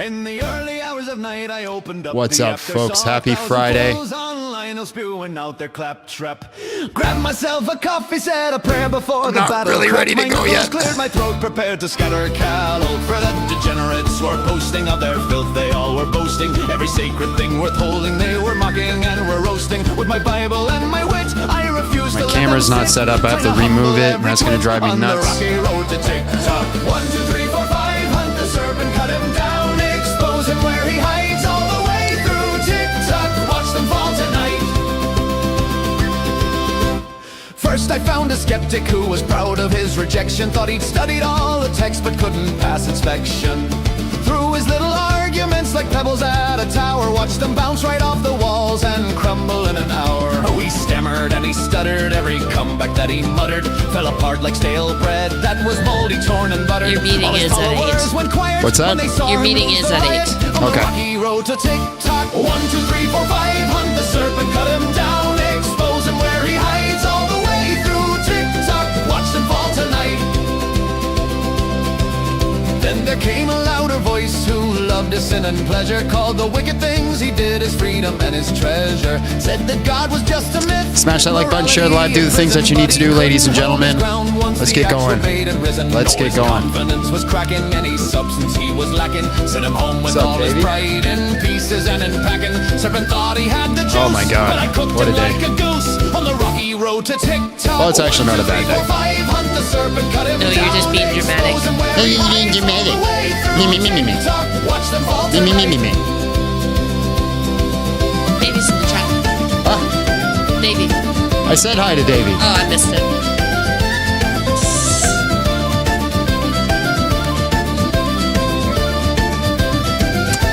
In the early hours of night, I opened up. What's up, folks? Happy Friday. Spewing out their claptrap. Grabbed myself a coffee, said a prayer before the Not battle. really ready to go yet. Cleared my throat, prepared to scatter callow. For the degenerates were posting of their filth, they all were boasting. Every sacred thing worth holding, they were mocking and were roasting. With my Bible and my wit, I refuse to. My camera's not set up. I have to remove it, and that's gonna drive me nuts. On the rocky road to TikTok. 1, 2, 3, 4, 5. Hunt the serpent, cut him down, expose him where he hides all the way through TikTok. Watch them fall tonight. First I found a skeptic who was proud of his rejection. Thought he'd studied all the text but couldn't pass inspection. Threw his little arguments like pebbles at a tower. Watched them bounce right off the walls and crumble in an hour. Oh, he stammered and he stuttered. Every comeback that he muttered fell apart like stale bread that was moldy, torn and buttered. Your meeting is at 8. What's that? Your meeting is at 8. Okay. Rocky road to TikTok. 1, 2, 3, 4, 5. Hunt the serpent, cut him down, expose him where he hides all the way through TikTok. Watch them fall tonight. Then there came a louder voice who loved his sin and pleasure. Called the wicked things he did his freedom and his treasure. Said that God was just a myth. Smash that like button, share the live, do the things that you need to do, ladies and gentlemen. Let's get going. Let's get going. Confidence was cracking, any substance he was lacking. Sent him home with all his pride in pieces and in packing. Serpent thought he had the juice. Oh my God, but I cooked what a him day. like a goose on the rocky road to TikTok. Well, it's actually not a bad day. No, you're just being dramatic. You're being dramatic. Me. Davey's in the chat. Huh? Davey. I said hi to Davey. Oh, I missed it.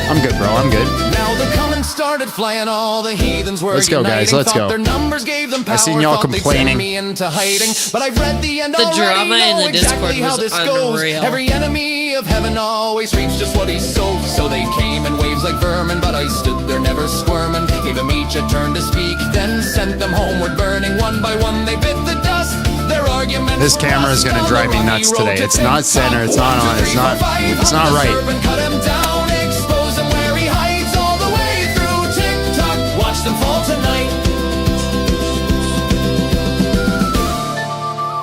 I'm good, bro. I'm good. Now the comments started flying, all the heathens were Let's go, guys. uniting, Let's thought go. Their numbers gave them power, I seen y'all thought they'd complaining. send me into hiding, but I've read the end The already, drama in know the Discord exactly how was this goes. unreal. Every enemy of heaven always reaps just what he sows. So they came in waves like vermin, but I stood there never squirming. Gave them each a turn to speak, then sent them homeward burning. One by one they bit the dust. Their arguments. This camera is gonna drive me nuts today. It's not center. It's not on. It's not right. Cut him down, expose him where he hides all the way through TikTok. Watch them fall tonight.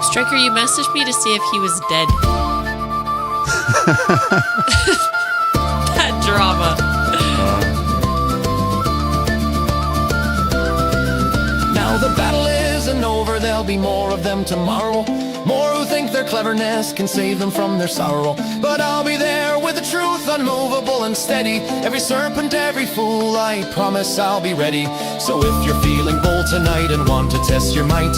Striker, you messaged me to see if he was dead. That drama. Now the battle isn't over, there'll be more of them tomorrow. More who think their cleverness can save them from their sorrow. But I'll be there with the truth, unmovable and steady. Every serpent, every fool, I promise I'll be ready. So if you're feeling bold tonight and want to test your might,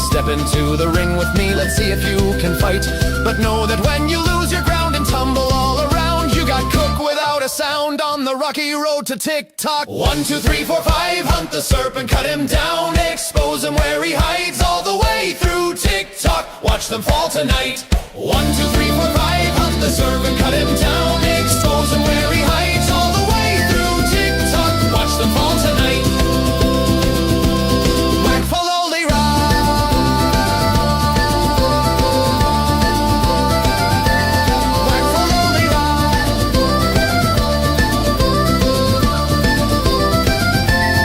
step into the ring with me, let's see if you can fight. But know that when you lose your ground and tumble all around, you got cooked without a sound on the rocky road to TikTok. 1, 2, 3, 4, 5. Hunt the serpent, cut him down, expose him where he hides all the way through TikTok. Watch them fall tonight. 1, 2, 3, 4, 5. Hunt the serpent, cut him down, expose him where he hides all the way through TikTok. Watch them fall tonight. Whack for lowly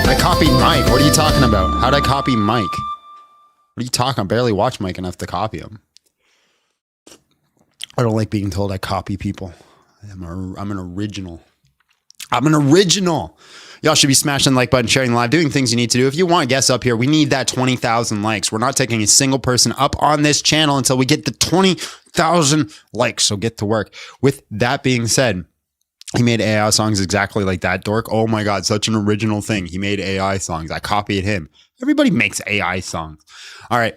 I copied Mike. What are you talking about? How'd I copy Mike? What are you talking? I barely watch Mike enough to copy him. I don't like being told I copy people. I'm an original. I'm an original. Y'all should be smashing the like button, sharing the live, doing things you need to do. If you want guests up here, we need that 20,000 likes. We're not taking a single person up on this channel until we get the 20,000 likes. So get to work. With that being said, he made AI songs exactly like that, Dork. Oh my God, such an original thing. He made AI songs. I copied him. Everybody makes AI songs. All right.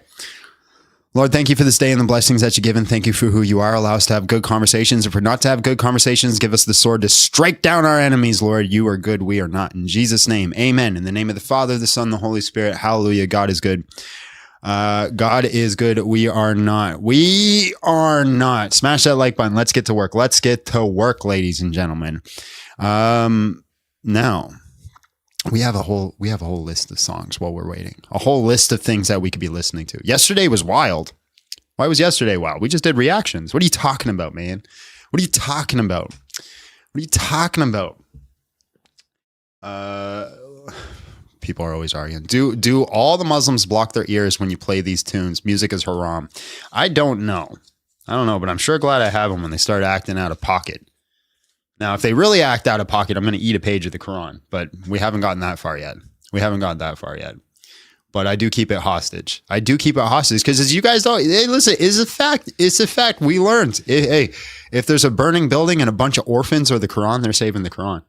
Lord, thank you for this day and the blessings that you've given. Thank you for who you are. Allow us to have good conversations. If we're not to have good conversations, give us the sword to strike down our enemies, Lord. You are good. We are not. In Jesus' name, amen. In the name of the Father, the Son, the Holy Spirit. Hallelujah. God is good. God is good. We are not. We are not. Smash that like button. Let's get to work. Let's get to work, ladies and gentlemen. Now we have a whole list of songs while we're waiting. A whole list of things that we could be listening to. Yesterday was wild. Why was yesterday wild? We just did reactions. What are you talking about, man? What are you talking about? What are you talking about? People are always arguing. Do all the Muslims block their ears when you play these tunes? Music is haram. I don't know, but I'm sure glad I have them when they start acting out of pocket. Now, if they really act out of pocket, I'm going to eat a page of the Quran, but we haven't gotten that far yet. But I do keep it hostage. Because as you guys know, hey, listen, it's a fact. We learned. Hey, if there's a burning building and a bunch of orphans or the Quran, they're saving the Quran.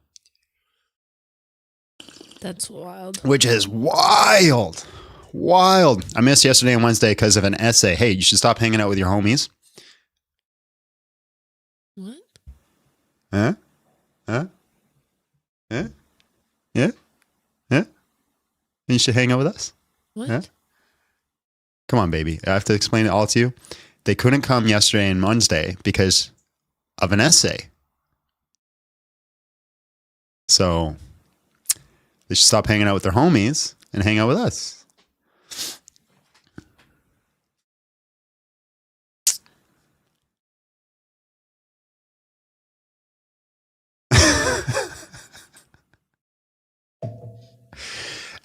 That's wild. Which is wild. I missed yesterday and Wednesday because of an essay. Hey, you should stop hanging out with your homies. What? Huh? Yeah? You should hang out with us. What? Huh? Come on, baby. I have to explain it all to you. They couldn't come yesterday and Wednesday because of an essay. So they should stop hanging out with their homies and hang out with us.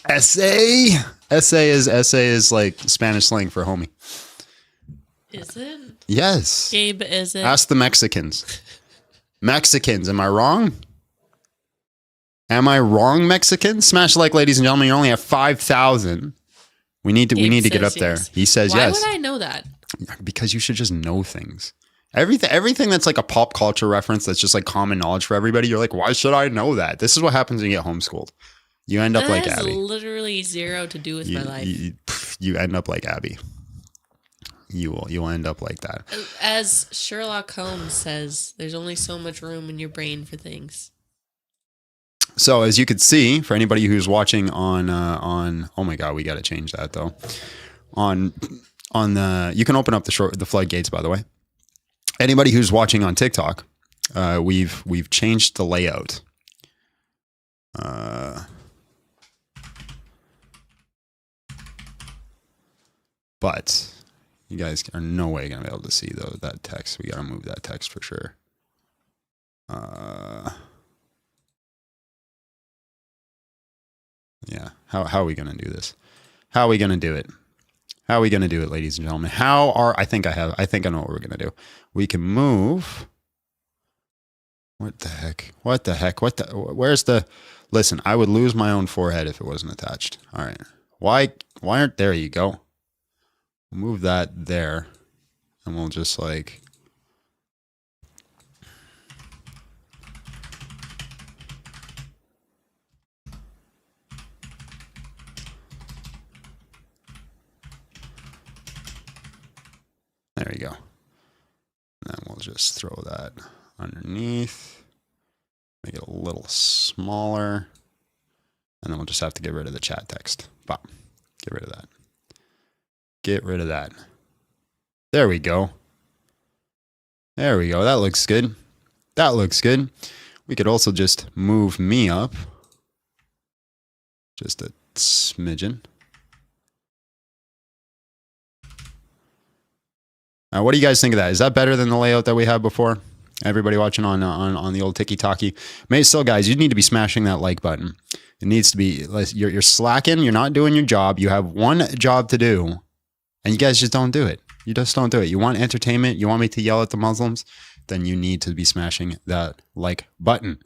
Essay is like Spanish slang for homie. Is it? Yes. Gabe, is it? Ask the Mexicans. Am I wrong? Mexicans? Smash like, ladies and gentlemen. You only have 5,000. We need to get up there. Yes. He says Why yes. would I know that? Because you should just know things. Everything that's like a pop culture reference that's just like common knowledge for everybody. You're like, why should I know that? This is what happens when you get homeschooled. You end up That like has Abby. literally zero to do with my life. You end up like Abby. You'll end up like that. As Sherlock Holmes says, there's only so much room in your brain for things. So as you could see, for anybody who's watching on oh my god, we got to change that though. On the, you can open up the floodgates, by the way. Anybody who's watching on TikTok, we've changed the layout. But you guys are no way gonna be able to see that text. We gotta move that text for sure. Yeah. How are we gonna do this? How are we gonna do it? Ladies and gentlemen? I think I know what we're gonna do. We can move. What the heck? Where's the, listen, I would lose my own forehead if it wasn't attached. All right. Why aren't, there you go. Move that there. And we'll just like, there you go. And then we'll just throw that underneath. Make it a little smaller. And then we'll just have to get rid of the chat text. Bop. Get rid of that. There we go. That looks good. We could also just move me up. Just a smidgen. Now, what do you guys think of that? Is that better than the layout that we had before? Everybody watching on the old Tiki-Taki. Still, guys, you need to be smashing that like button. It needs to be, you're slacking. You're not doing your job. You have one job to do, and you guys just don't do it. You just don't do it. You want entertainment? You want me to yell at the Muslims? Then you need to be smashing that like button.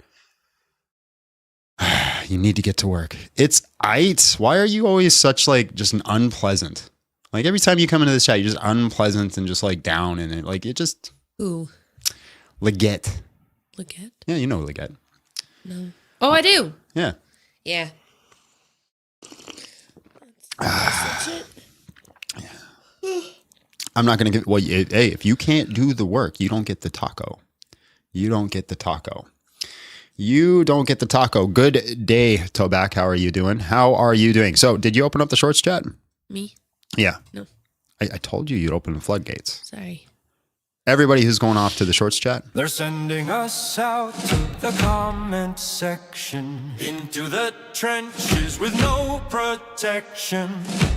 You need to get to work. It's aight. Why are you always such like just an unpleasant? Like every time you come into this chat, you're just unpleasant and just like down in it. Like it just. Ooh. Leggett. Leggett? Yeah, you know Leggett. No. Oh, I do. Yeah. Yeah. That's it. I'm not going to give, well, hey, if you can't do the work, you don't get the taco. Good day, Toback. How are you doing? So, did you open up the shorts chat? Me? Yeah. No. I told you you'd open the floodgates. Sorry. Everybody who's going off to the shorts chat. They're sending us out to the comment section, into the trenches with no protection,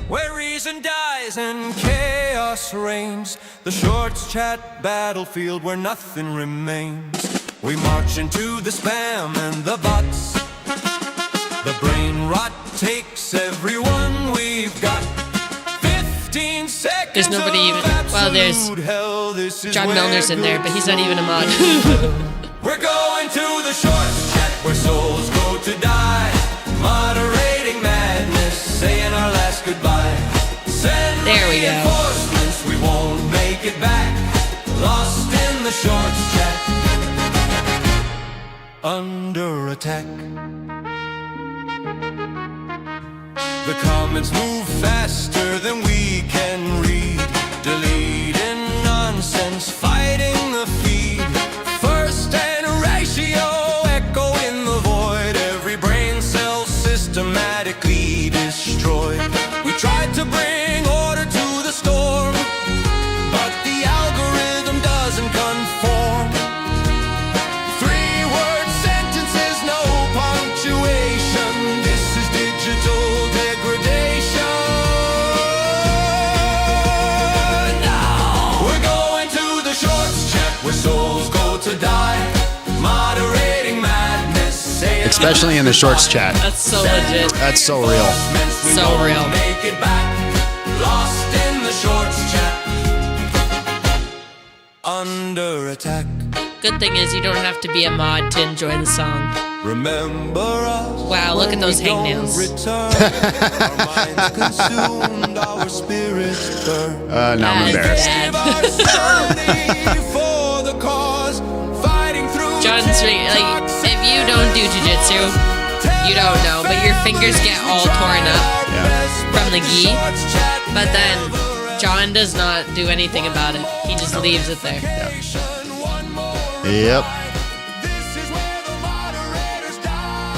where reason dies and chaos reigns, the shorts chat battlefield where nothing remains. We march into the spam and the bots. The brain rot takes everyone we've got. 15 seconds. There's nobody even. Well, there's John Milner's in there, but he's not even a mod. We're going to the shorts chat where souls go to die. Moderating madness, saying our last goodbye. Send There we go. reinforcements, we won't make it back. Lost in the shorts chat. Under attack. The comments move faster than we can read. Deleting nonsense, fighting the feed. First and ratio, echo in the void. Every brain cell systematically destroyed. We tried to bring order to the storm, but the algorithm doesn't conform. 3-word sentences, no punctuation. This is digital degradation. Now we're going to the shorts chat where souls go to die. Moderating madness, saying Especially in the shorts chat. That's so legit. That's so real. So real. Make it back. Lost in the shorts chat. Under attack. Good thing is you don't have to be a mod to enjoy the song. Remember us. Wow, look when at those we don't hangnails. return. Our minds consumed, our spirits burn. Now I'm embarrassed. Bad. For the cause, fighting through John's like, if you don't do jujitsu, you don't know, but your fingers get all torn up from the gi. But then John does not do anything about it. He just leaves it there. Yep. This is where the moderators die.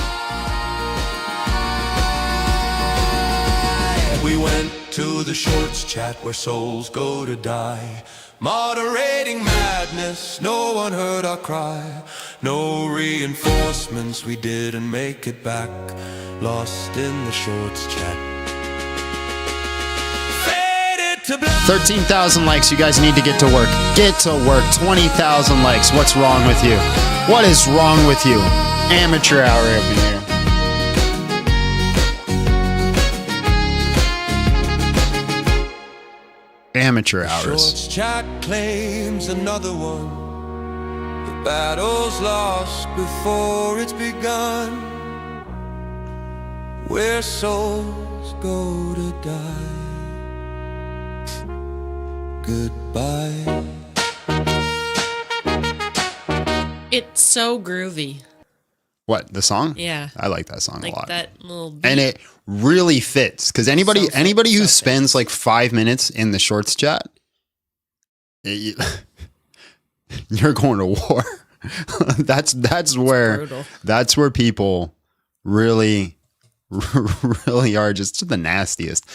We went to the shorts chat where souls go to die. Moderating madness, no one heard our cry. No reinforcements, we didn't make it back. Lost in the shorts chat. Faded to black. 13,000 likes. You guys need to get to work. Get to work. 20,000 likes. What's wrong with you? What is wrong with you? Amateur hour every year. Amateur hours. Shorts chat claims another one. The battle's lost before it's begun. Where souls go to die. Goodbye. It's so groovy. What, the song? Yeah. I like that song Like a lot. that little beat. And it really fits because anybody So fit, who so fit. spends like 5 minutes in the shorts chat, you're going to war. that's brutal. where people really are just the nastiest.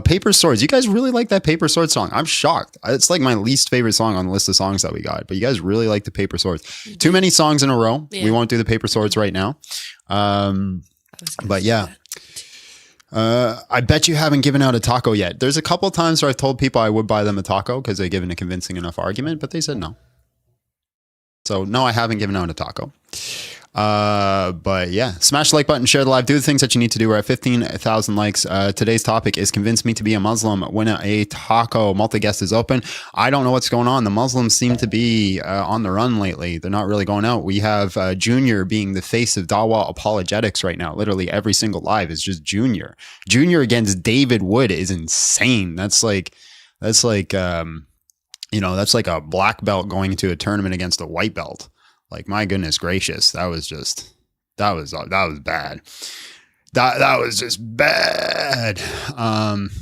Paper Swords. You guys really like that Paper Sword song. I'm shocked. It's like my least favorite song on the list of songs that we got, but you guys really like the Paper Swords. Too many songs in a row. Yeah. We won't do the Paper Swords right now. But yeah. I bet you haven't given out a taco yet. There's a couple times where I've told people I would buy them a taco because they've given a convincing enough argument, but they said no. So no, I haven't given out a taco. But yeah, smash the like button, share the live, do the things that you need to do. We're at 15,000 likes. Today's topic is convince me to be a Muslim when a taco multi-guest is open. I don't know what's going on. The Muslims seem to be on the run lately. They're not really going out. We have Junior being the face of Dawa apologetics right now. Literally every single live is just Junior. Junior against David Wood is insane. That's like a black belt going into a tournament against a white belt. Like, my goodness gracious, that was bad. That was just bad.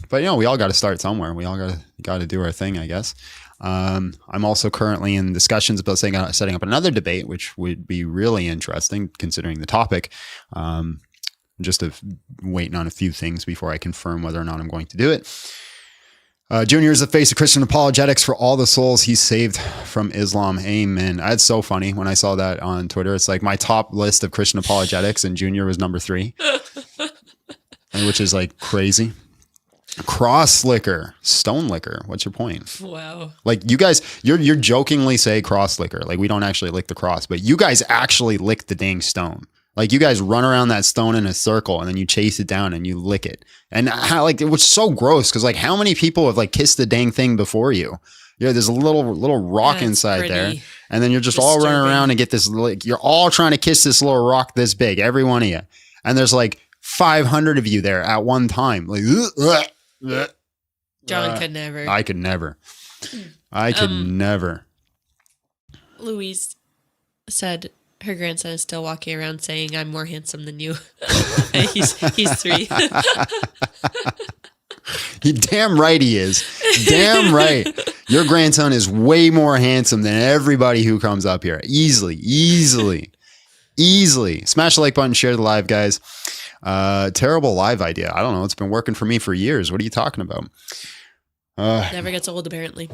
But we all got to start somewhere. We all got to do our thing, I guess. I'm also currently in discussions about setting up another debate, which would be really interesting considering the topic. Just waiting on a few things before I confirm whether or not I'm going to do it. Junior is the face of Christian apologetics for all the souls he saved from Islam. Amen. That's so funny when I saw that on Twitter. It's like my top list of Christian apologetics and Junior was number 3, which is like crazy. Cross liquor, stone liquor. What's your point? Wow. Like you guys, you're jokingly say cross liquor. Like we don't actually lick the cross, but you guys actually lick the dang stone. Like you guys run around that stone in a circle and then you chase it down and you lick it. And how, like, it was so gross because like how many people have like kissed the dang thing before you? Yeah, there's a little rock That's inside there, pretty and then you're just all running disturbing. around and get this. Like, you're all trying to kiss this little rock this big, every one of you, and there's like 500 of you there at one time. Like, John could never. I could never. I could never. Louise said her grandson is still walking around saying, "I'm more handsome than you." he's 3. He damn right he is. Damn right. Your grandson is way more handsome than everybody who comes up here. Easily. Smash the like button, share the live, guys. Terrible live idea. I don't know. It's been working for me for years. What are you talking about? Never gets old, apparently.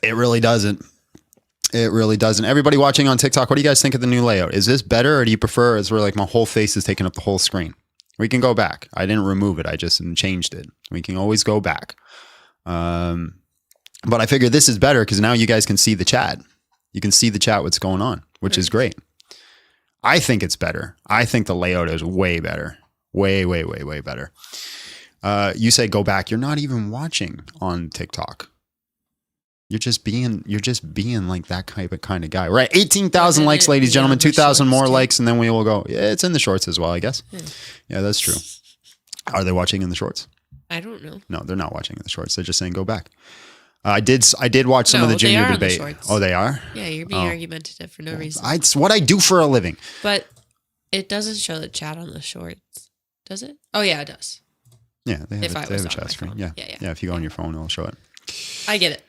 It really doesn't. It really doesn't. Everybody watching on TikTok, what do you guys think of the new layout? Is this better, or do you prefer it's where like my whole face is taking up the whole screen? We can go back. I didn't remove it. I just changed it. We can always go back. But I figure this is better because now you guys can see the chat. You can see the chat, what's going on, which is great. I think it's better. I think the layout is way better. Way better. You say go back. You're not even watching on TikTok. You're just being like that kind of guy. Right. 18,000 likes, ladies and gentlemen, 2,000 more likes, and then we will go. Yeah, it's in the shorts as well, I guess. Yeah, that's true. Are they watching in the shorts? I don't know. No, they're not watching in the shorts. They're just saying go back. I did watch some of the junior debate. Oh, they are? Yeah, you're being argumentative for no reason. It's what I do for a living. But it doesn't show the chat on the shorts, does it? Oh yeah, it does. Yeah, they have a chat my screen. phone. Yeah. Yeah. If you go on your phone, it'll show it. I get it.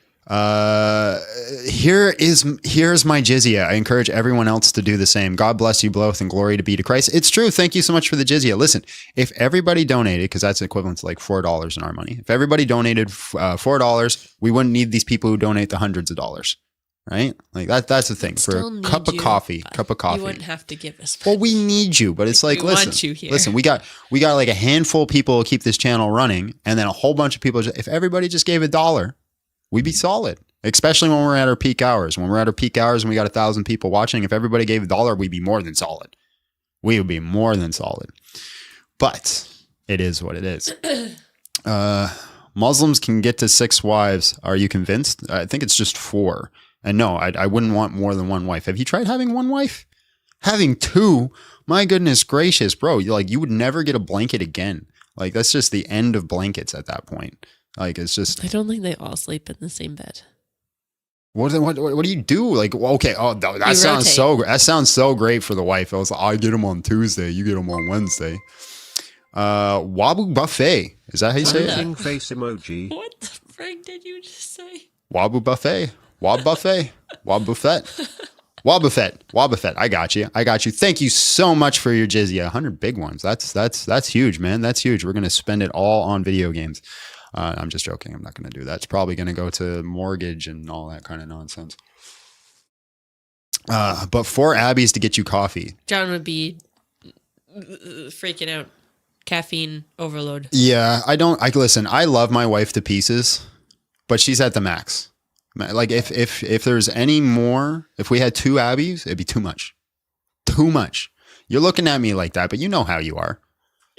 Here's my jizya. I encourage everyone else to do the same. God bless you both and glory to be to Christ. It's true. Thank you so much for the jizya. Listen, if everybody donated, because that's equivalent to like $4 in our money. If everybody donated $4, we wouldn't need these people who donate the hundreds of dollars. Right? Like that's the thing. For a cup of coffee. You wouldn't have to give us much. Well, we need you, but it's like, we listen, want you here. Listen, we got like a handful of people who keep this channel running, and then a whole bunch of people. If everybody just gave $1, we'd be solid. Especially when we're at our peak hours. When we're at our peak hours and we got 1,000 people watching, if everybody gave $1, we'd be more than solid. We would be more than solid. But it is what it is. Muslims can get to 6 wives. Are you convinced? I think it's just 4. And no, I wouldn't want more than 1 wife. Have you tried having 1 wife? Having 2? My goodness gracious, bro. You would never get a blanket again. Like, that's just the end of blankets at that point. Like, it's just... I don't think they all sleep in the same bed. What do you do? Like, okay, that sounds so great for the wife. I get them on Tuesday, you get them on Wednesday. Wabu buffet, is that how you say it? Face emoji. What the frig did you just say? Wabu buffet, Wab buffet, Wab buffet, Wab buffet, Wab buffet. I got you. Thank you so much for your jizya. 100 big ones. That's huge, man. That's huge. We're gonna spend it all on video games. I'm just joking. I'm not going to do that. It's probably going to go to mortgage and all that kind of nonsense. But 4 Abbeys to get you coffee. John would be freaking out. Caffeine overload. Yeah, listen, I love my wife to pieces, but she's at the max. Like if there's any more, if we had 2 Abbeys, it'd be too much. Too much. You're looking at me like that, but you know how you are.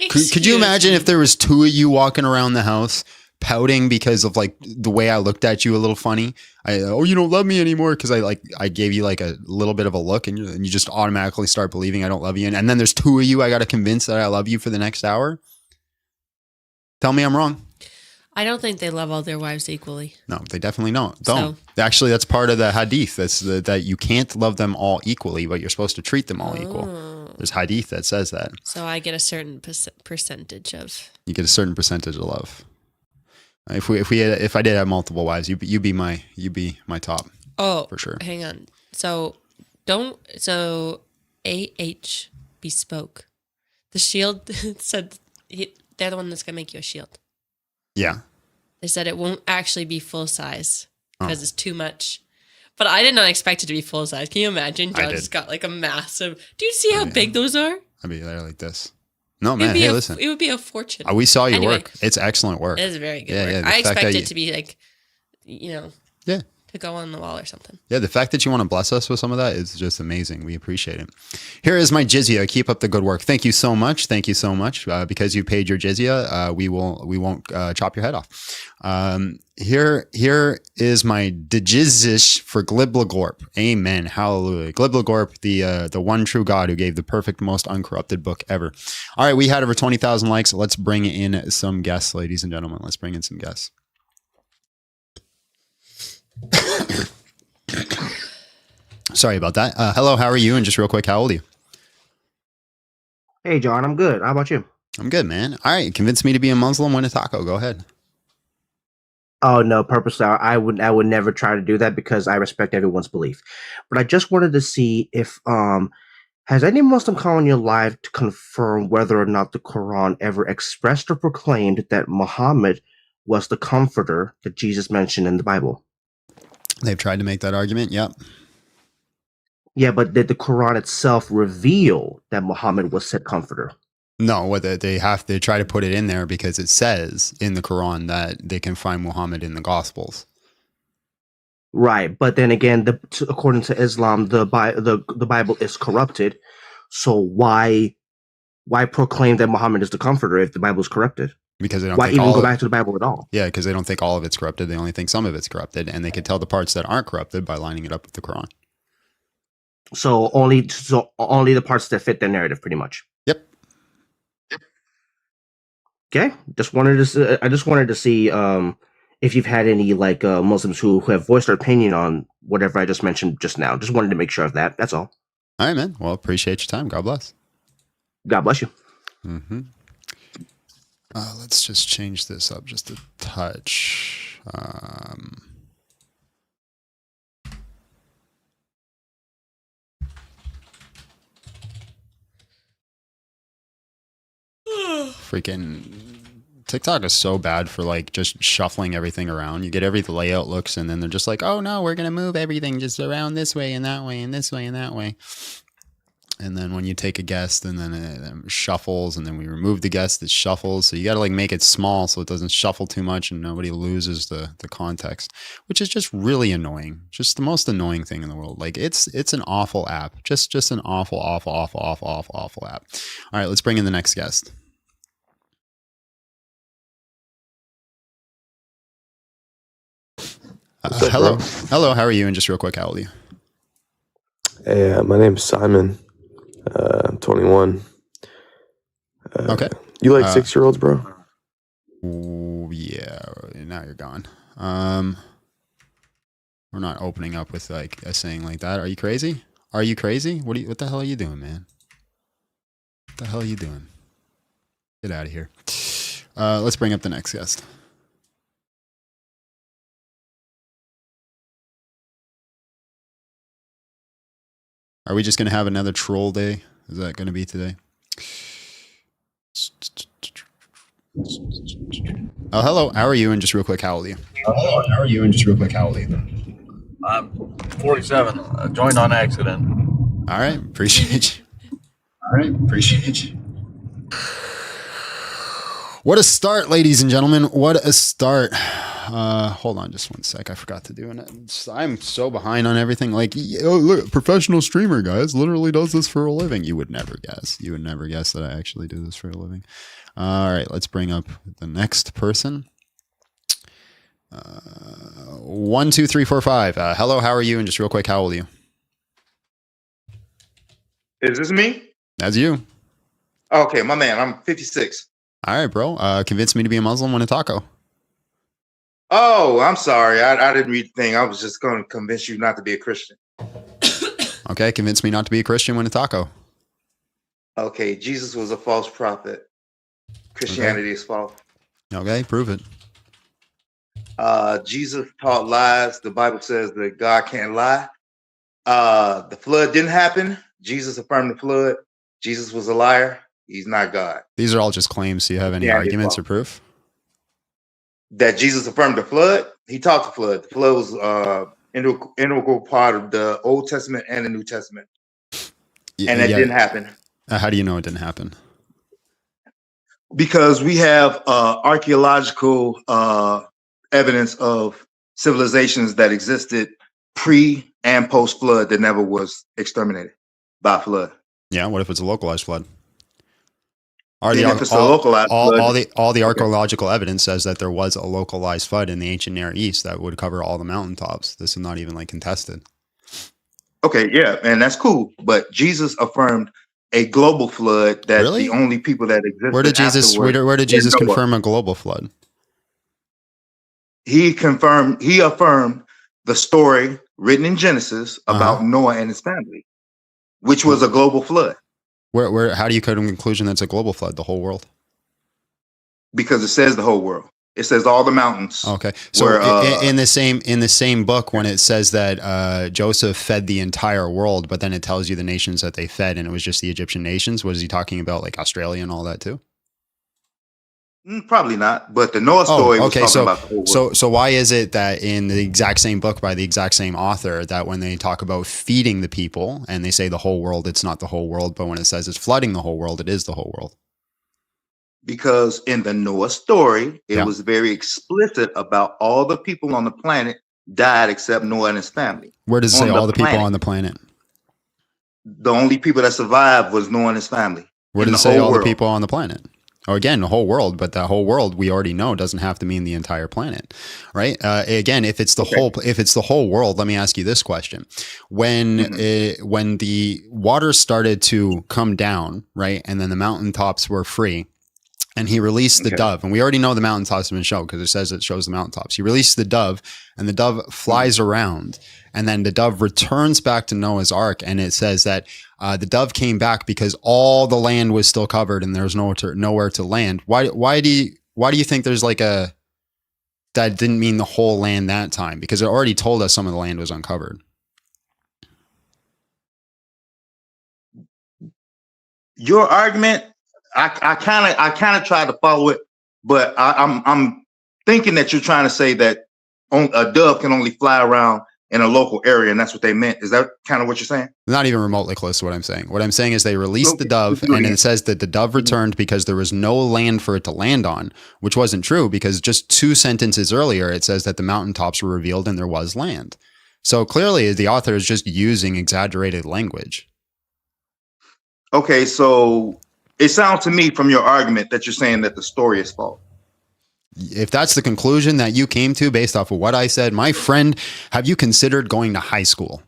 Could you imagine if there was 2 of you walking around the house pouting because of like the way I looked at you a little funny? You don't love me anymore because I gave you like a little bit of a look and you just automatically start believing I don't love you. And then there's 2 of you I got to convince that I love you for the next hour. Tell me I'm wrong. I don't think they love all their wives equally. No, they definitely don't. Actually, that's part of the hadith. That's that you can't love them all equally, but you're supposed to treat them all equal. There's hadith that says that. So I get a certain percentage of. You get a certain percentage of love. If I did have multiple wives, you'd be my top. Oh, for sure. Hang on. So AH bespoke. The shield said they're the one that's gonna make you a shield. Yeah. They said it won't actually be full size because it's too much. But I did not expect it to be full size. Can you imagine? John just got like a massive. Do you see how big those are? I'd be there like this. No, man. Hey, listen. It would be a fortune. We saw your Anyway, work. It's excellent work. It is very good Yeah, work. yeah, the I fact expect that it you- to be like, you know, Yeah. to go on the wall or something. Yeah, the fact that you want to bless us with some of that is just amazing. We appreciate it. Here is my jizya. Keep up the good work. Thank you so much. Thank you so much. Because you paid your jizya, we won't chop your head off. Here is my dejizish for Gliblagorp. Amen. Hallelujah. Gliblagorp, the one true God who gave the perfect, most uncorrupted book ever. All right, we had over 20,000 likes. Let's bring in some guests, ladies and gentlemen. Let's bring in some guests. Sorry about that. Hello, how are you? And just real quick, how old are you? Hey, John, I'm good. How about you? I'm good, man. All right, convince me to be a Muslim, win a taco. Go ahead. Oh no, purposely, I would never try to do that because I respect everyone's belief. But I just wanted to see if has any Muslim come on your live to confirm whether or not the Quran ever expressed or proclaimed that Muhammad was the comforter that Jesus mentioned in the Bible? They've tried to make that argument. Yep. Yeah, but did the Quran itself reveal that Muhammad was said comforter? No, what they have to try to put it in there because it says in the Quran that they can find Muhammad in the Gospels. Right, but then again, according to Islam, the Bible is corrupted. So why proclaim that Muhammad is the comforter if the Bible is corrupted? Because they don't Why think even all go of, back to the Bible at all? Yeah, because they don't think all of it's corrupted. They only think some of it's corrupted, and they could tell the parts that aren't corrupted by lining it up with the Quran. So only the parts that fit their narrative, pretty much. Yep. Okay, I just wanted to see if you've had any Muslims who have voiced their opinion on whatever I just mentioned just now. Just wanted to make sure of that. That's all. All right, man. Well, appreciate your time. God bless. God bless you. Mm-hmm. Let's just change this up just a touch. Freaking TikTok is so bad for like just shuffling everything around. You get every layout looks, and then they're just like, oh no, we're gonna move everything just around this way and that way and this way and that way. And then when you take a guest, and then it shuffles, and then we remove the guest, it shuffles. So you got to like make it small so it doesn't shuffle too much and nobody loses the context, which is just really annoying. Just the most annoying thing in the world. Like it's an awful app. Just an awful app. All right, let's bring in the next guest. Hello. How are you? And just real quick, how old are you? Hey, my name's Simon. I'm 21. Okay. You like 6-year-olds, bro? Yeah. Now you're gone. We're not opening up with like a saying like that. Are you crazy? Are you crazy? What the hell are you doing, man? What the hell are you doing? Get out of here. Let's bring up the next guest. Are we just going to have another troll day? Is that going to be today? Oh, hello. How are you? And just real quick, how old are you? I'm 47. I joined on accident. All right. Appreciate you. What a start, ladies and gentlemen. What a start. Hold on just one sec. I forgot to do it. I'm so behind on everything. Like, oh, look, professional streamer, guys, literally does this for a living. You would never guess. You would never guess that I actually do this for a living. All right, let's bring up the next person. 1, 2, 3, 4, 5. Hello, how are you? And just real quick, how old are you? Is this me? That's you. Okay, my man. I'm 56. All right, bro. Convince me to be a Muslim, win a taco. Oh, I'm sorry. I didn't read the thing. I was just going to convince you not to be a Christian. Okay, convince me not to be a Christian, win a taco. Okay, Jesus was a false prophet. Christianity is false. Okay, prove it. Jesus taught lies. The Bible says that God can't lie. The flood didn't happen. Jesus affirmed the flood. Jesus was a liar. He's not God. These are all just claims. Do you have any arguments or proof? That Jesus affirmed the flood. He taught the flood. The flood was integral part of the Old Testament and the New Testament. And that didn't happen. How do you know it didn't happen? Because we have archaeological evidence of civilizations that existed pre and post flood that never was exterminated by flood. Yeah. What if it's a localized flood? Then if it's a localized flood, all the archaeological evidence says that there was a localized flood in the ancient Near East that would cover all the mountaintops. This is not even like contested. okay, yeah, and that's cool. But Jesus affirmed a global flood that Really? the only people that existed. Where did Jesus? afterward Where did was Jesus Noah. confirm a global flood? He affirmed the story written in Genesis about Noah and his family, which was a global flood. Where? How do you come to the conclusion that it's a global flood? The whole world. Because it says the whole world. It says all the mountains. Okay, so were, in the same book, when it says that Joseph fed the entire world, but then it tells you the nations that they fed, and it was just the Egyptian nations. Was he talking about like Australia and all that too? Probably not, but the Noah story was talking so about the whole world. so why is it that in the exact same book by the exact same author that when they talk about feeding the people and they say the whole world, it's not the whole world, but when it says it's flooding the whole world, it is the whole world? Because in the Noah story, it Yeah. was very explicit about all the people on the planet died except Noah and his family. Where does it On say the all the people planet. on the planet? The only people that survived was Noah and his family. Where in does it the say whole all the world. people on the planet? Or again, the whole world, but the whole world we already know doesn't have to mean the entire planet, right? Again, if it's the whole world, let me ask you this question: when the water started to come down, right, and then the mountaintops were free, and he released the dove, and we already know the mountaintops have been shown because it shows the mountaintops. He released the dove, and the dove flies around, and then the dove returns back to Noah's Ark, and it says that the dove came back because all the land was still covered and there was nowhere to land. Why do you think there's like that didn't mean the whole land that time? Because it already told us some of the land was uncovered. Your argument, I kind of tried to follow it, but I'm thinking that you're trying to say that a dove can only fly around in a local area, and that's what they meant. Is that kind of what you're saying? Not even remotely close to what I'm saying. What I'm saying is they released the dove, and it says that the dove returned because there was no land for it to land on, which wasn't true because just 2 sentences earlier, it says that the mountaintops were revealed and there was land. So clearly the author is just using exaggerated language. Okay, so it sounds to me from your argument that you're saying that the story is false. If that's the conclusion that you came to based off of what I said, my friend, have you considered going to high school?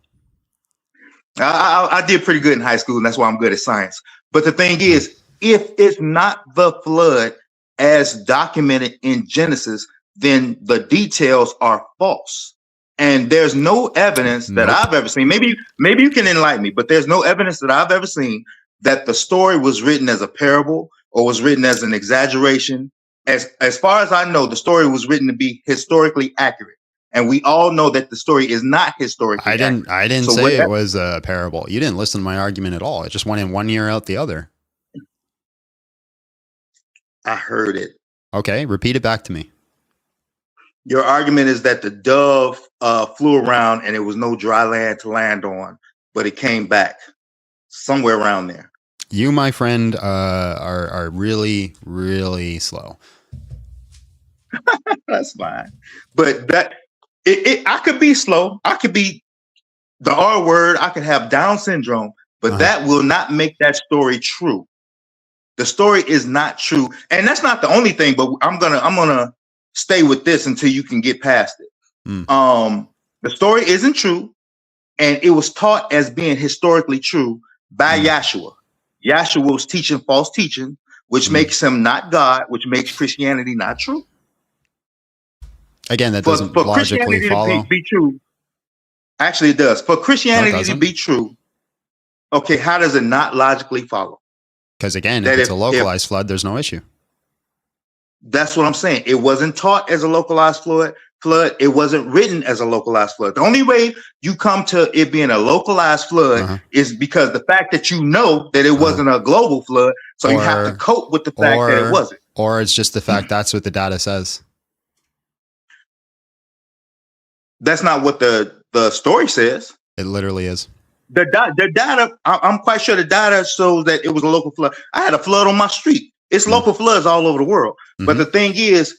I did pretty good in high school, and that's why I'm good at science. But the thing is, if it's not the flood as documented in Genesis, then the details are false. And there's no evidence that I've ever seen. Maybe you can enlighten me, but there's no evidence that I've ever seen that the story was written as a parable or was written as an exaggeration. As far as I know, the story was written to be historically accurate. And we all know that the story is not historically accurate. I didn't say it was a parable. You didn't listen to my argument at all. It just went in one ear out the other. I heard it. Okay, repeat it back to me. Your argument is that the dove flew around and there was no dry land to land on, but it came back somewhere around there. You, my friend, are really, really slow. That's fine. But I could be slow. I could be the R word. I could have Down syndrome, but that will not make that story true. The story is not true. And that's not the only thing, but I'm gonna stay with this until you can get past it. The story isn't true, and it was taught as being historically true by Yahshua. Yahshua was teaching false teaching, which makes him not God, which makes Christianity not true. Again, that doesn't for logically Christianity follow. to be true. Actually, it does. For Christianity to be true, okay, how does it not logically follow? Because again, if it's a localized flood, there's no issue. That's what I'm saying. It wasn't taught as a localized flood. It wasn't written as a localized flood. The only way you come to it being a localized flood is because the fact that you know that it wasn't a global flood, so you have to cope with the fact that it wasn't. Or it's just the fact that's what the data says. That's not what the story says. It literally is. The data, I'm quite sure the data shows that it was a local flood. I had a flood on my street. It's local floods all over the world. But the thing is,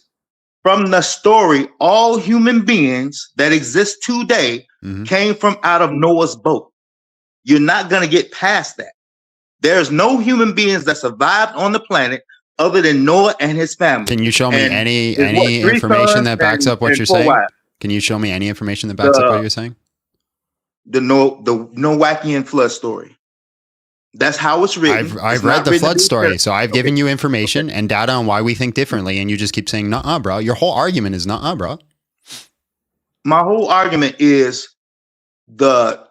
from the story, all human beings that exist today came from out of Noah's boat. You're not going to get past that. There's no human beings that survived on the planet other than Noah and his family. Can you show me any information that backs up what you're saying? Can you show me any information that backs up what you're saying? The Noachian flood story. That's how it's written. I've read the flood story, so I've given you information and data on why we think differently, and you just keep saying, nuh-uh, bro. Your whole argument is nuh-uh, bro. My whole argument is the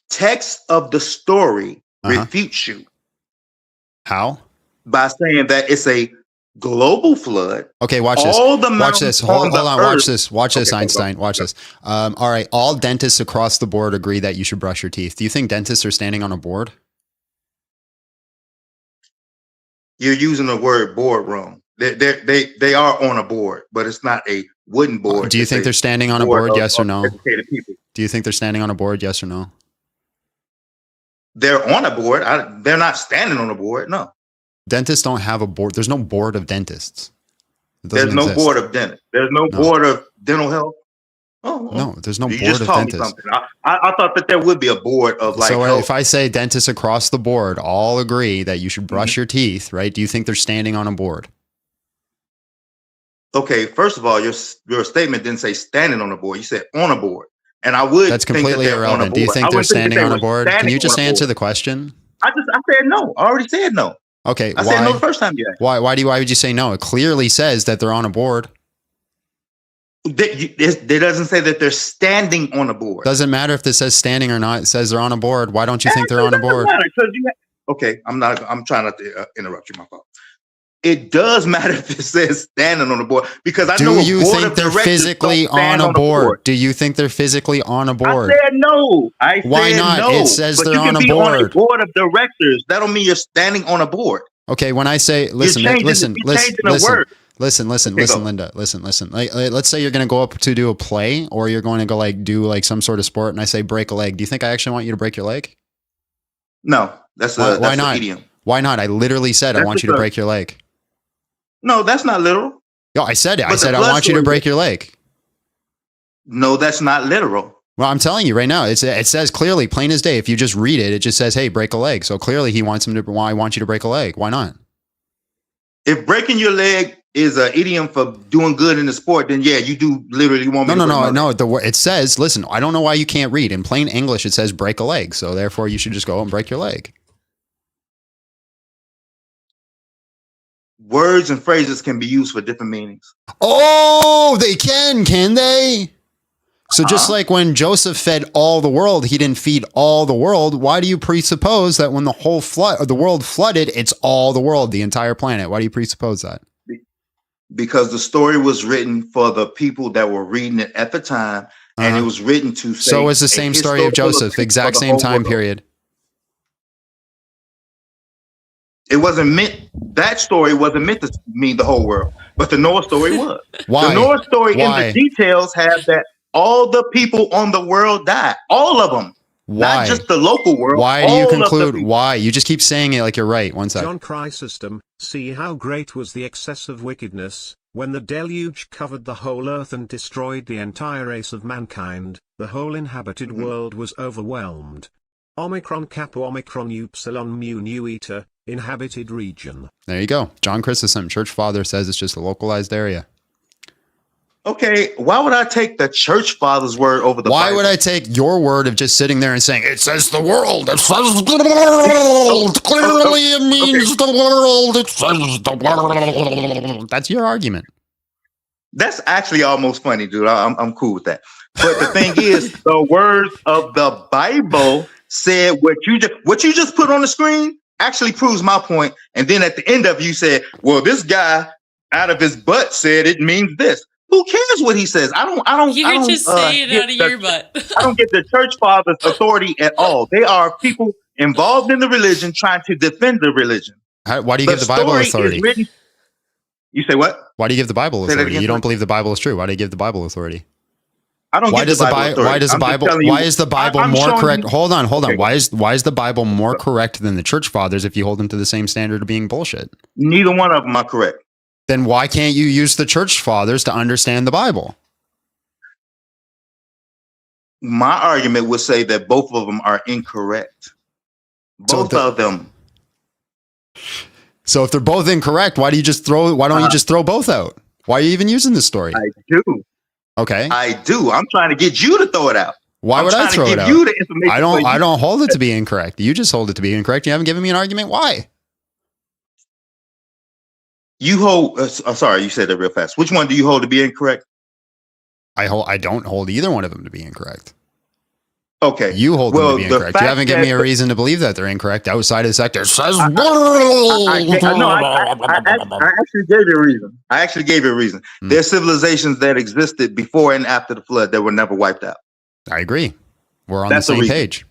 text of the story refutes you. How? By saying that it's a global flood. Okay, watch this. Watch this. Hold on. Watch this. Watch this, Einstein. Watch this. All right. All dentists across the board agree that you should brush your teeth. Do you think dentists are standing on a board? You're using the word board wrong. They are on a board, but it's not a wooden board. Do you think they're standing on a board? Yes or no? Educated people. Do you think they're standing on a board? Yes or no? They're on a board. They're not standing on a board. No. Dentists don't have a board. There's no board of dentists. There's no board of dentists. There's no board of dental health. Oh, no, there's no board just of taught me dentists. something. I thought that there would be a board of like. So health. if I say dentists across the board all agree that you should brush your teeth, right? Do you think they're standing on a board? Okay, first of all, your statement didn't say standing on a board. You said on a board, and I would. That's completely irrelevant. Do you think they're standing on a board? Can you just answer the question? I said no. I already said no. Okay, I said no the first time you asked. Why would you say no? It clearly says that they're on a board. It doesn't say that they're standing on a board. Doesn't matter if this says standing or not. It says they're on a board. Why don't you think they're on a board? Okay, I'm trying not to interrupt you. My fault. It does matter if it says standing on a board because I know. Do you think they're physically on a board? Do you think they're physically on a board? I said no. Why not? No. It says they're on a board. On a board of directors. That don't mean you're standing on a board. Okay, when I say listen, Linda. Like, let's say you're going to go up to do a play, or you're going to go like do like some sort of sport, and I say break a leg. Do you think I actually want you to break your leg? No, that's why not? An idiom. Why not? I literally said I want you to break your leg. No, that's not literal. No, I said it. I said I want you to break your leg. No, that's not literal. Well, I'm telling you right now, it says clearly, plain as day. If you just read it, it just says, "Hey, break a leg." So clearly, he wants him to. Why I want you to break a leg? Why not? If breaking your leg is an idiom for doing good in the sport, then yeah, you do literally want me to. No. It says, listen, I don't know why you can't read. In plain English, it says break a leg. So therefore, you should just go and break your leg. Words and phrases can be used for different meanings. Oh, they can they? So just like when Joseph fed all the world, he didn't feed all the world. Why do you presuppose that when the world flooded, it's all the world, the entire planet? Why do you presuppose that? Because the story was written for the people that were reading it at the time, and it was written to say. So it's the same story of Joseph, exact same time period. It wasn't meant. That story wasn't meant to mean the whole world, but the Noah story was. Why? The Noah story in the details have that all the people on the world died, all of them. Why? Not just the local world. Why do you conclude? Why? You just keep saying it like you're right. One second. John Chrysostom, see how great was the excess of wickedness, when the deluge covered the whole earth and destroyed the entire race of mankind, the whole inhabited world was overwhelmed. Omicron Kappa Omicron Upsilon Mu Nu Eta, inhabited region. There you go. John Chrysostom, church father, says it's just a localized area. Okay, why would I take the church father's word over the Why Bible? would I take your word of just sitting there and saying, it says the world, it says the world, clearly it means the world, it says the world. That's your argument. That's actually almost funny, dude. I'm cool with that. But the thing is, the words of the Bible said what you just put on the screen actually proves my point. And then at the end of it, you said, well, this guy out of his butt said it means this. Who cares what he says? I don't. You can just say it out of your butt. I don't get the church fathers' authority at all. They are people involved in the religion trying to defend the religion. Why do you give the Bible authority? You say what? Why do you give the Bible authority? You don't believe the Bible is true. Why do you give the Bible authority? I don't Why get does the the Bible? Bible? Why does the Bible? Why is the Bible I'm more showing correct? you- Hold on. Okay. Why is the Bible more correct than the church fathers if you hold them to the same standard of being bullshit? Neither one of them are correct. Then why can't you use the church fathers to understand the Bible? My argument would say that both of them are incorrect. Both of them. So if they're both incorrect, why don't you just throw both out? Why are you even using this story? I do. Okay. I do. I'm trying to get you to throw it out. Why would I throw it out? You the information I don't hold it to be incorrect. You just hold it to be incorrect. You haven't given me an argument. Why? You hold. Sorry, you said that real fast. Which one do you hold to be incorrect? I don't hold either one of them to be incorrect. Okay. You hold them to be incorrect. You haven't given me a reason to believe that they're incorrect outside of the sector. Says I actually gave you a reason. I actually gave you a reason. There's civilizations that existed before and after the flood that were never wiped out. I agree. We're on That's the the same reason. page.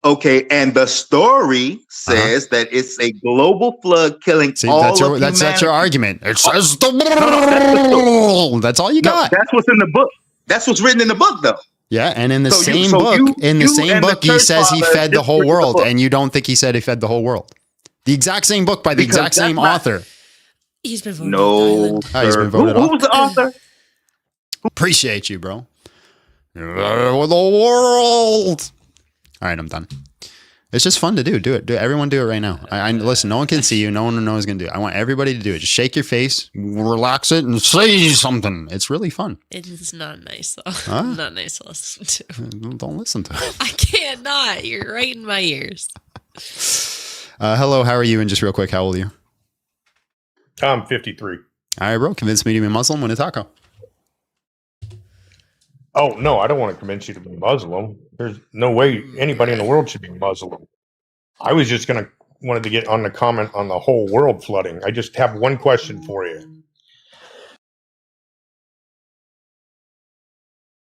Okay, and the story says that it's a global flood killing all that's of that's humanity. your argument. It says that's all you No, got. that's what's in the book. That's what's written in the book, though. Yeah, and in the So same you- so book, you- in the you same and the book, he church says he father fed the just whole read the world, book. and you don't think he said he fed the whole world. The exact same book by the Because exact same that's not- author. He's been voted No, off the island. Oh, he's been sir. voted Who off. was the author? Appreciate you, bro. The world. All right, I'm done. It's just fun to do. Do it. Everyone do it right now. I listen. No one can see you. No one knows going to do it. I want everybody to do it. Just shake your face, relax it, and say something. It's really fun. It is not nice though. Huh? Not nice to listen to. Don't listen to it. I can't not. You're right in my ears. Hello, how are you? And just real quick, how old are you? I'm 53. All right, bro. Convince me to be Muslim when a taco. Oh, no, I don't want to convince you to be Muslim. There's no way anybody in the world should be Muslim. I was just wanted to get on the comment on the whole world flooding. I just have one question for you.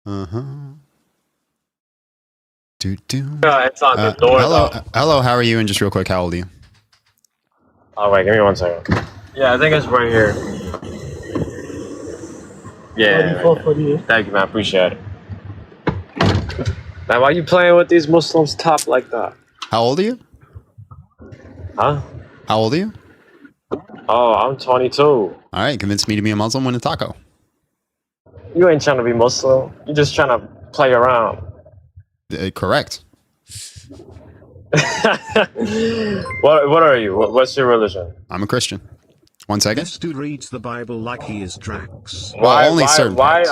Uh-huh. Do-do. It's on the door. Hello, how are you? And just real quick, how old are you? Oh, wait, give me 1 second. Yeah, I think it's right here. Yeah. Thank you, man. Appreciate it. Now, why you playing with these Muslims top like that? How old are you? Huh? How old are you? Oh, I'm 22. All right, convince me to be a Muslim when a taco. You ain't trying to be Muslim. You just trying to play around. Correct. What are you? What's your religion? I'm a Christian. 1 second. This dude reads the Bible like he is Drax. Only certain parts.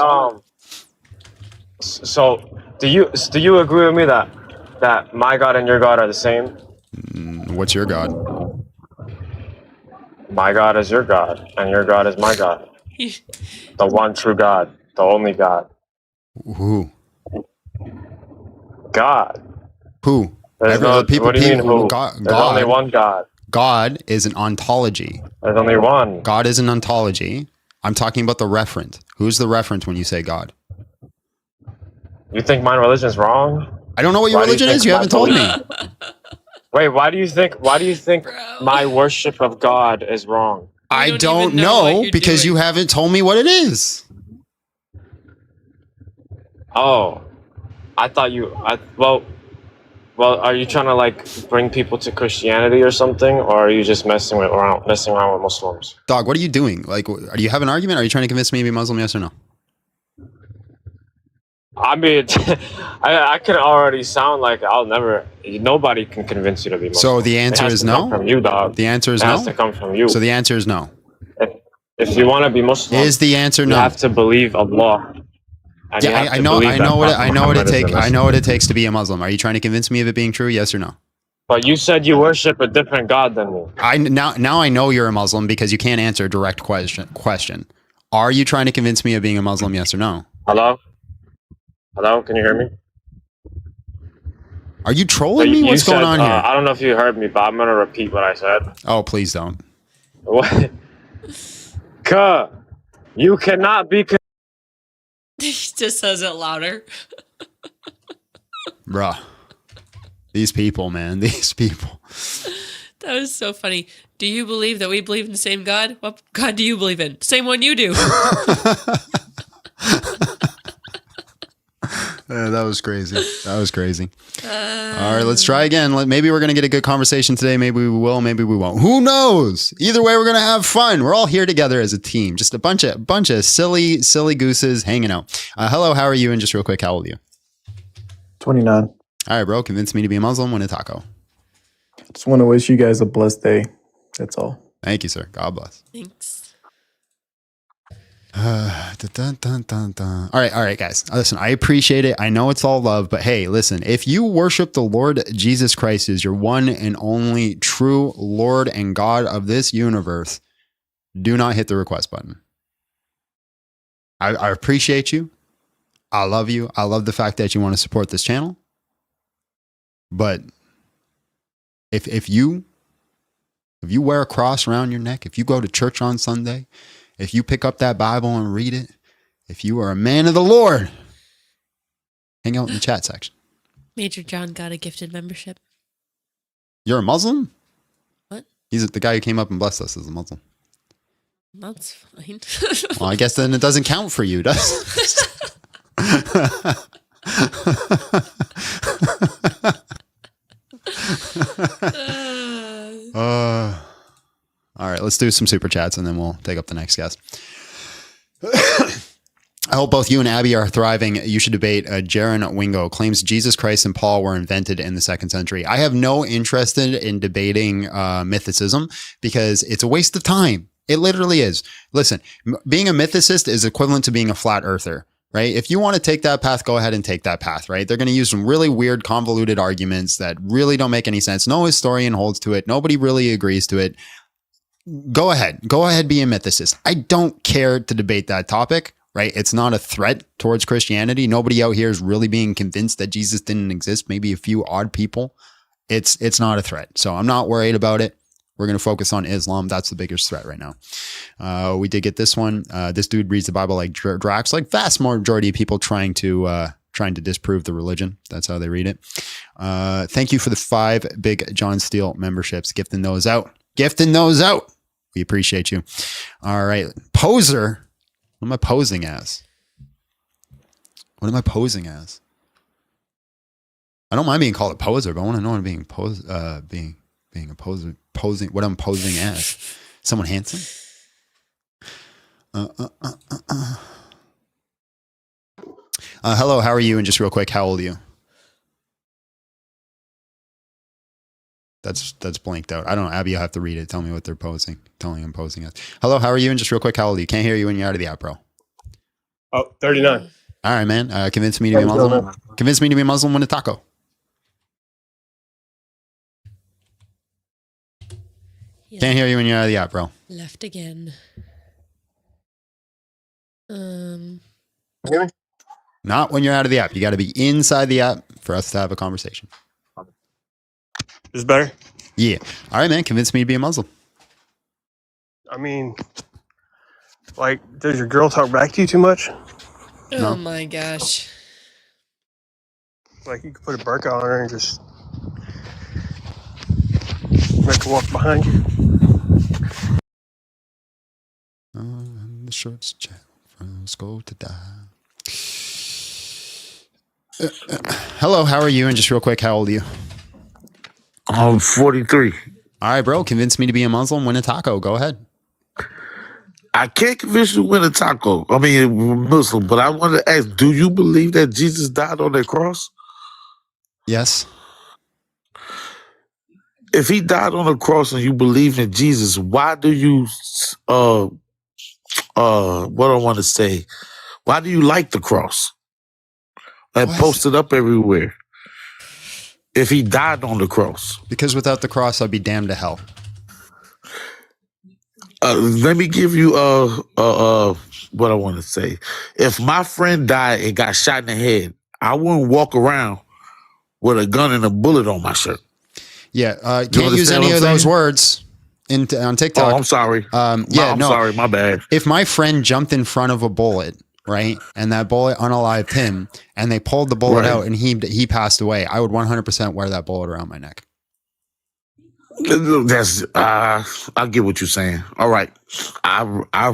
So do you agree with me that my God and your God are the same? What's your God? My God is your God, and your God is my God. The one true God, the only God. Who? God. Who? There's What do you mean who? There's only one God. God is an ontology. There's only one. God is an ontology. I'm talking about the referent. Who's the referent when you say God? You think my religion's wrong? I don't know what your religion is. You haven't told me. Wait, why do you think my worship of God is wrong? I don't know because you haven't told me what it is. Oh, I thought well, are you trying to like bring people to Christianity or something, or are you just messing around with Muslims? Dog, what are you doing? Like, do you have an argument? Are you trying to convince me to be Muslim? Yes or no? I mean, I can already sound like nobody can convince you to be Muslim. So the answer is no? From you, dog. The answer is it no? has to come from you. So the answer is no. If you want to be Muslim, Is the answer no? You have to believe Allah. And you Yeah, have I to know believe that what Muhammad is the I know what it takes to be a Muslim. Are you trying to convince me of it being true? Yes or no? But you said you worship a different God than me. Now I know you're a Muslim because you can't answer a direct question. Are you trying to convince me of being a Muslim? Yes or no? Hello? Hello? Can you hear me? Are you trolling me? What's going on here? I don't know if you heard me, but I'm gonna repeat what I said. Oh, please don't. What? You cannot be. He just says it louder. Bruh. These people, man. These people. That was so funny. Do you believe that we believe in the same God? What God do you believe in? Same one you do. That was crazy. That was crazy. All right, let's try again. Maybe we're going to get a good conversation today. Maybe we will. Maybe we won't. Who knows? Either way, we're going to have fun. We're all here together as a team. Just a bunch of silly gooses hanging out. Hello, how are you? And just real quick, how old are you? 29. All right, bro. Convince me to be a Muslim. Win a taco. Just want to wish you guys a blessed day. That's all. Thank you, sir. God bless. Thanks. All right, guys. Listen, I appreciate it. I know it's all love, but hey, listen, if you worship the Lord Jesus Christ as your one and only true Lord and God of this universe, do not hit the request button. I appreciate you. I love you. I love the fact that you want to support this channel. But if you wear a cross around your neck, if you go to church on Sunday, if you pick up that Bible and read it, if you are a man of the Lord, hang out in the chat section. Major John got a gifted membership. You're a Muslim? What? He's the guy who came up and blessed us as a Muslim. That's fine. Well, I guess then it doesn't count for you, does it? All right, let's do some super chats and then we'll take up the next guest. I hope both you and Abby are thriving. You should debate. Jaron Wingo claims Jesus Christ and Paul were invented in the 2nd century. I have no interest in debating mythicism because it's a waste of time. It literally is. Listen, being a mythicist is equivalent to being a flat earther, right? If you want to take that path, go ahead and take that path, right? They're going to use some really weird, convoluted arguments that really don't make any sense. No historian holds to it. Nobody really agrees to it. Go ahead, be a mythicist. I don't care to debate that topic, right? It's not a threat towards Christianity. Nobody out here is really being convinced that Jesus didn't exist. Maybe a few odd people. It's not a threat. So I'm not worried about it. We're going to focus on Islam. That's the biggest threat right now. We did get this one. This dude reads the Bible like Drax, like vast majority of people trying to disprove the religion. That's how they read it. Thank you for the 5 big John Steele memberships. Gifting those out. We appreciate you. All right. Poser. What am I posing as? I don't mind being called a poser, but I want to know what I'm being being a poser, posing, what I'm posing as. Someone handsome? Hello, how are you? And just real quick, how old are you? That's blanked out. I don't know. Abby, you'll have to read it. Tell me what they're posing. Telling I'm posing as. Hello, how are you? And just real quick, how old are you? Can't hear you when you're out of the app, bro. Oh, 39. All right, man. Convince me to be a Muslim. Convince me to be a Muslim, win a taco. Yeah. Can't hear you when you're out of the app, bro. Left again. Hear me? Not when you're out of the app. You got to be inside the app for us to have a conversation. Is better? Yeah. All right, man. Convince me to be a Muslim. I mean, like, does your girl talk back to you too much? Oh my gosh. Like, you could put a burqa on her and just make her walk behind you. The shorts chat from school to die. Hello, how are you? And just real quick, how old are you? I'm 43. All right, bro. Convince me to be a Muslim, win a taco. Go ahead. I can't convince you to win a taco. I mean, Muslim, but I want to ask, do you believe that Jesus died on that cross? Yes. If he died on the cross and you believe in Jesus, why do you, what do I want to say? Why do you like the cross and post it up everywhere? If he died on the cross. Because without the cross, I'd be damned to hell. Let me give you what I want to say. If my friend died and got shot in the head, I wouldn't walk around with a gun and a bullet on my shirt. Yeah, can't use any of those words on TikTok. Oh, I'm sorry. I'm sorry. My bad. If my friend jumped in front of a bullet, right, and that bullet unalived him, and they pulled the bullet out, and he passed away, I would 100% wear that bullet around my neck. That's I get what you're saying. All right, I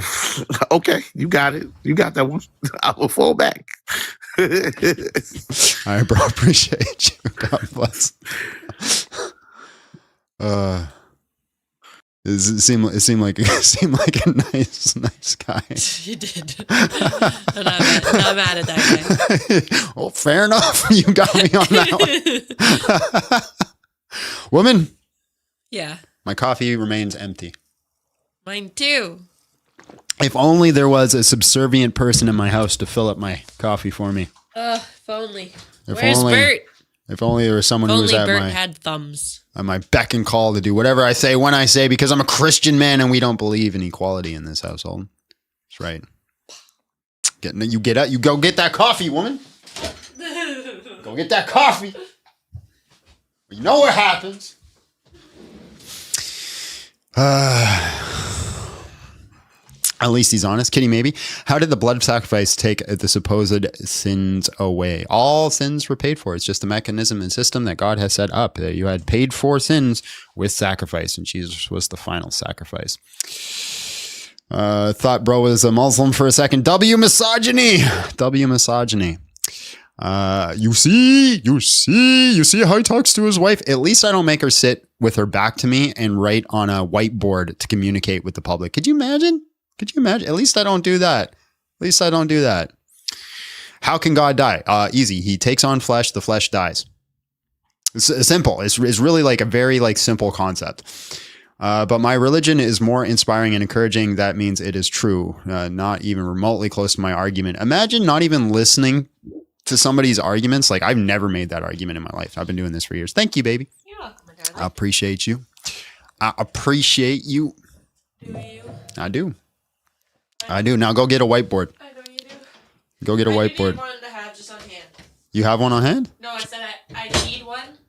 okay, you got it. You got that one. I will fall back. All right, bro. Appreciate you. God bless. It seemed like a nice guy. You did. I'm not mad at that guy. Well, fair enough. You got me on that one. Woman. Yeah. My coffee remains empty. Mine too. If only there was a subservient person in my house to fill up my coffee for me. If only. If Where's only, Bert? If only there was someone who was Only at Bert my had thumbs. beck and call to do whatever I say when I say, because I'm a Christian man and we don't believe in equality in this household. That's right. You go get that coffee, woman. Go get that coffee. You know what happens. At least he's honest. Kitty, maybe. How did the blood sacrifice take the supposed sins away? All sins were paid for. It's just a mechanism and system that God has set up. That you had paid for sins with sacrifice, and Jesus was the final sacrifice. Thought bro was a Muslim for a second. W misogyny. W misogyny. You see how he talks to his wife. At least I don't make her sit with her back to me and write on a whiteboard to communicate with the public. Could you imagine? At least I don't do that. How can God die? Easy. He takes on flesh. The flesh dies. It's simple. It's really like a very simple concept. But my religion is more inspiring and encouraging. That means it is true. Not even remotely close to my argument. Imagine not even listening to somebody's arguments. Like, I've never made that argument in my life. I've been doing this for years. Thank you, baby. You're welcome, I appreciate you. I appreciate you. Do you? I do. Now go get a whiteboard. I know you do. Go get a whiteboard. I need one to have just on hand. You have one on hand? No, I said I need one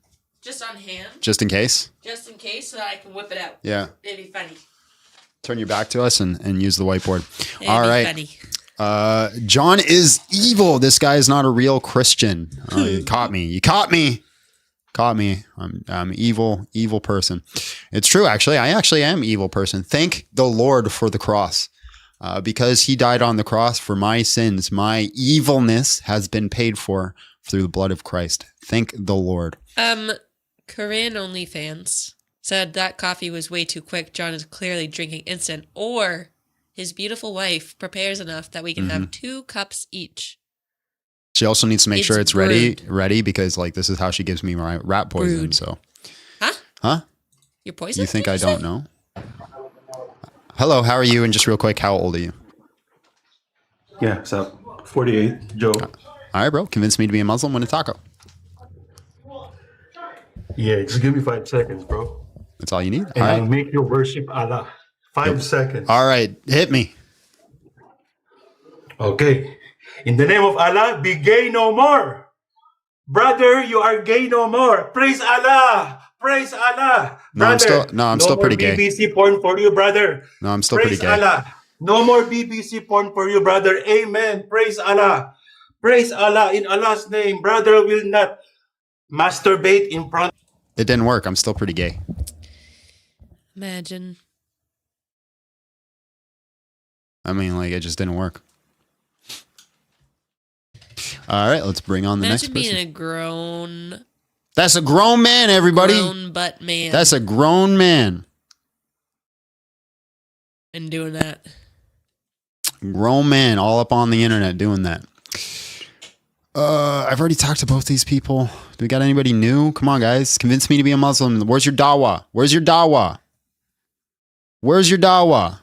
just on hand. Just in case? Just in case, so that I can whip it out. Yeah. It'd be funny. Turn your back to us and use the whiteboard. It'd All be right. funny. John is evil. This guy is not a real Christian. You caught me. You caught me. I'm evil person. It's true. Actually, I actually am evil person. Thank the Lord for the cross. Because he died on the cross for my sins, my evilness has been paid for through the blood of Christ. Thank the Lord. Korean OnlyFans said that coffee was way too quick. John is clearly drinking instant, or his beautiful wife prepares enough that we can have 2 cups each. She also needs to make sure it's brewed. ready, because this is how she gives me my rat poison. Brewed. So, Huh? You're poisoned? You think I don't know? Hello, how are you? And just real quick, how old are you? Yeah, so 48, Joe. All right, bro. Convince me to be a Muslim. Win a taco. Yeah, just give me 5 seconds, bro. That's all you need? And All I'll right. make you worship Allah. 5 seconds. All right. Hit me. Okay. In the name of Allah, be gay no more. Brother, you are gay no more. Praise Allah. Praise Allah. Brother, I'm still pretty gay. No more BBC porn for you, brother. No, I'm still Praise pretty gay. Allah. No more BBC porn for you, brother. Amen. Praise Allah. Praise Allah. In Allah's name, brother will not masturbate in front. It didn't work. I'm still pretty gay. Imagine. I mean, it just didn't work. All right, let's bring on the next Imagine person. being a grown. That's a grown man, everybody. Grown butt man. That's a grown man. And doing that. Grown man all up on the internet doing that. I've already talked to both these people. Do we got anybody new? Come on, guys. Convince me to be a Muslim. Where's your dawah? Where's your dawah? Where's your dawah?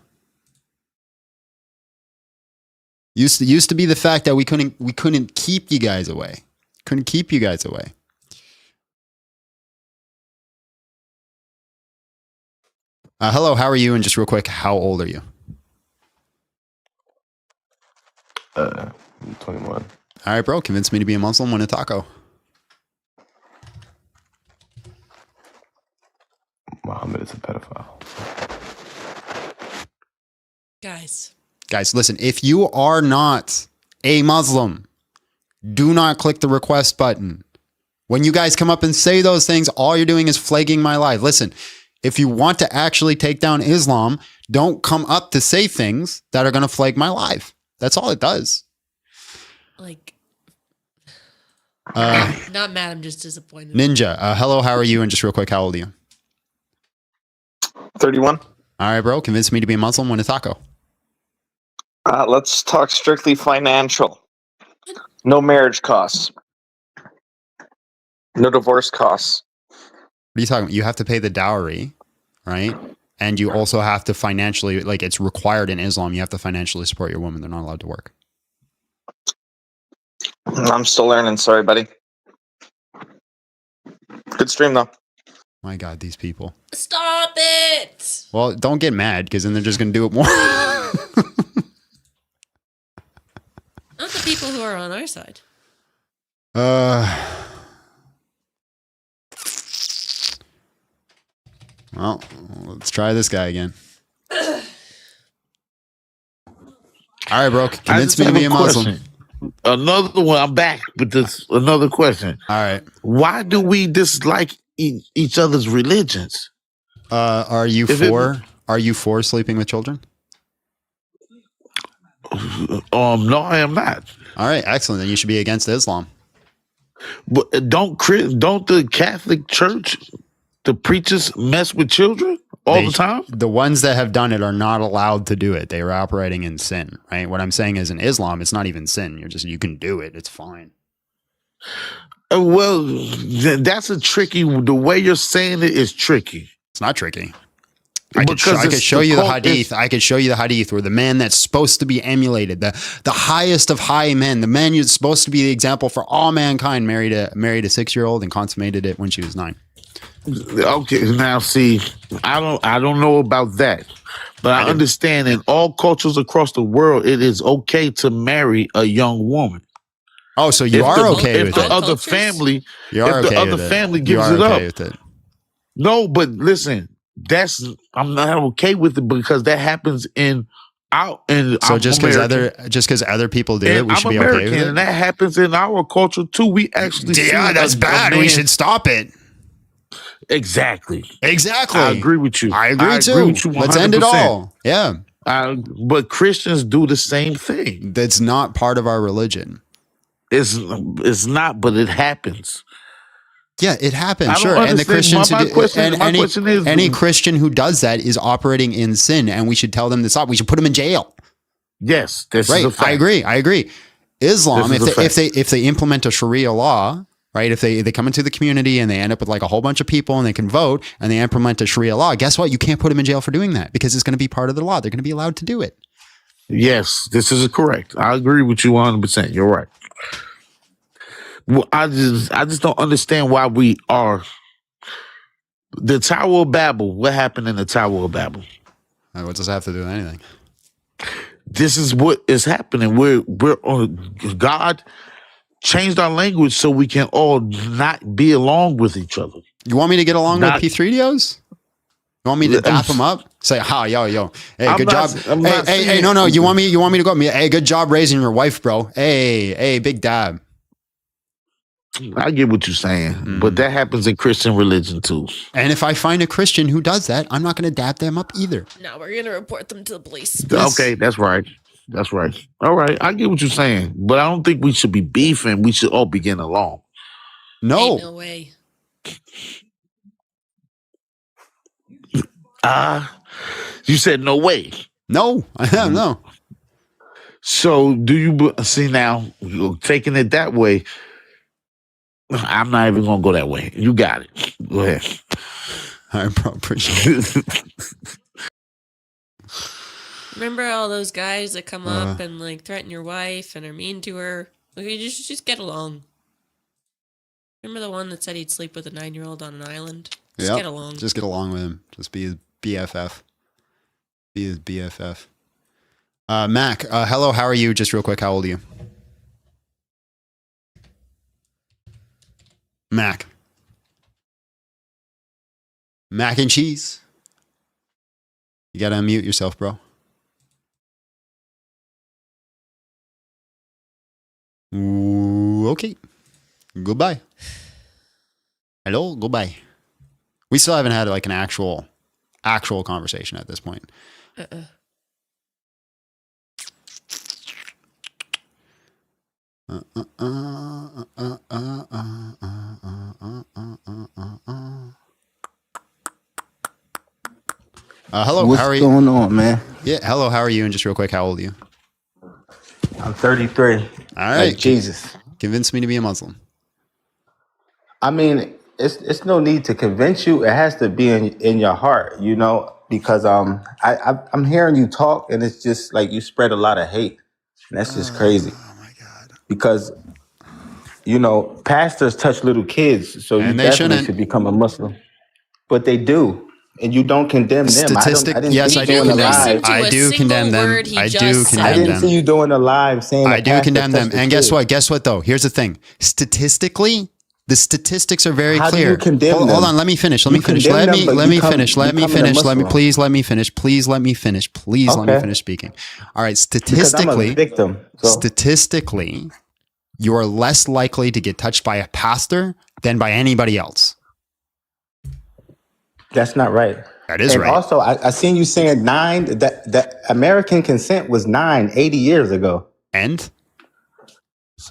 Used to be the fact that we couldn't keep you guys away. Couldn't keep you guys away. Hello, how are you? And just real quick, how old are you? 21. All right, bro. Convince me to be a Muslim. Win a taco. Mohammad is a pedophile. Guys, listen. If you are not a Muslim, do not click the request button. When you guys come up and say those things, all you're doing is flagging my life. Listen, if you want to actually take down Islam, don't come up to say things that are going to flag my life. That's all it does. Not mad, I'm just disappointed. Ninja, hello, how are you? And just real quick, how old are you? 31. All right, bro. Convince me to be a Muslim. Win a taco. Let's talk strictly financial. No marriage costs. No divorce costs. What are you talking about? You have to pay the dowry, right? And you also have to financially, like it's required in Islam, you have to financially support your woman. They're not allowed to work. I'm still learning. Sorry, buddy. Good stream, though. My God, these people. Stop it! Well, don't get mad because then they're just going to do it more. Not the people who are on our side. Well, let's try this guy again. All right, bro. Convince me to be a Muslim. Another one. I'm back with this. Another question. All right. Why do we dislike each other's religions? Are you for sleeping with children? No, I am not. All right, excellent. Then you should be against Islam. But don't the Catholic Church, the preachers mess with children all the time? The ones that have done it are not allowed to do it. They are operating in sin, right? What I'm saying is in Islam, it's not even sin. You can do it. It's fine. Well, that's the way you're saying it is tricky. It's not tricky. I could show you the hadith. I could show you the hadith where the man that's supposed to be emulated, the highest of high men, the man who's supposed to be the example for all mankind, married a 6-year-old and consummated it when she was 9. Okay, now see, I don't know about that, but I understand in all cultures across the world, it is okay to marry a young woman. Oh, so you are okay with it? If the other family, gives it up. with it. No, but listen, I'm not okay with it because that happens in. So just because other people do it, we should be okay with it. And that happens in our culture too. We actually that's bad. We should stop it. Exactly. I agree with you. I agree too. Let's end it all. Yeah. But Christians do the same thing. That's not part of our religion. It's not, but it happens. Yeah, it happens. Sure. And the Christians any Christian who does that is operating in sin, and we should tell them to stop. We should put them in jail. Yes, this is a fact. I agree. Islam, if they implement a Sharia law, right? If they come into the community and they end up with like a whole bunch of people and they can vote and they implement a Sharia law, guess what? You can't put them in jail for doing that because it's going to be part of the law. They're going to be allowed to do it. Yes, this is correct. I agree with you 100%. You're right. Well, I just don't understand why we are. The Tower of Babel. What happened in the Tower of Babel? What does that have to do with anything? This is what is happening. We're on. God changed our language so we can all not be along with each other. You want me to get along with P3dios? You want me to dap them up? Say, yo. Hey, good job. Hey, no. You want me to go? Hey, good job raising your wife, bro. Hey, big dab. I get what you're saying, but that happens in Christian religion too. And if I find a Christian who does that, I'm not going to dap them up either. No, we're going to report them to the police. Okay, that's right. All right, I get what you're saying, but I don't think we should be beefing. We should all be getting along. No. Ain't no way. You said no way. No, I have no. So do you see now, taking it that way, I'm not even going to go that way. You got it. Go ahead. I appreciate it. Remember all those guys that come up and like threaten your wife and are mean to her? Like, you just get along. Remember the one that said he'd sleep with a 9-year-old on an island? Just get along. Just get along with him. Just be his BFF. Be his BFF. Mac, hello, how are you? Just real quick, how old are you? Mac and cheese. You gotta unmute yourself, bro. Ooh, okay. Goodbye. Hello, goodbye. We still haven't had like an actual conversation at this point. Hello, What's how are you? going on, man? Yeah, hello, how are you? And just real quick, how old are you? I'm 33. All right. Like Jesus. Convince me to be a Muslim. I mean, it's no need to convince you. It has to be in your heart, you know, because I'm hearing you talk, and it's just like you spread a lot of hate. And that's just crazy. Oh my God. Because you know, pastors touch little kids, so you And they definitely shouldn't. should become a Muslim. But they do. And you don't condemn them. Statistic, I didn't yes, see I you do doing a condemn live. them. I do condemn them. I do condemn them. I didn't see you doing a live saying I a do pastor condemn them. touched a And guess kid. what? Guess what though? Here's the thing. Statistically, the statistics are very How do clear. you condemn Hold them? on, let me finish. Let You me finish. condemn Let them, me but let you me come- finish. Let me becoming a finish. Let me Muslim. please let me finish. Please let me finish. Please let me Okay. finish speaking. All right, Because I'm a statistically, victim. So statistically, you are less likely to get touched by a pastor than by anybody else. that's not right. That is and right. also, I seen you saying that American consent was 80 years ago. And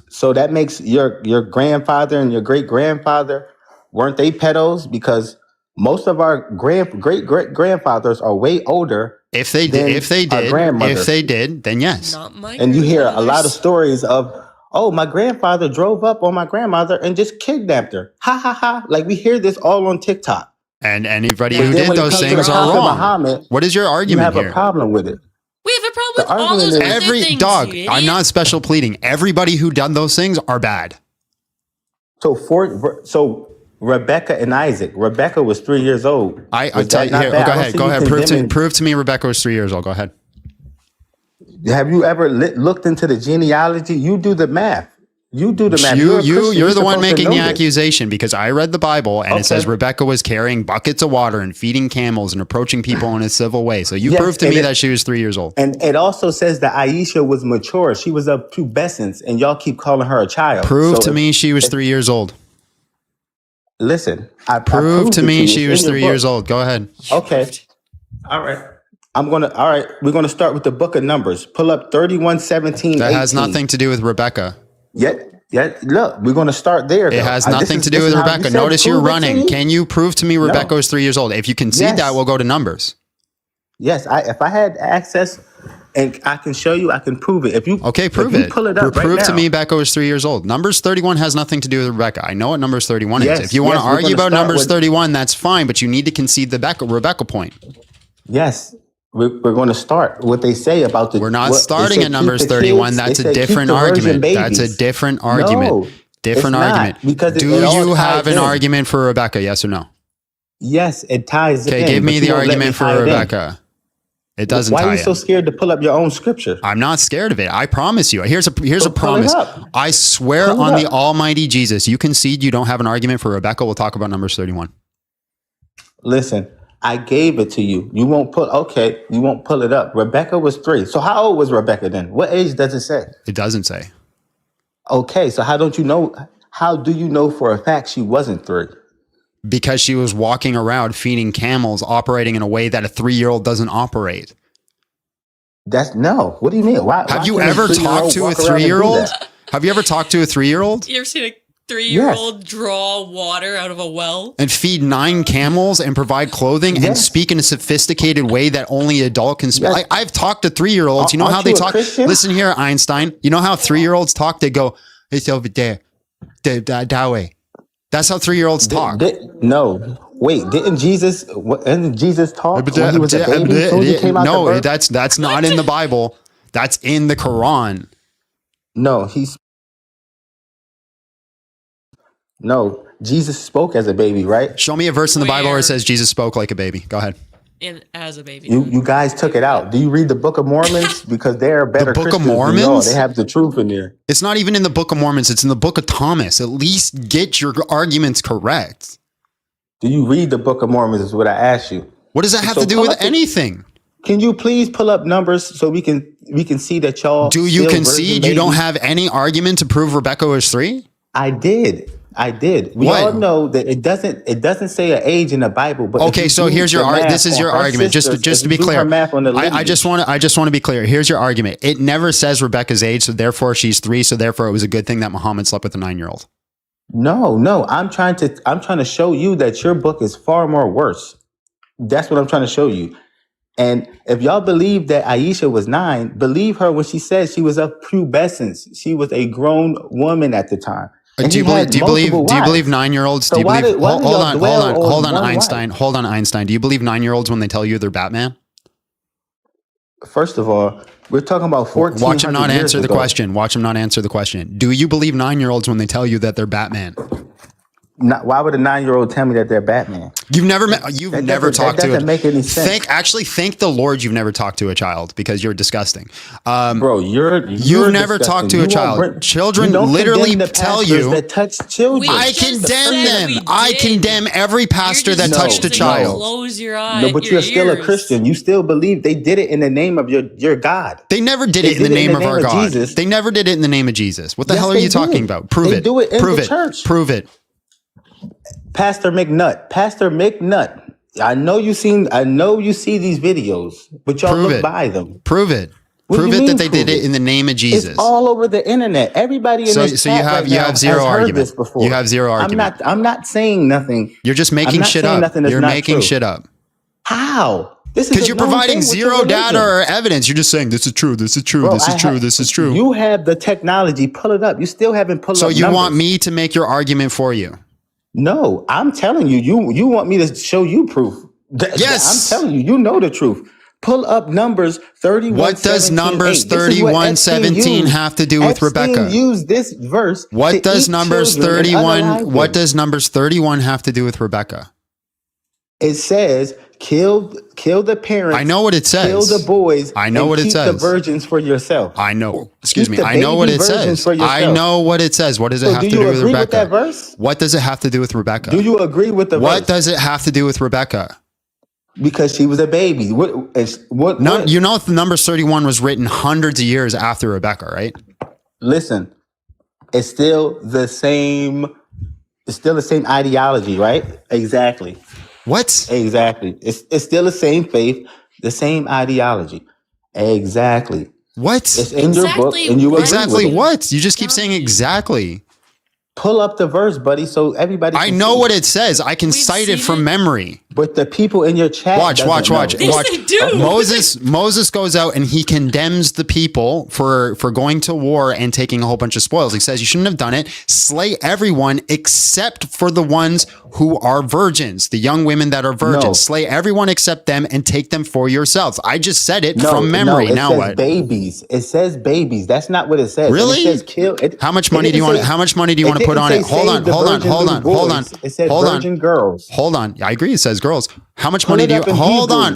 So that makes your grandfather and your great grandfather, weren't they pedos? Because most of our great great grandfathers are way older. if they than did, our grandmothers. then yes. Not my And you hear a lot of grandmothers. stories of, oh, my grandfather drove up on my grandmother and just kidnapped her. Ha ha ha. Like we hear this all on TikTok. And anybody But who then did when it those comes to things the are Prophet wrong. Muhammad, What is your you argument have a here? problem with it. We have a problem The with all argument those is- other Every things, dog, you I'm idiot. not special pleading. Everybody who done those things are bad. So Rebecca and Isaac. Rebecca was 3 years old. I Was tell that you not here. bad? Go I don't ahead. see Go you ahead. condemning- Prove to me Rebecca was 3 years old. Go ahead. Have you ever looked into the genealogy? You do the math. You do the math. You're a Christian. You're the one supposed to making the know this. accusation because I read the Bible and it says Rebecca was carrying buckets of water and feeding camels and approaching people in a civil way. So you Yes, proved to and me it- that she was 3 years old. And it also says that Aisha was mature. She was of pubescence, and y'all keep calling her a child. Prove So to if- me she was 3 years old. Listen, I Prove proved to it me you. she It's was in your 3 book. years old. Go ahead. Okay. All right. All right. We're gonna start with the book of Numbers. Pull up 31:17. That has nothing to do with Rebecca. Look, we're gonna start there. It though. has This nothing is- to do this with is how you Rebecca. said Notice you're prove it to running. me? Can you prove to me Rebecca No. was 3 years old? If you concede Yes. that, we'll go to Numbers. Yes, if I had access and I can show you, I can prove it. If you Prove if you it. pull it up Prove right to now, me Rebecca was 3 years old. Numbers 31 has nothing to do with Rebecca. I know what Numbers 31 Yes, is. If you want yes, to we're argue gonna about start Numbers with- 31, that's fine, but you need to concede the Rebecca point. Yes, we're going to start what they say about the. We're not what- they starting say at keep Numbers the 31. kids- That's they a say keep different the virgin argument. That's a babies. different argument. No, different it's not, argument. because Do it all you ties have an in. argument for Rebecca? Yes or no? Yes, it ties in. Okay, give but me you the won't let me argument for tie it in. Rebecca. It doesn't Why tie are you so in. scared to pull up your own scripture? I'm not scared of it. I promise you. Here's a So pull it promise. up. I swear Pull it on the up. Almighty Jesus, you concede you don't have an argument for Rebecca. We'll talk about Numbers 31. Listen, I gave it to you. You won't pull. Okay, you won't pull it up. Rebecca was 3. So how old was Rebecca then? What age does it say? It doesn't say. Okay, so how don't you know? How do you know for a fact she wasn't 3? Because she was walking around feeding camels, operating in a way that a 3-year-old doesn't operate. That's no. What do you mean? Why? Have why you can't ever 3-year-old talked to a walk around and do 3-year-old? that? Have you ever talked to a 3-year-old You ever seen a 3-year-old draw water out of a well? and feed 9 camels and provide clothing and Yes. speak in a sophisticated way that only an adult can speak? Yes. I've talked to 3-year-olds. You know Aren't how they you a talk? Christian? Listen here, Einstein. You know how 3-year-olds talk? They go, "It's over there, that way." That's how 3-year-olds talk. No. Wait, didn't Jesus talk when he was a baby? As soon as he came out the No, birth? that's not in the Bible. That's in the Quran. No, Jesus spoke as a baby, right? Show me a verse in the Bible where Where? it says Jesus spoke like a baby. Go ahead. As a baby. You guys took it out. Do you read the Book of Mormons? Because they're better Book of Christians than y'all. Mormons? They have the truth in there. It's not even in the Book of Mormons. It's in the Book of Thomas. At least get your arguments correct. Do you read the Book of Mormons is what I asked you. What does that have So to do pull with up the- anything? Can you please pull up Numbers so we can see that y'all Do you still concede virgin you don't babies? have any argument to prove Rebecca was 3? I did. I did. We all know that it doesn't say an age in the Bible. But okay, so here's your argument. This is your argument. Just to be clear, I just want to be clear. Here's your argument. It never says Rebecca's age, so therefore she's 3. So therefore it was a good thing that Muhammad slept with a 9-year-old. No. I'm trying to show you that your book is far more worse. That's what I'm trying to show you. And if y'all believe that Aisha was 9, believe her when she said she was of pubescence. She was a grown woman at the time. Do you believe 9-year-olds? So hold on, Einstein. Hold on, Einstein. Do you believe 9-year-olds when they tell you they're Batman? First of all, we're talking about 14. Watch him not answer the question. Watch him not answer the question. Do you believe 9-year-olds when they tell you that they're Batman? Why would a 9-year-old tell me that they're Batman? You've never met. You've never talked to. That doesn't make any sense. Thank the Lord you've never talked to a child because you're disgusting. Bro, you've never talked to a child. Children literally tell you that touch children. I condemn them. I condemn every pastor that touched a child. Close your eyes. No, but you're still a Christian. You still believe they did it in the name of your God. They never did it in the name of our God. They never did it in the name of Jesus. What the hell are you talking about? Prove it. Do it in the church. Prove it. Pastor McNutt. I know you see these videos, but y'all look by them. Prove it. Prove it that they did it in the name of Jesus. It's all over the internet. Everybody in this chat you have zero argument. You have zero argument. I'm not saying nothing. You're just making shit up. You're making shit up. How? Because you're providing zero data or evidence. You're just saying this is true. This is true. This is true. This is true. You have the technology. Pull it up. You still haven't pulled up. So you want me to make your argument for you? No, I'm telling you. You want me to show you proof? Yes, I'm telling you. You know the truth. Pull up Numbers 31. What does Numbers 31:17 have to do with Rebecca? Use this verse. What does Numbers 31? What does Numbers 31 have to do with Rebecca? It says, kill the parents. I know what it says. Kill the boys. I know what it says. Keep the virgins for yourself. I know. Excuse me. I know what it says. I know what it says. What does it have to do with Rebecca? Do you agree with that verse? What does it have to do with Rebecca? Do you agree with the verse? What does it have to do with Rebecca? Because she was a baby. What? You know, Numbers 31 was written hundreds of years after Rebecca, right? Listen, it's still the same. It's still the same ideology, right? Exactly. What? Exactly. It's still the same faith, the same ideology. Exactly. What? It's in your book, and you exactly what? You just keep saying exactly. Pull up the verse, buddy, so everybody. I know what it says. I can cite it from memory. But the people in your chat. Watch. Yes, they do. Moses goes out and he condemns the people for going to war and taking a whole bunch of spoils. He says you shouldn't have done it. Slay everyone except for the ones who are virgins, the young women that are virgins. No. Slay everyone except them and take them for yourselves. I just said it from memory. It now says what? Babies. It says babies. That's not what it says. Really? It says kill. How much money do you want? How much money do you want to put on it? Hold on. It said virgin girls. Hold on. I agree. It says girls. How much Pull money do you? Hold on.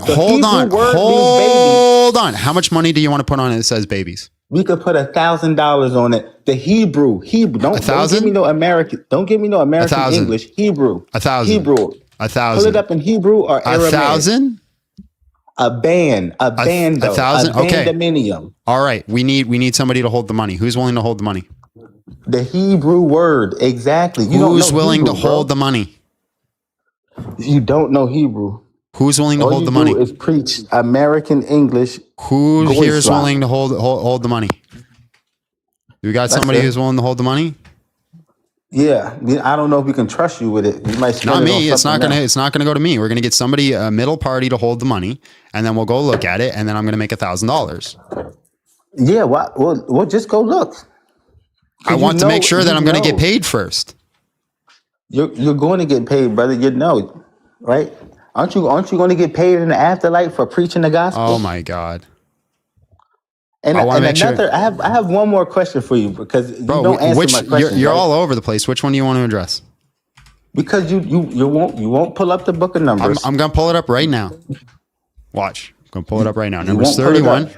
How much money do you want to put on it? It says babies. We could put $1,000 on it. The Hebrew. Don't give me no American. Don't give me no American English. Hebrew. 1,000. Hebrew. 1,000. Pull it up in Hebrew or Aramaic. 1,000. A band. 1,000. Okay. Bandominium. All right. We need somebody to hold the money. Who's willing to hold the money? The Hebrew word. Exactly. Who's willing to hold the money? You don't know Hebrew. Who's willing to hold the money? All you do is preach American English. Who here is willing to hold the money? We got somebody who's willing to hold the money? Yeah, I don't know if we can trust you with it. You might spend not it me. on It's not gonna go to me. We're gonna get somebody, a middle party, to hold the money, and then we'll go look at it, and then I'm gonna make $1,000. Yeah, well, just go look. I want to make sure that I'm gonna get paid first. You're going to get paid, brother. You know, right? Aren't you going to get paid in the afterlife for preaching the gospel? Oh my God! And I have one more question for you because you don't answer my question. You're all over the place. Which one do you want to address? Because you won't pull up the book of Numbers. I'm gonna pull it up right now. Watch. I'm gonna pull it up right now. Numbers 31.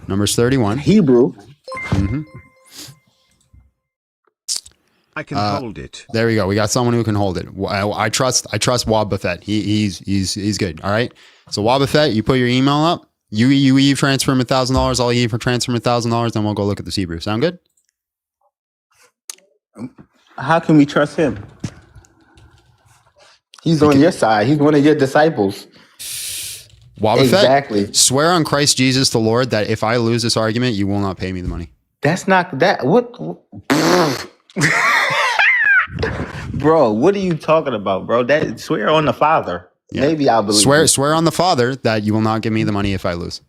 Numbers 31. Hebrew. Mm-hmm. I can hold it. There we go. We got someone who can hold it. I trust Wab Buffett. He's good. All right. So Wab Buffett, you put your email up. You transfer him $1,000. I'll transfer him $1,000. Then we'll go look at the Hebrew. Sound good? How can we trust him? He's on your side. He's one of your disciples. Wabafet, Exactly. swear on Christ Jesus the Lord that if I lose this argument, you will not pay me the money. That's not that. What? Bro, what are you talking about, bro? That swear on the Father. Yeah. Maybe I'll believe you. Swear on the Father that you will not give me the money if I lose.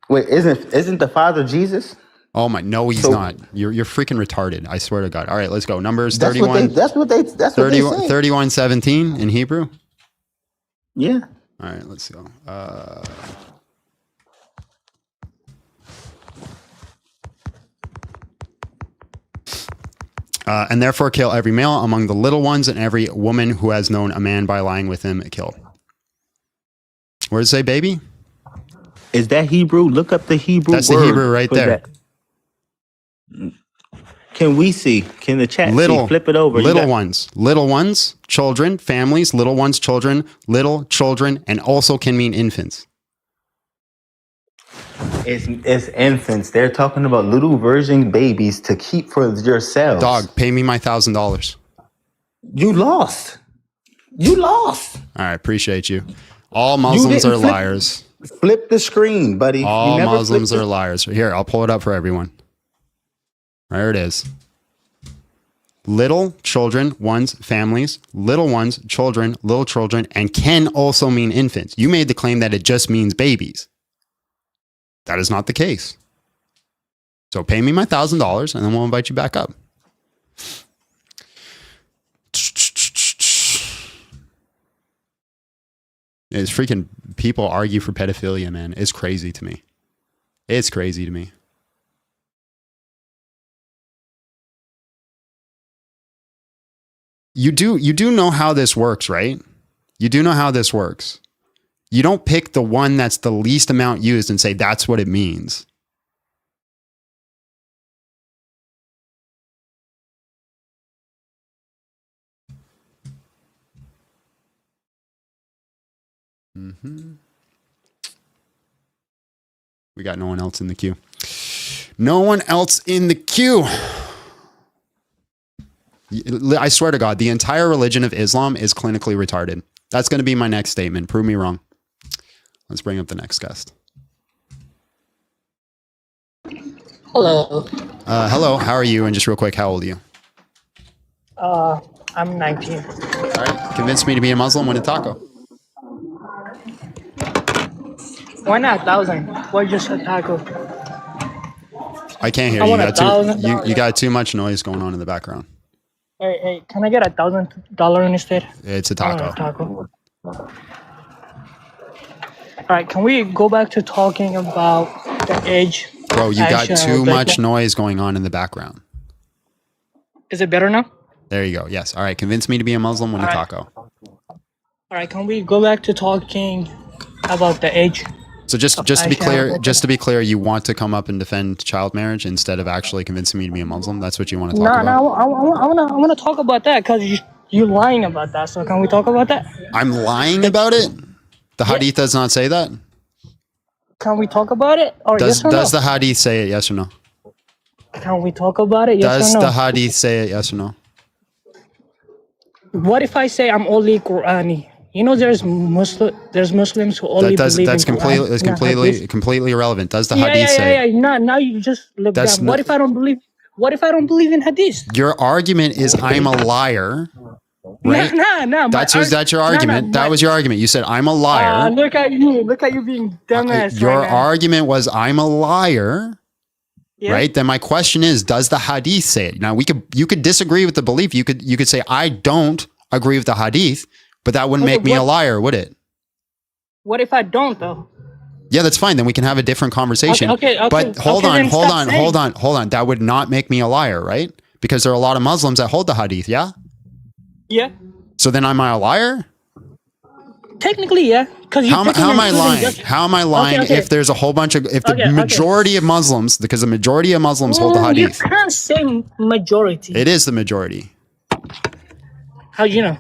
Wait, isn't the Father Jesus? Oh my, no, he's not. You're freaking retarded. I swear to God. All right, let's go. Numbers 31. That's what they say. 31:17 in Hebrew. Yeah. All right, let's go. And therefore kill every male among the little ones and every woman who has known a man by lying with him, kill. Where does it say baby? Is that Hebrew? Look up the Hebrew. That's the Hebrew right there. That. Can we see? Can the chat Little, see? Flip it over. Little ones, children, families, little ones, children, little children, and also can mean infants. It's infants. They're talking about little virgin babies to keep for yourselves. Dog, pay me my $1,000. You lost. All right, appreciate you. All Muslims are liars. Flip the screen, buddy. All Muslims are liars. Here, I'll pull it up for everyone. There it is. Little children, ones, families, little ones, children, little children, and can also mean infants. You made the claim that it just means babies. That is not the case. So pay me my $1,000 and then we'll invite you back up. It's freaking people argue for pedophilia, man. It's crazy to me. It's crazy to me. You do know how this works, right? You do know how this works. You don't pick the one that's the least amount used and say that's what it means. We got no one else in the queue. No one else in the queue. I swear to God, the entire religion of Islam is clinically retarded. That's going to be my next statement. Prove me wrong. Let's bring up the next guest. Hello. Hello, how are you? And just real quick, how old are you? I'm 19. All right, convince me to be a Muslim, win a taco. Why not 1,000? Why just a taco? I can't hear I you. want $1,000. You got too much noise going on in the background. Hey, can I get $1,000 instead? It's a I want taco. a taco. All right, can we go back to talking about the age? Bro, you got too much noise going on in the background. Is it better now? There you go. Yes. All right. Convince me to be a Muslim, win a taco. All right, can we go back to talking about the age? So just to be clear, you want to come up and defend child marriage instead of actually convincing me to be a Muslim? That's what you want to talk about? No, I want to talk about that because you're lying about that. So can we talk about that? I'm lying about it? The hadith does not say that? Can we talk about it? Or yes or no? Does the hadith say it, yes or no? Can we talk about it? Yes Does or no? the hadith say it, yes or no? What if I say I'm only Qurani? You know, there's Muslims who only believe that's in Quran. That's completely irrelevant. Does the hadith say it? Yeah. Now you just look down. What if I don't believe? What if I don't believe in hadith? Your argument is I'm a liar. Right? No. That's your argument. That was your argument. You said I'm a liar. Look at you being dumbass. Your argument was I'm a liar. Yeah. Right? Then my question is, does the hadith say it? Now you could disagree with the belief. You could say I don't agree with the hadith, but that wouldn't make me a liar, would it? What if I don't though? Yeah, that's fine. Then we can have a different conversation. Okay. But hold on. That would not make me a liar, right? Because there are a lot of Muslims that hold the hadith, yeah? Yeah. So then am I a liar? Technically, yeah. How am I lying? How am I lying if there's a whole bunch of the majority of Muslims, because the majority of Muslims hold the hadith? You can't say majority. It is the majority. How do you know?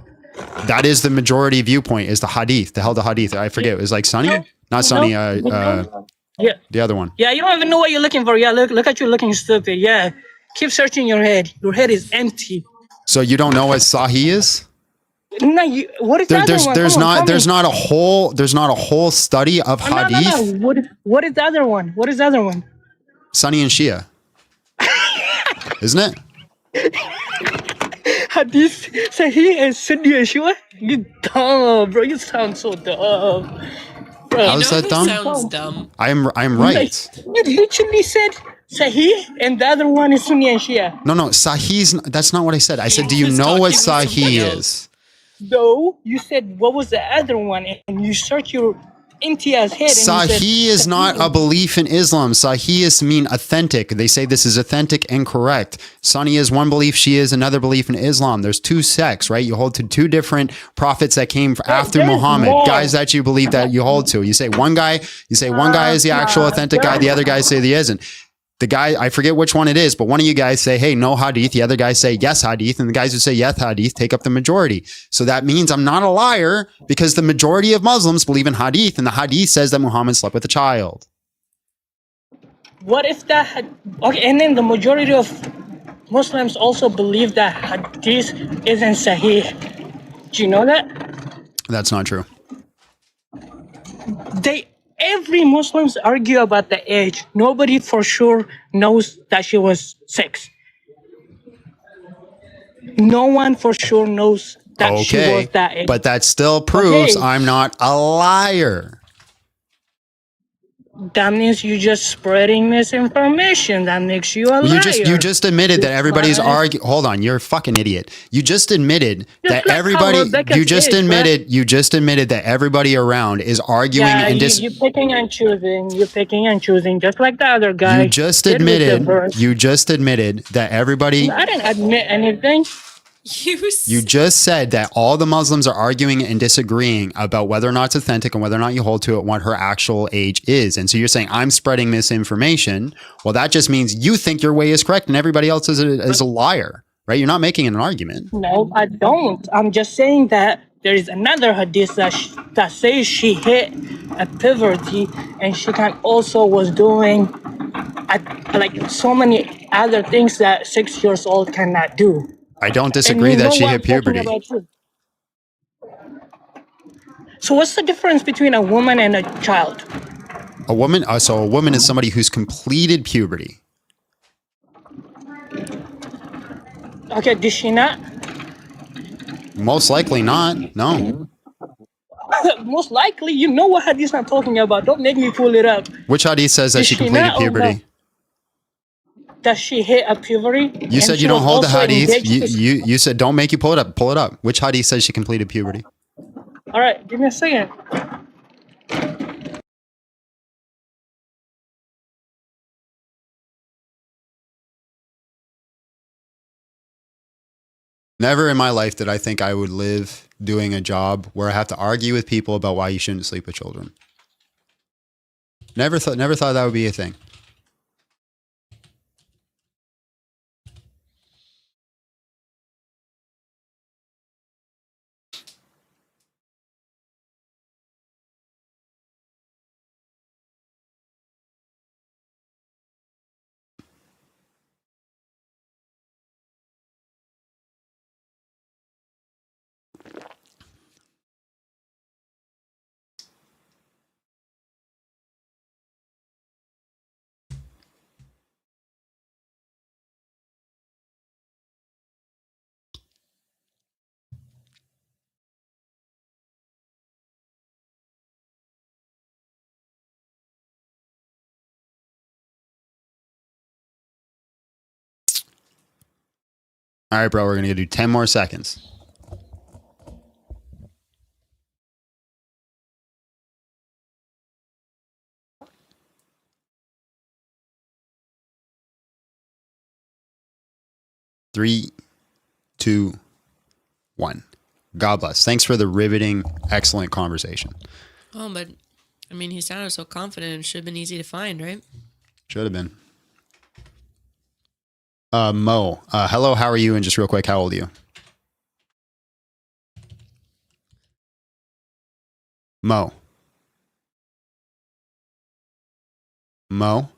That is the majority viewpoint, is the hadith, to hold the hadith. I forget. It was like Sunny? Not Sunny. Yeah. The other one. Yeah, you don't even know what you're looking for. Yeah, look at you looking stupid. Yeah. Keep searching your head. Your head is empty. So you don't know what Sahih is? No, what is the other one? There's Come on, not tell me. there's not a whole study of hadith. No. What is the other one? What is the other one? Sunni and Shia. Isn't it? Hadith Sahih and Sunni and Shia? You dumb, bro. You sound so dumb. Bro, How is that dumb? Sounds dumb. I'm right. You literally said Sahih and the other one is Sunni and Shia. No, Sahih's that's not what I said. I said, do you know what Sahih is? No, you said what was the other one, and you search your Imtiaz's head. Sahih is not a belief in Islam. Sahih is mean authentic. They say this is authentic and correct. Sunni is one belief, Shia is another belief in Islam. There's two sects, right? You hold to two different prophets that came after Muhammad, guys that you believe that you hold to. You say one guy is the actual authentic guy, the other guys say he isn't. The guy, I forget which one it is, but one of you guys say, hey, no hadith. The other guys say, yes, hadith. And the guys who say yes, hadith take up the majority. So that means I'm not a liar because the majority of Muslims believe in hadith and the hadith says that Muhammad slept with a child. What if that okay, and then the majority of Muslims also believe that hadith isn't sahih. Do you know that? That's not true. Every Muslims argue about the age. Nobody for sure knows that she was 6. No one for sure knows that she was that age. But that still proves I'm not a liar. That means you're just spreading misinformation. That makes you a liar. You just admitted that everybody's arguing. Hold on, you're a fucking idiot. You just admitted that everybody. You just admitted that everybody around is arguing and you're picking and choosing. You're picking and choosing, just like the other guy. You just admitted that everybody. I didn't admit anything. You just said that all the Muslims are arguing and disagreeing about whether or not it's authentic and whether or not you hold to it, what her actual age is. And so you're saying I'm spreading misinformation. Well, that just means you think your way is correct and everybody else is a liar, right? You're not making an argument. No, I don't. I'm just saying that there is another hadith that says she hit a puberty and she also was doing like so many other things that 6 years old cannot do. I don't disagree that she hit puberty. So what's the difference between a woman and a child? A woman, so a woman is somebody who's completed puberty. Okay, did she not? Most likely not. No. Most likely, you know what hadith I'm talking about. Don't make me pull it up. Which hadith says that she completed puberty? That she hit a puberty. You said you don't hold the hadith. You said don't make you pull it up. Pull it up. Which hadith says she completed puberty? All right, give me a second. Never in my life did I think I would live doing a job where I have to argue with people about why you shouldn't sleep with children. Never thought that would be a thing. All right, bro, we're going to do 10 more seconds. Three, 2, 1. God bless. Thanks for the riveting, excellent conversation. Oh, but I mean, he sounded so confident. It should have been easy to find, right? Should have been. Mo, hello, how are you? And just real quick, how old are you? Mo. Mo.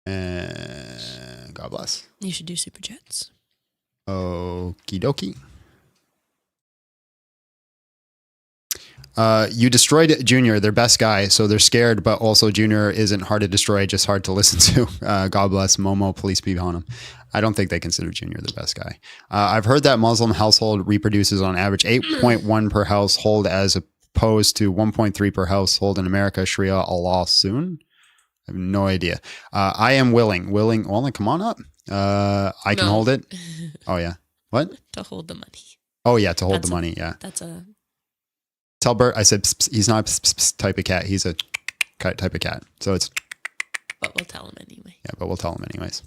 And God bless. You should do super chats. Okie dokie. You destroyed Junior, their best guy, so they're scared, but also Junior isn't hard to destroy, just hard to listen to. God bless. Momo, police be on him. I don't think they consider Junior the best guy. I've heard that Muslim household reproduces on average 8.1 per household as opposed to 1.3 per household in America. Sharia Allah soon? I have no idea. I am willing. Well, then come on up. I can hold it. Oh, yeah. What? To hold the money. Oh, yeah, to hold the money, yeah. That's a... Tell Bert, I said, pss, pss, he's not a pss, pss, pss type of cat. He's a type of cat. So it's... But we'll tell him anyway. Yeah, but we'll tell him anyways.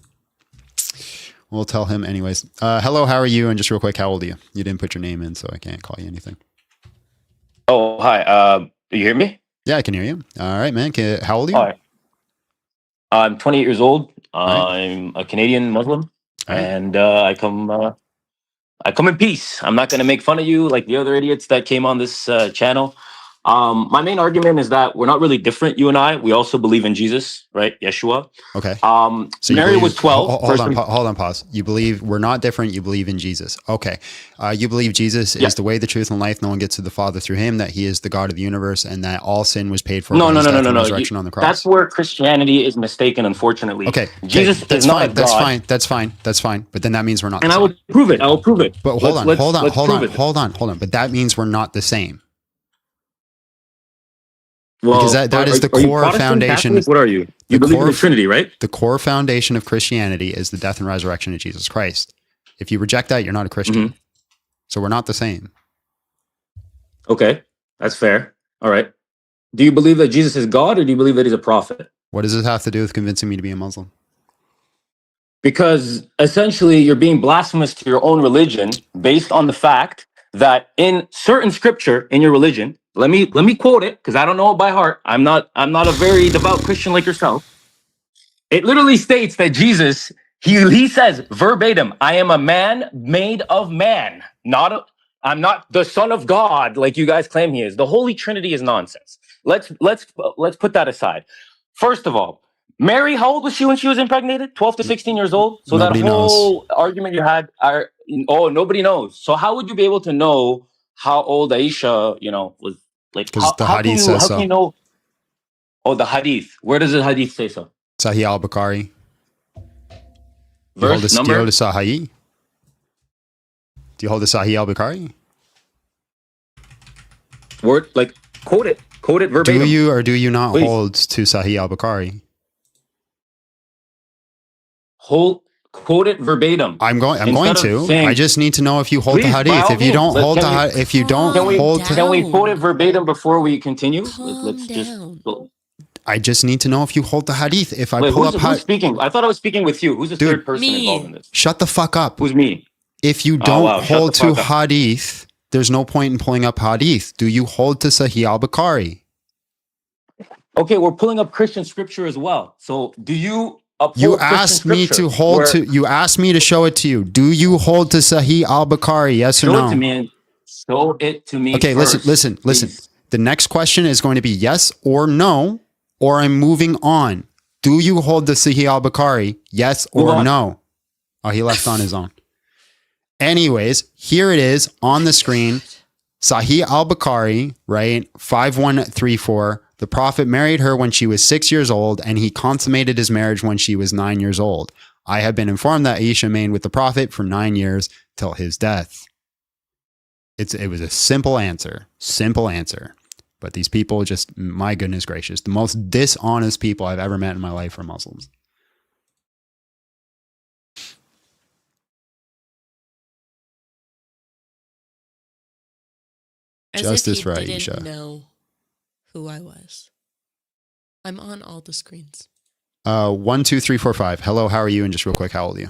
We'll tell him anyways. Hello, how are you? And just real quick, how old are you? You didn't put your name in, so I can't call you anything. Oh, hi. Do you hear me? Yeah, I can hear you. All right, man. How old are you? Hi. I'm 28 years old. I'm a Canadian Muslim, and I come in peace. I'm not going to make fun of you like the other idiots that came on this channel. My main argument is that we're not really different, you and I. We also believe in Jesus, right? Yeshua. Okay. So Mary was 12. Hold on, pause. You believe we're not different. You believe in Jesus. Okay. You believe Jesus is the way, the truth, and life. No one gets to the Father through him, that he is the God of the universe, and that all sin was paid for by his death and resurrection on the cross. That's where Christianity is mistaken, unfortunately. Okay. Jesus that's is not fine. a That's God. fine. That's fine. That's fine. But then that means we're not And the I same. will prove it. I will prove it. But hold on. But that means we're not the same. Well, because that is the core foundation. Catholic? What are you? You believe in the Trinity, right? The core foundation of Christianity is the death and resurrection of Jesus Christ. If you reject that, you're not a Christian. So we're not the same. Okay, that's fair. All right. Do you believe that Jesus is God, or do you believe that he's a prophet? What does this have to do with convincing me to be a Muslim? Because essentially you're being blasphemous to your own religion based on the fact that in certain scripture in your religion, let me quote it because I don't know it by heart. I'm not a very devout Christian like yourself. It literally states that Jesus, he says verbatim, I am a man made of man, I'm not the son of God like you guys claim he is. The Holy Trinity is nonsense. Let's put that aside. First of all, Mary, how old was she when she was impregnated? 12 to 16 years old. So Nobody that whole argument you had, nobody knows. So how would you be able to know how old Aisha, was? Like, because the hadith says so. How can you know? Oh, the hadith. Where does the hadith say so? Sahih al-Bukhari. Verse, number? Do you hold the Sahih? Do you hold the Sahih al-Bukhari? Word, like, quote it verbatim. Do you or do you not hold to Sahih al-Bukhari? Quote it verbatim. I'm going to. Saying, I just need to know if you hold the hadith. If you don't hold can we quote it verbatim before we continue? I just need to know if you hold the hadith. If I pull up who's speaking? I thought I was speaking with you. Who's the third person involved in this? Shut the fuck up. Who's me? If you don't hold to hadith, there's no point in pulling up hadith. Do you hold to Sahih al-Bukhari? Okay, we're pulling up Christian scripture as well. So do you You asked me to hold to. You asked me to show it to you. Do you hold to Sahih al-Bukhari? Yes or no? Show it to me. Okay, first, listen. The next question is going to be yes or no, or I'm moving on. Do you hold the Sahih al-Bukhari? Yes or no? Oh, he left on his own. Anyways, here it is on the screen. Sahih al-Bukhari, right? 5134. The Prophet married her when she was 6 years old, and he consummated his marriage when she was 9 years old. I have been informed that Aisha remained with the Prophet for 9 years till his death. It was a simple answer. But these people just, my goodness gracious, the most dishonest people I've ever met in my life are Muslims. As Justice if you for didn't Aisha. know who I was. I'm on all the screens. 1, 2, 3, 4, 5. Hello, how are you? And just real quick, how old are you?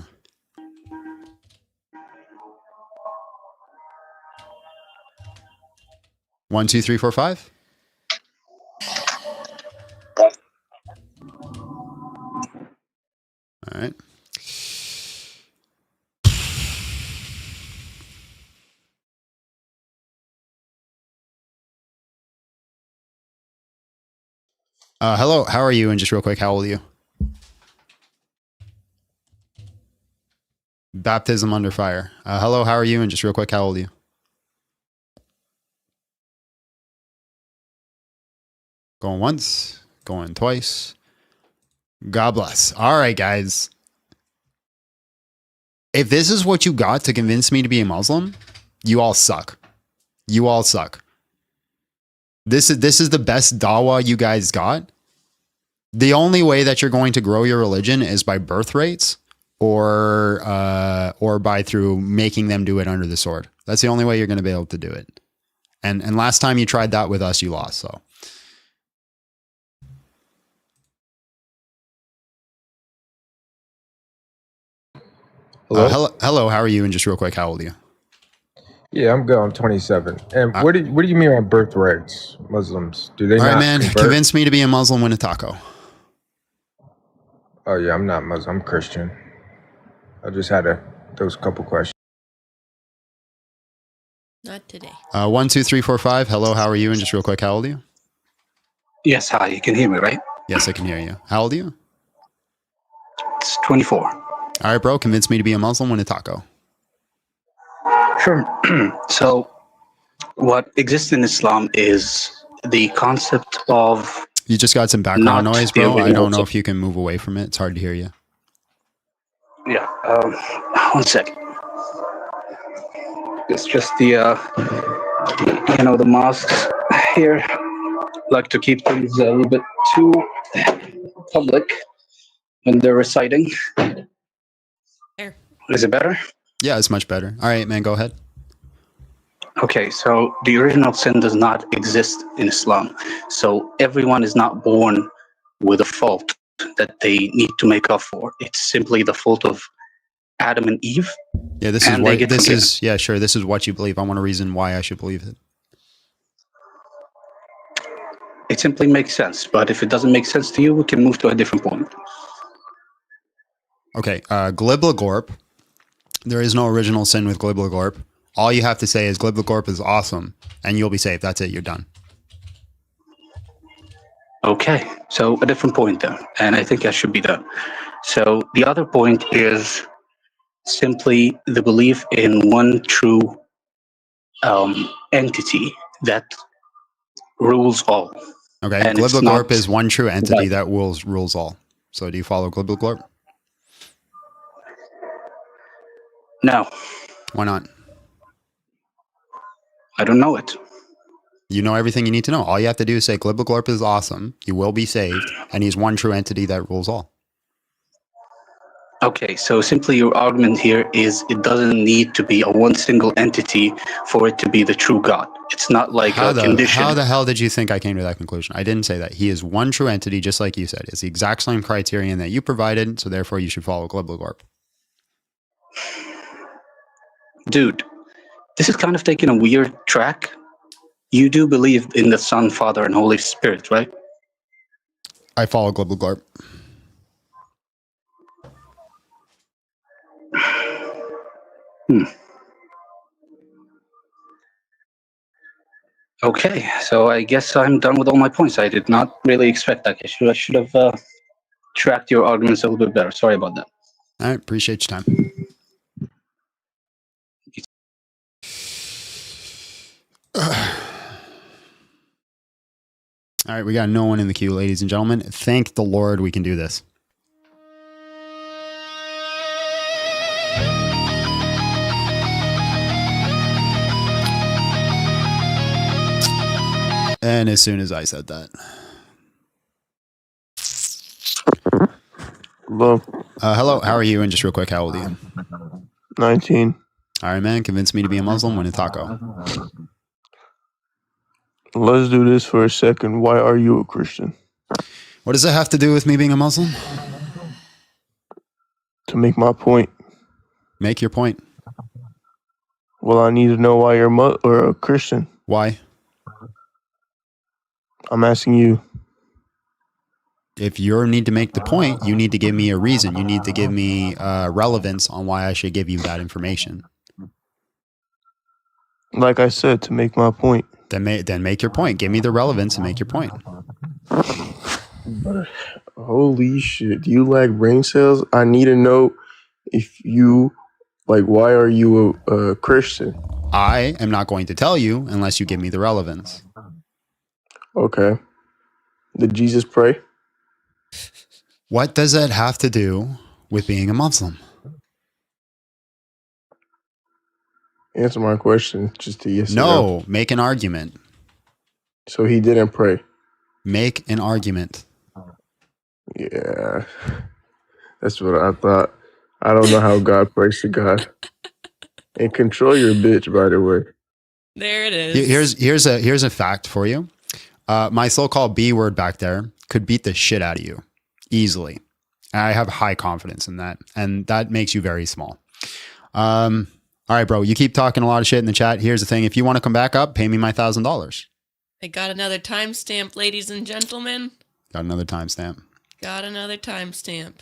One, two, three, four, five. All right. Hello, how are you? And just real quick, how old are you? Baptism under fire. Hello, how are you? And just real quick, how old are you? Going once, going twice. God bless. All right, guys. If this is what you got to convince me to be a Muslim, you all suck. You all suck. This is the best dawah you guys got. The only way that you're going to grow your religion is by birth rates or by through making them do it under the sword. That's the only way you're going to be able to do it. And last time you tried that with us, you lost. So. Hello, how are you? And just real quick, how old are you? Yeah, I'm good. I'm 27. And what do you mean by birth rates? Muslims, do they All not right, man. convert? Convince me to be a Muslim, win a taco. Oh yeah, I'm not Muslim. I'm Christian. I just had those couple questions. Not today. 1, 2, 3, 4, 5. Hello, how are you? And just real quick, how old are you? Yes, hi. You can hear me, right? Yes, I can hear you. How old are you? It's 24. All right, bro. Convince me to be a Muslim, win a taco. Sure. So, what exists in Islam is the concept of. You just got some background Not noise, the bro. I original don't know if you can move away from it. It's hard to hear you. Yeah. 1 second. It's just the the mosques here like to keep things a little bit too public when they're reciting. There. Is it better? Yeah, it's much better. All right, man, go ahead. Okay, so the original sin does not exist in Islam. So everyone is not born with a fault that they need to make up for. It's simply the fault of Adam and Eve. Yeah, this is what this is. Yeah, sure. This is what you believe. I want a reason why I should believe it. It simply makes sense. But if it doesn't make sense to you, we can move to a different point. Okay, Gliblagorp. There is no original sin with Gliblagorp. All you have to say is Gliblagorp is awesome, and you'll be saved. That's it. You're done. Okay, so a different point then, and I think I should be done. So the other point is simply the belief in one true entity that rules all. Okay, And it's Gliblagorp not is one true entity right. that rules all. So do you follow Gliblagorp? No, Why not? I don't know it. You know everything you need to know. All you have to do is say Gliblagorp is awesome. You will be saved, and he's one true entity that rules all. Okay, so simply your argument here is it doesn't need to be a one single entity for it to be the true God. It's not like a condition. How the hell did you think I came to that conclusion? I didn't say that. He is one true entity, just like you said. It's the exact same criterion that you provided, so therefore you should follow Gliblagorp. Dude, this is kind of taking a weird track. You do believe in the Son, Father, and Holy Spirit, right? I follow Gliblagorp. Okay, so I guess I'm done with all my points. I did not really expect that. I should have tracked your arguments a little bit better. Sorry about that. All right, appreciate your time. All right, we got no one in the queue, ladies and gentlemen. Thank the Lord we can do this. And as soon as I said that. Hello. Hello, how are you? And just real quick, how old are you? 19. All right, man. Convince me to be a Muslim, win a taco. Let's do this for a second. Why are you a Christian? What does that have to do with me being a Muslim? To make my point. Make your point. Well, I need to know why you're a Christian. Why? I'm asking you. If you need to make the point, you need to give me a reason. You need to give me relevance on why I should give you that information. Like I said, to make my point. Then make your point. Give me the relevance and make your point. But holy shit, do you lack brain cells? I need to know if you, like, why are you a Christian? I am not going to tell you unless you give me the relevance. Okay. Did Jesus pray? What does that have to do with being a Muslim? Answer my question, just a yes or No, make an argument. So he didn't pray. Make an argument. Yeah. That's what I thought. I don't know how God prays to God. And control your bitch, by the way. There it is. Here's a fact for you. My so-called B word back there could beat the shit out of you easily. I have high confidence in that, and that makes you very small. All right, bro. You keep talking a lot of shit in the chat. Here's the thing: if you want to come back up, pay me my $1,000. I got another timestamp, ladies and gentlemen. Got another timestamp. Got another timestamp.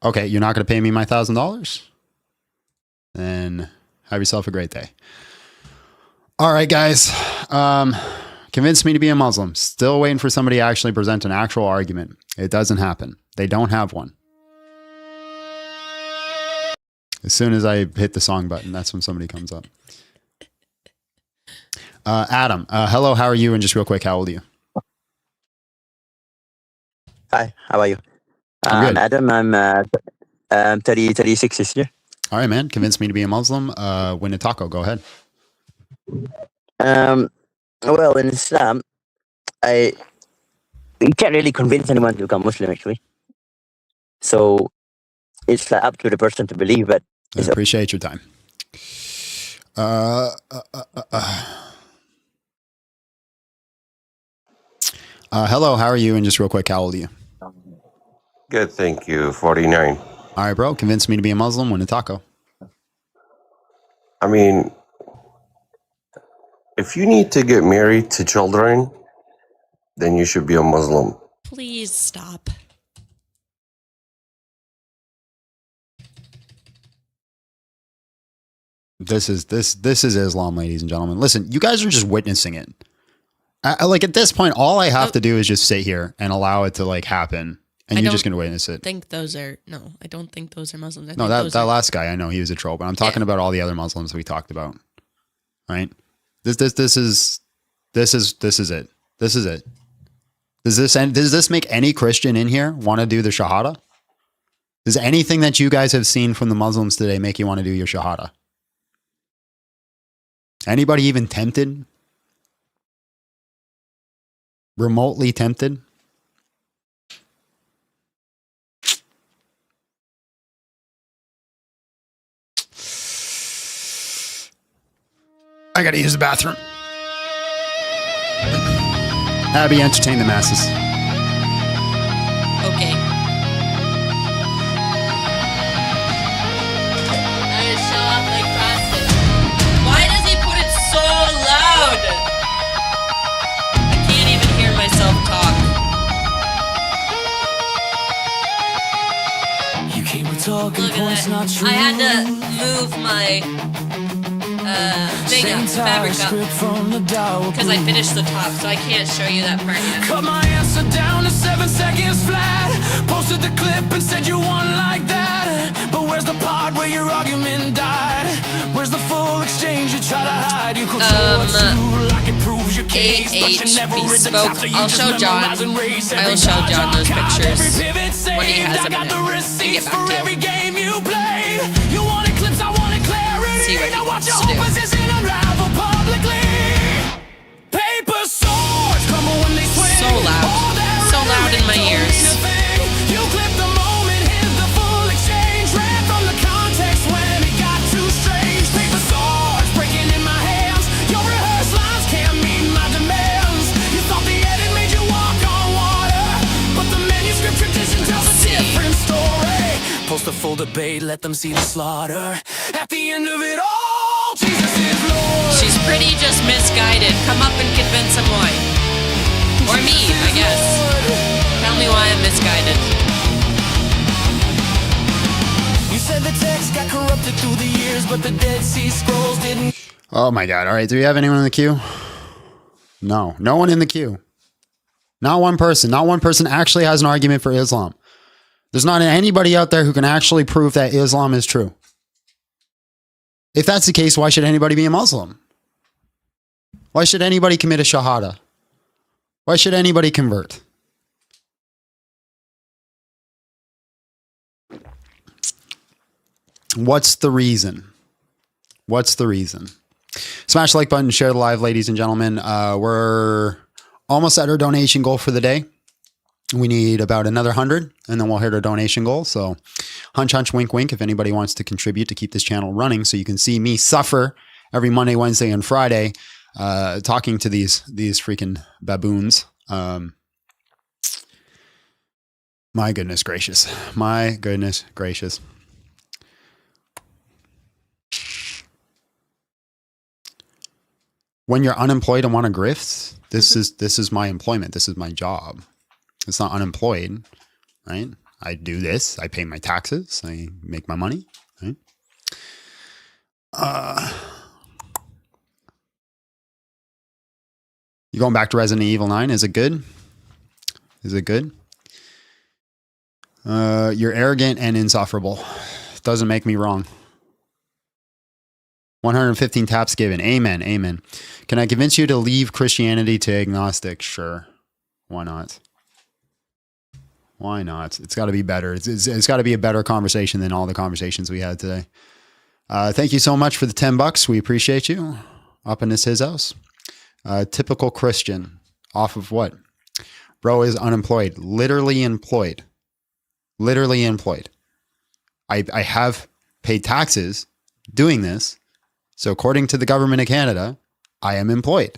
Okay, you're not going to pay me my $1,000? Then have yourself a great day. All right, guys. Convinced me to be a Muslim. Still waiting for somebody to actually present an actual argument. It doesn't happen. They don't have one. As soon as I hit the song button, that's when somebody comes up. Adam, hello, how are you? And just real quick, how old are you? Hi, how are you? I'm good. Adam, I'm 36 this year. All right, man. Convinced me to be a Muslim. Win a taco. Go ahead. Well, in Islam, you can't really convince anyone to become Muslim, actually. So it's up to the person to believe, but I appreciate your time. Hello, how are you? And just real quick, how old are you? Good, thank you. 49. All right, bro. Convinced me to be a Muslim. Win a taco. I mean, if you need to get married to children, then you should be a Muslim. Please stop. This is Islam, ladies and gentlemen. Listen, you guys are just witnessing it. Like at this point, all I have to do is just sit here and allow it to like happen, and you're just going to witness it. I don't think those are Muslims. No, that last guy, I know he was a troll, but I'm talking about all the other Muslims we talked about. Right? This is it. This is it. Does this make any Christian in here want to do the Shahada? Does anything that you guys have seen from the Muslims today make you want to do your Shahada? Anybody even tempted? Remotely tempted? I gotta use the bathroom. Abby, entertain the masses. Okay. I just show up like Boston. Why does he put it so loud? I can't even hear myself talk. Look at that. I had to move my thing up, fabric up, because I finished the top, so I can't show you that part yet. Cut my answer down to 7 seconds flat. Posted the clip and said you won like that. But where's the part where your argument died? Where's the full exchange you try to hide? You control like it proves your case, but you never read the top, so you I'll show John. I will show John those pictures when he has a minute and get back to him. You want eclipse, I want clarity. See what he wants to do. So loud in my ears. You clip the moment, hit the full exchange, ran from the context when it got too strange. Paper swords breaking in my hands. Your rehearsed lines can't meet my demands. You thought the edit made you walk on water, but the manuscript tradition tells a different story. Post a full debate, let them see the slaughter. At the end of it all, Jesus is Lord. She's pretty just misguided. Come up and convince him why. Or me, I guess. Tell me why I'm misguided. You said the text got corrupted through the years, but the Dead Sea Scrolls didn't. Oh my God. All right. Do we have anyone in the queue? No one in the queue. Not one person. Not one person actually has an argument for Islam. There's not anybody out there who can actually prove that Islam is true. If that's the case, why should anybody be a Muslim? Why should anybody commit a shahada? Why should anybody convert? What's the reason? What's the reason? Smash the like button, share the live, ladies and gentlemen. We're almost at our donation goal for the day. We need about another 100 and then we'll hit our donation goal. So hunch, hunch, wink, wink. If anybody wants to contribute to keep this channel running so you can see me suffer every Monday, Wednesday, and Friday talking to these freaking baboons. My goodness gracious. My goodness gracious. When you're unemployed and want to grift, this is my employment. This is my job. It's not unemployed, right? I do this. I pay my taxes. I make my money, right? You going back to Resident Evil 9? Is it good? Is it good? You're arrogant and insufferable. Doesn't make me wrong. 115 taps given. Amen. Amen. Can I convince you to leave Christianity to agnostic? Sure. Why not? Why not? It's got to be better. It's got to be a better conversation than all the conversations we had today. Thank you so much for the $10. We appreciate you. Up in his house. Typical Christian. Off of what? Bro is unemployed. Literally employed. Literally employed. I have paid taxes doing this. So according to the government of Canada, I am employed.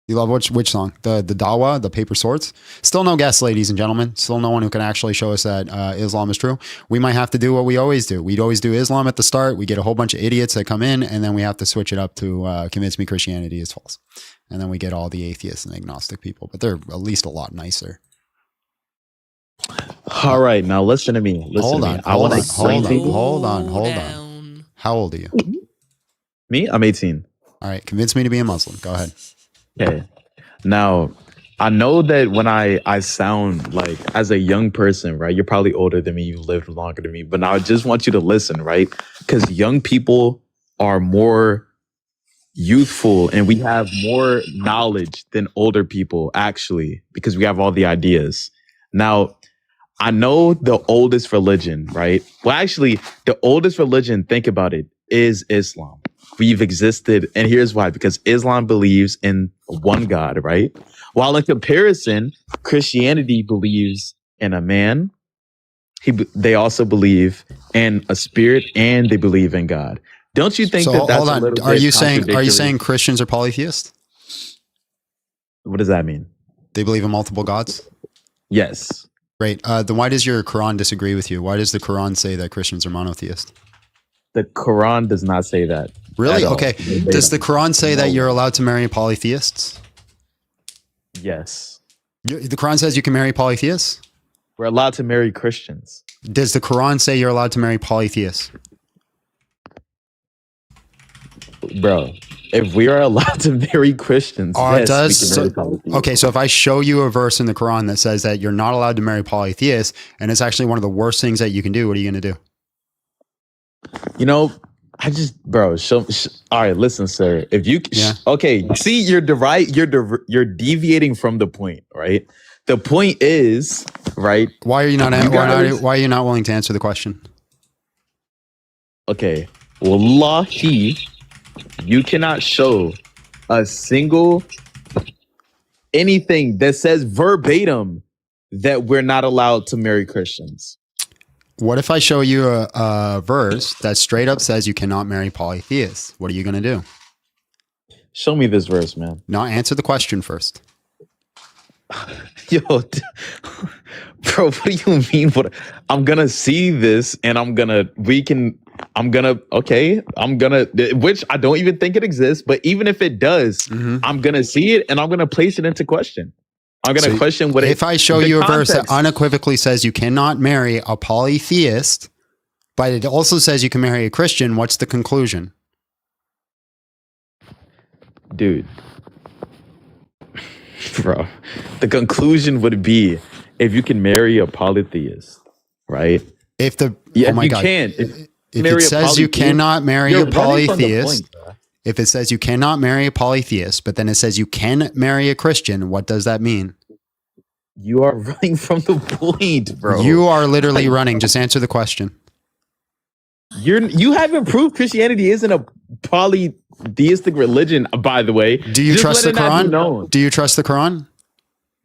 You love which song? The Dawa, the Paper Swords? Still no guests, ladies and gentlemen. Still no one who can actually show us that Islam is true. We might have to do what we always do. We'd always do Islam at the start. We get a whole bunch of idiots that come in, and then we have to switch it up to convince me Christianity is false. And then we get all the atheists and agnostic people, but they're at least a lot nicer. All right, now listen to me. Hold on. How old are you? Me? I'm 18. All right, convince me to be a Muslim. Go ahead. Okay. Now, I know that when I sound like as a young person, right? You're probably older than me. You've lived longer than me. But now I just want you to listen, right? Because young people are more youthful and we have more knowledge than older people, actually, because we have all the ideas. Now, I know the oldest religion, right? Well, actually, the oldest religion, think about it, is Islam. We've existed, and here's why, because Islam believes in one God, right? While in comparison, Christianity believes in a man. They also believe in a spirit, and they believe in God. Don't you think that's hold a on? little Are bit you saying contradictory? Christians are polytheists? What does that mean? They believe in multiple gods? Yes. Great. Then why does your Quran disagree with you? Why does the Quran say that Christians are monotheists? The Quran does not say that. Really? Okay. Does the Quran say that you're allowed to marry polytheists? Yes. The Quran says you can marry polytheists? We're allowed to marry Christians. Does the Quran say you're allowed to marry polytheists? Bro, if we are allowed to marry Christians, yes, we can marry polytheists. Okay, so if I show you a verse in the Quran that says that you're not allowed to marry polytheists, and it's actually one of the worst things that you can do, what are you going to do? You know, all right, listen, sir. If you, okay, see, you're deviating from the point, right? The point is, right? Why are you not willing to answer the question? Okay, wallahi, you cannot show a single anything that says verbatim that we're not allowed to marry Christians. What if I show you a verse that straight up says you cannot marry polytheists? What are you going to do? Show me this verse, man. No, answer the question first. Yo, bro, what do you mean? I'm going to see this and which I don't even think it exists, but even if it does, I'm going to see it and I'm going to place it into question. I'm gonna question what if I show you a verse that unequivocally says you cannot marry a polytheist, but it also says you can marry a Christian, what's the conclusion? Dude. Bro, the conclusion would be if you can marry a polytheist, right? If the yeah, oh my you God. can. If it says you cannot marry a polytheist, if it says you cannot marry a polytheist, but then it says you can marry a Christian, what does that mean? You are running from the point, bro. You are literally running. Just answer the question. You haven't proved Christianity isn't a polytheistic religion, by the way. Do you trust the Quran? Do you trust the Quran?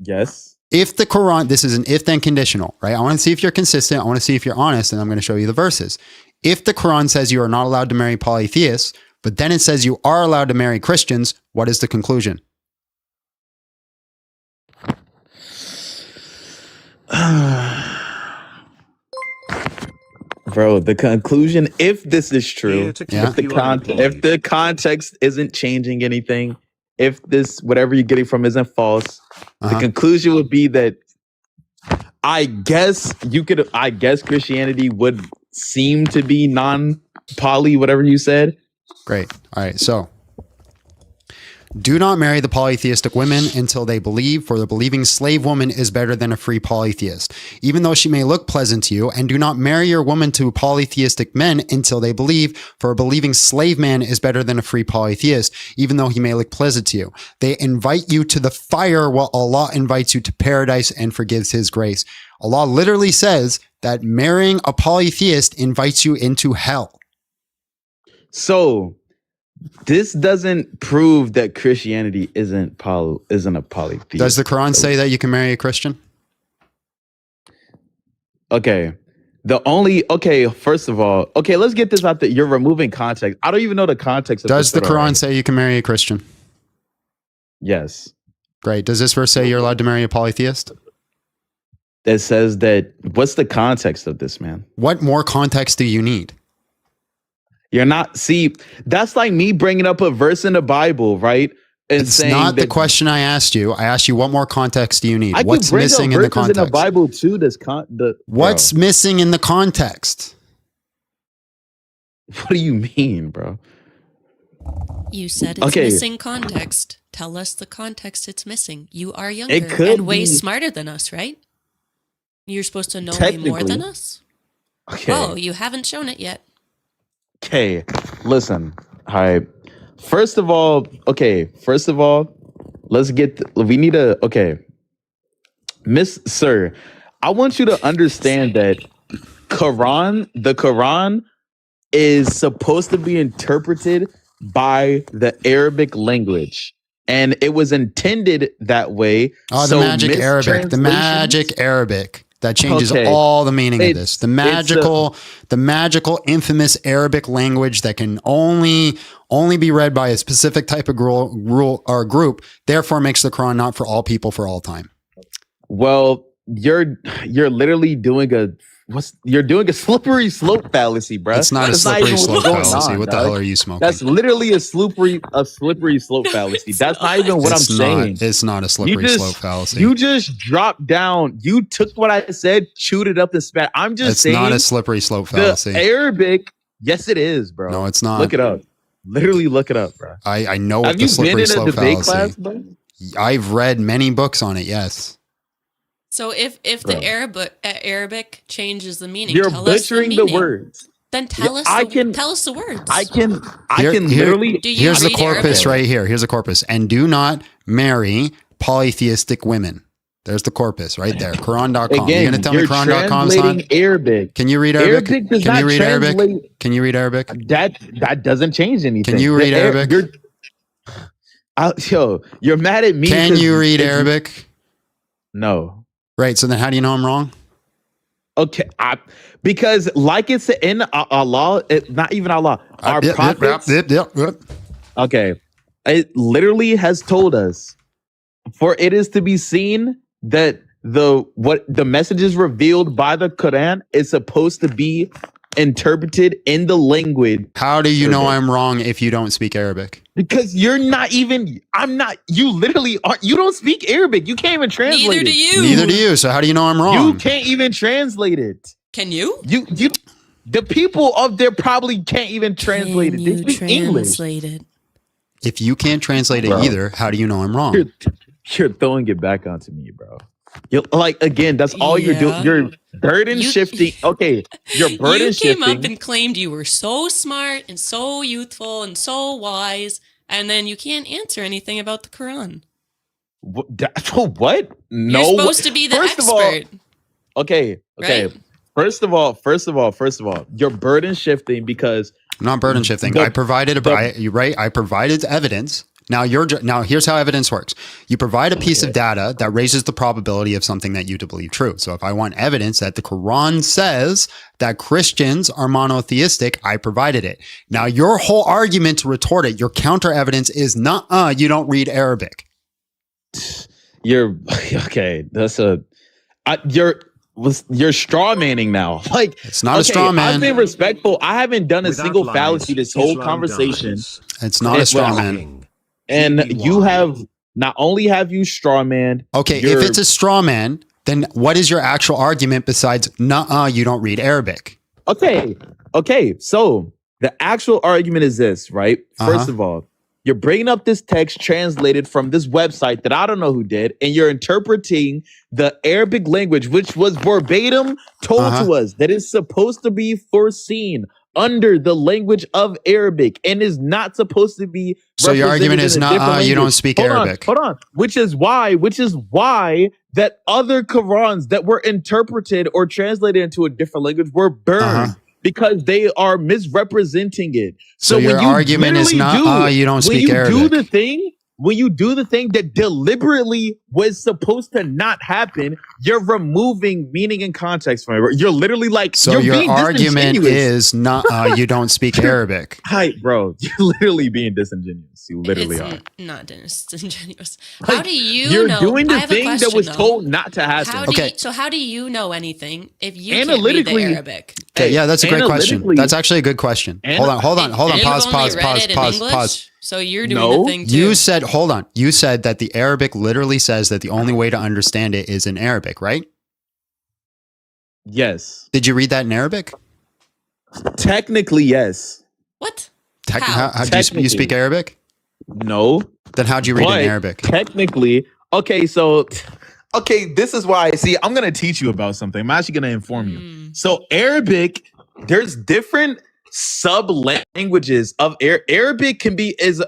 Yes. If the Quran, this is an if-then conditional, right? I want to see if you're consistent. I want to see if you're honest, and I'm going to show you the verses. If the Quran says you are not allowed to marry polytheists, but then it says you are allowed to marry Christians, what is the conclusion? Bro, the conclusion, if this is true, Yeah. if the context isn't changing anything, if this, whatever you're getting from isn't false, the conclusion would be that I guess Christianity would seem to be non-poly, whatever you said. Great. All right. So, do not marry the polytheistic women until they believe, for the believing slave woman is better than a free polytheist, even though she may look pleasant to you. And do not marry your woman to polytheistic men until they believe, for a believing slave man is better than a free polytheist, even though he may look pleasant to you. They invite you to the fire while Allah invites you to paradise and forgives his grace. Allah literally says that marrying a polytheist invites you into hell. So this doesn't prove that Christianity isn't a polytheist. Does the Quran say that you can marry a Christian? Okay. First of all, let's get this out there. You're removing context. I don't even know the context of Does the this Quran say you can marry a Christian? Yes. Great. Does this verse say you're allowed to marry a polytheist? That says that. What's the context of this, man? What more context do you need? You're not, see, that's like me bringing up a verse in the Bible, right? And it's saying not that, the question I asked you. I asked you what more context do you need? I What's can bring missing up in the verses context? in the Bible too. What's missing in the context? What do you mean, bro? You said it's missing context. Tell us the context it's missing. You are younger and way smarter than us, right? You're supposed to know way more than us? Okay. Oh, you haven't shown it yet. Okay, listen. All right. First of all, let's get. Miss Sir, I want you to understand that the Quran is supposed to be interpreted by the Arabic language, and it was intended that way. Oh, the magic Arabic. That changes all the meaning of this. The magical, infamous Arabic language that can only be read by a specific type of group, therefore makes the Quran not for all people for all time. Well, you're literally doing a slippery slope fallacy, bro. It's not a slippery slope fallacy. What the hell are you smoking? That's literally a slippery slope fallacy. That's not even what I'm saying. It's not a slippery slope fallacy. You just dropped down. You took what I said, chewed it up, and spat. I'm just saying. It's not a slippery slope fallacy. The Arabic, yes, it is, bro. No, it's not. Look it up. Literally look it up, bro. I know what the slippery slope fallacy. I've read many books on it. Yes. So if the Arabic changes the meaning, you're tell us butchering the words. Then tell us the words. I can literally. Here's the corpus right here. Here's the corpus. And do not marry polytheistic women. There's the corpus right there. Quran.com. You're gonna tell me Quran.com is not Arabic. Can you read Arabic? Can you read Arabic? Can you read Arabic? That doesn't change anything. Can you read Arabic? You're mad at me. Can you read Arabic? No. Right. So then how do you know I'm wrong? Okay. Because like it's in Allah, not even Allah, our prophets. Okay. It literally has told us, for it is to be seen that the messages revealed by the Quran is supposed to be interpreted in the language. How do you know I'm wrong if you don't speak Arabic? Because you're not even. I'm not. You literally are. You don't speak Arabic. You can't even translate Neither it. do you. Neither do you. So how do you know I'm wrong? You can't even translate it. Can you? You. The people up there probably can't even translate it. They speak English. If you can't translate it either, how do you know I'm wrong? You're throwing it back onto me, bro. You're, like, again, that's all you're doing. You're burden shifting. Okay, you're burden shifting. You came up and claimed you were so smart and so youthful and so wise, and then you can't answer anything about the Quran. What? No. You're supposed to be the expert. Okay. Right? First of all, you're burden shifting because I'm not burden shifting. I provided I provided evidence. Now here's how evidence works. You provide a piece of data that raises the probability of something that you to believe true. So if I want evidence that the Quran says that Christians are monotheistic, I provided it. Now your whole argument to retort it, your counter evidence is you don't read Arabic. You're okay. You're straw manning now. Like, it's not a straw man. I've been respectful. I haven't done a single fallacy this whole conversation. It's not a straw man. And you have not only have you straw man. Okay, if it's a straw man, then what is your actual argument besides you don't read Arabic? Okay. So the actual argument is this, right? First of all, you're bringing up this text translated from this website that I don't know who did, and you're interpreting the Arabic language, which was verbatim told to us that is supposed to be foreseen under the language of Arabic and is not supposed to be. So your argument is you don't speak Arabic. Hold on. Which is why that other Qurans that were interpreted or translated into a different language were burned. Because they are misrepresenting it. So your argument is not you don't speak Arabic. When you do the thing that deliberately was supposed to not happen, you're removing meaning and context from it. You're literally like, so your argument is not you don't speak Arabic. Hi, bro. You're literally being disingenuous. You literally are. Not disingenuous. How do you You're know? doing the I have a thing that question, was though. told not to happen. So how do you know anything if you can't read the Arabic? Okay, yeah, that's a great question. That's actually a good question. Hold on. Pause. So you're doing the thing too. You said, hold on. You said that the Arabic literally says that the only way to understand it is in Arabic, right? Yes. Did you read that in Arabic? Technically, yes. What? How do you speak Arabic? No. Then how'd you read it in Arabic? Technically, this is why, I'm going to teach you about something. I'm actually going to inform you. So Arabic, there's different sub languages of Arabic is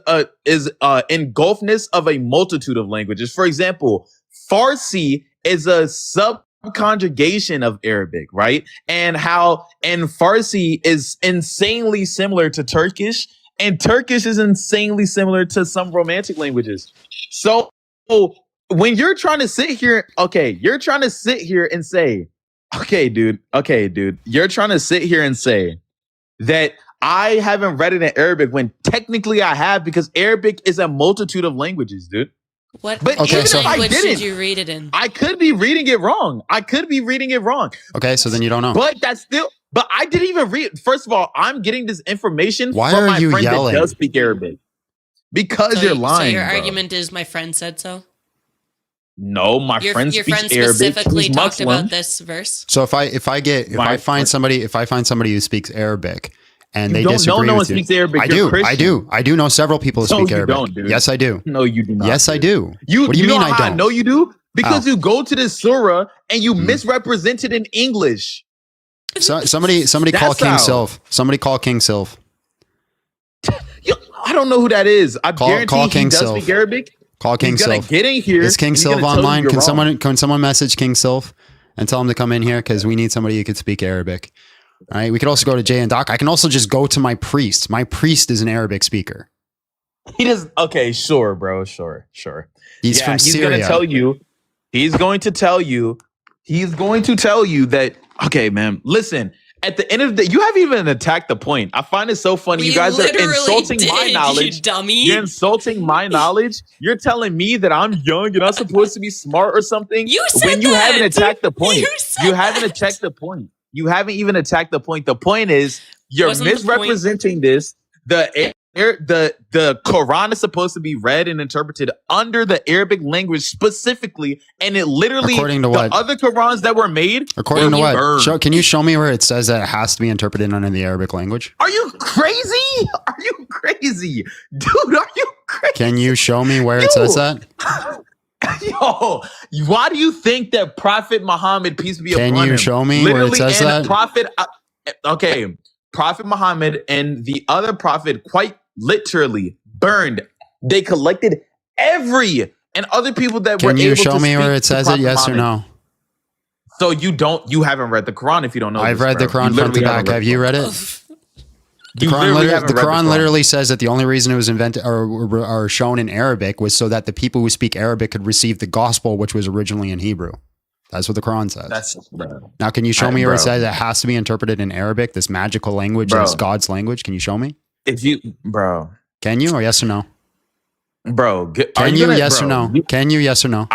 engulfness of a multitude of languages. For example, Farsi is a sub conjugation of Arabic, right? And Farsi is insanely similar to Turkish, and Turkish is insanely similar to some romantic languages. So when you're trying to sit here, you're trying to sit here and say, you're trying to sit here and say that I haven't read it in Arabic when technically I have, because Arabic is a multitude of languages, dude. What language did you read it in? I could be reading it wrong. Okay, so then you don't know. But I didn't even read. First of all, I'm getting this information from my you friend yelling? that does speak Arabic. Because you're lying. So your bro. argument is my friend said so? No, my friend your speaks friend Arabic. specifically He's talked Muslim. about this verse. So if I find somebody who speaks Arabic and they disagree no one with you, speaks Arabic. I do know several people who speak Arabic. Don't, dude. Yes, I do. No, you do not. Yes, I do. What do you mean I don't? No, you do. Because How? you go to this surah and you misrepresent it in English. So, somebody call King Sylph. Somebody call King Sylph. I don't know who that is. I guarantee call he King does Sylph. speak Arabic. Call King Sylph. Get in here. Is King and he's Sylph gonna tell you online? you're wrong. Can someone message King Sylph and tell him to come in here, because we need somebody who could speak Arabic. All right. We could also go to Jay and Doc. I can also just go to my priest. My priest is an Arabic speaker. He does. Okay, sure, bro. Sure. He's from Syria. He's going to tell you that. Okay, man. Listen. At the end of the day, you haven't even attacked the point. I find it so funny. You guys are insulting my knowledge. You dummy. You're insulting my knowledge. You're telling me that I'm young and I'm supposed to be smart or something. You said when you that. haven't attacked the point. You said You haven't attacked the point. You haven't even attacked the point. The point is you're Wasn't the misrepresenting this. The Quran is supposed to be read and interpreted under the Arabic language specifically, and it literally According to what? the other Qurans that were made. According to were what? burned. Can you show me where it says that it has to be interpreted under the Arabic language? Are you crazy? Are you crazy, dude? Are you crazy? Can you show me where it says that? Yo, why do you think that Prophet Muhammad, peace be upon him, Can you show me where it says and that? Prophet Muhammad and the other prophet quite literally burned. They collected and other people that were Can able you to show me speak where it to says it? Prophet Yes or Muhammad. no? So you haven't read the Quran if you don't know. I've this, read the bro. Quran You front to literally back. haven't Have you read it? The You Quran, literally haven't the read the Quran Quran. literally says that the only reason it was invented or shown in Arabic was so that the people who speak Arabic could receive the gospel, which was originally in Hebrew. That's what the Quran says. Now, can you show me where it says it has to be interpreted in Arabic, this magical language, Bro. this God's language? Can you show me? Bro. Can you, or yes or no? Bro, Can you, yes or no? Can you, yes or no?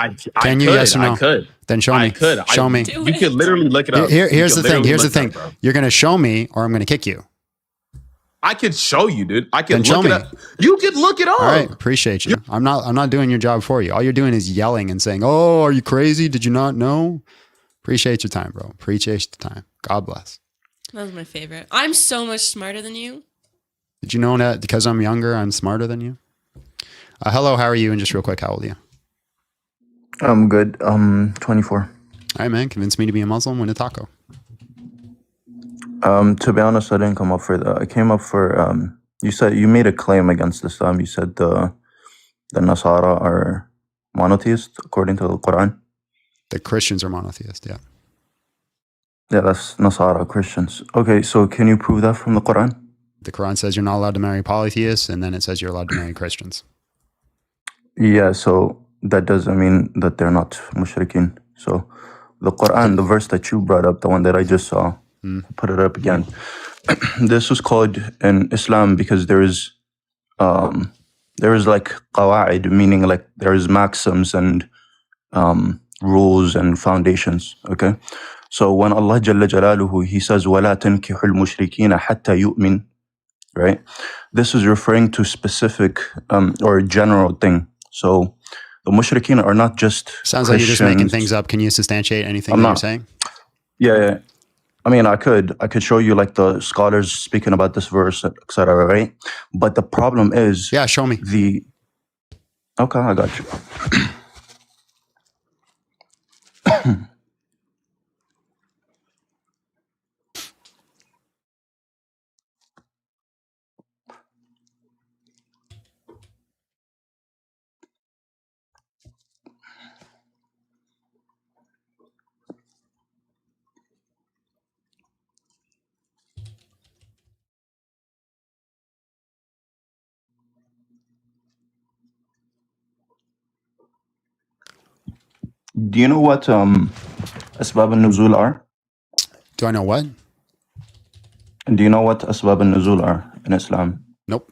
Can you, yes or no? I could. Then show me. I could. Show me. You could literally look it up. Here's You the could thing. literally Here's the look it thing. up, bro. You're going to show me, or I'm going to kick you. I could show you, dude. I Then could show look it me. up. You could look it up. All right, appreciate you. I'm not doing your job for you. All you're doing is yelling and saying, "Oh, are you crazy? Did you not know?" Appreciate your time, bro. Appreciate the time. God bless. That was my favorite. I'm so much smarter than you. Did you know that because I'm younger, I'm smarter than you? Hello, how are you? And just real quick, how old are you? I'm good. 24. All right, man. Convince me to be a Muslim. Win a taco. To be honest, I didn't come up for that. I came up for you said you made a claim against Islam. You said the Nasara are monotheist according to the Quran. The Christians are monotheist, yeah. Yeah, that's Nasara Christians. Okay, so can you prove that from the Quran? The Quran says you're not allowed to marry polytheists, and then it says you're allowed to marry Christians. Yeah, so that doesn't mean that they're not mushrikeen. So the Quran, the verse that you brought up, the one that I just saw, put it up again. This was called in Islam because there is like qawa'id, meaning like there is maxims and rules and foundations. Okay, so when Allah Jalla Jalaluhu, He says وَلَا تَنْكِحُ الْمُشْرِكِينَ حَتَّى يُؤْمِنْ, right? This is referring to specific or a general thing. So the mushrikeen are not just Sounds like you're just making Christians. things up. Can you substantiate anything I'm that you're not. saying? Yeah. I mean, I could show you like the scholars speaking about this verse, etc. Right? But the problem is, yeah, show me Okay, I got you. Do you know what asbab al-nuzul are? Do I know what? And do you know what asbab al-nuzul are in Islam? Nope.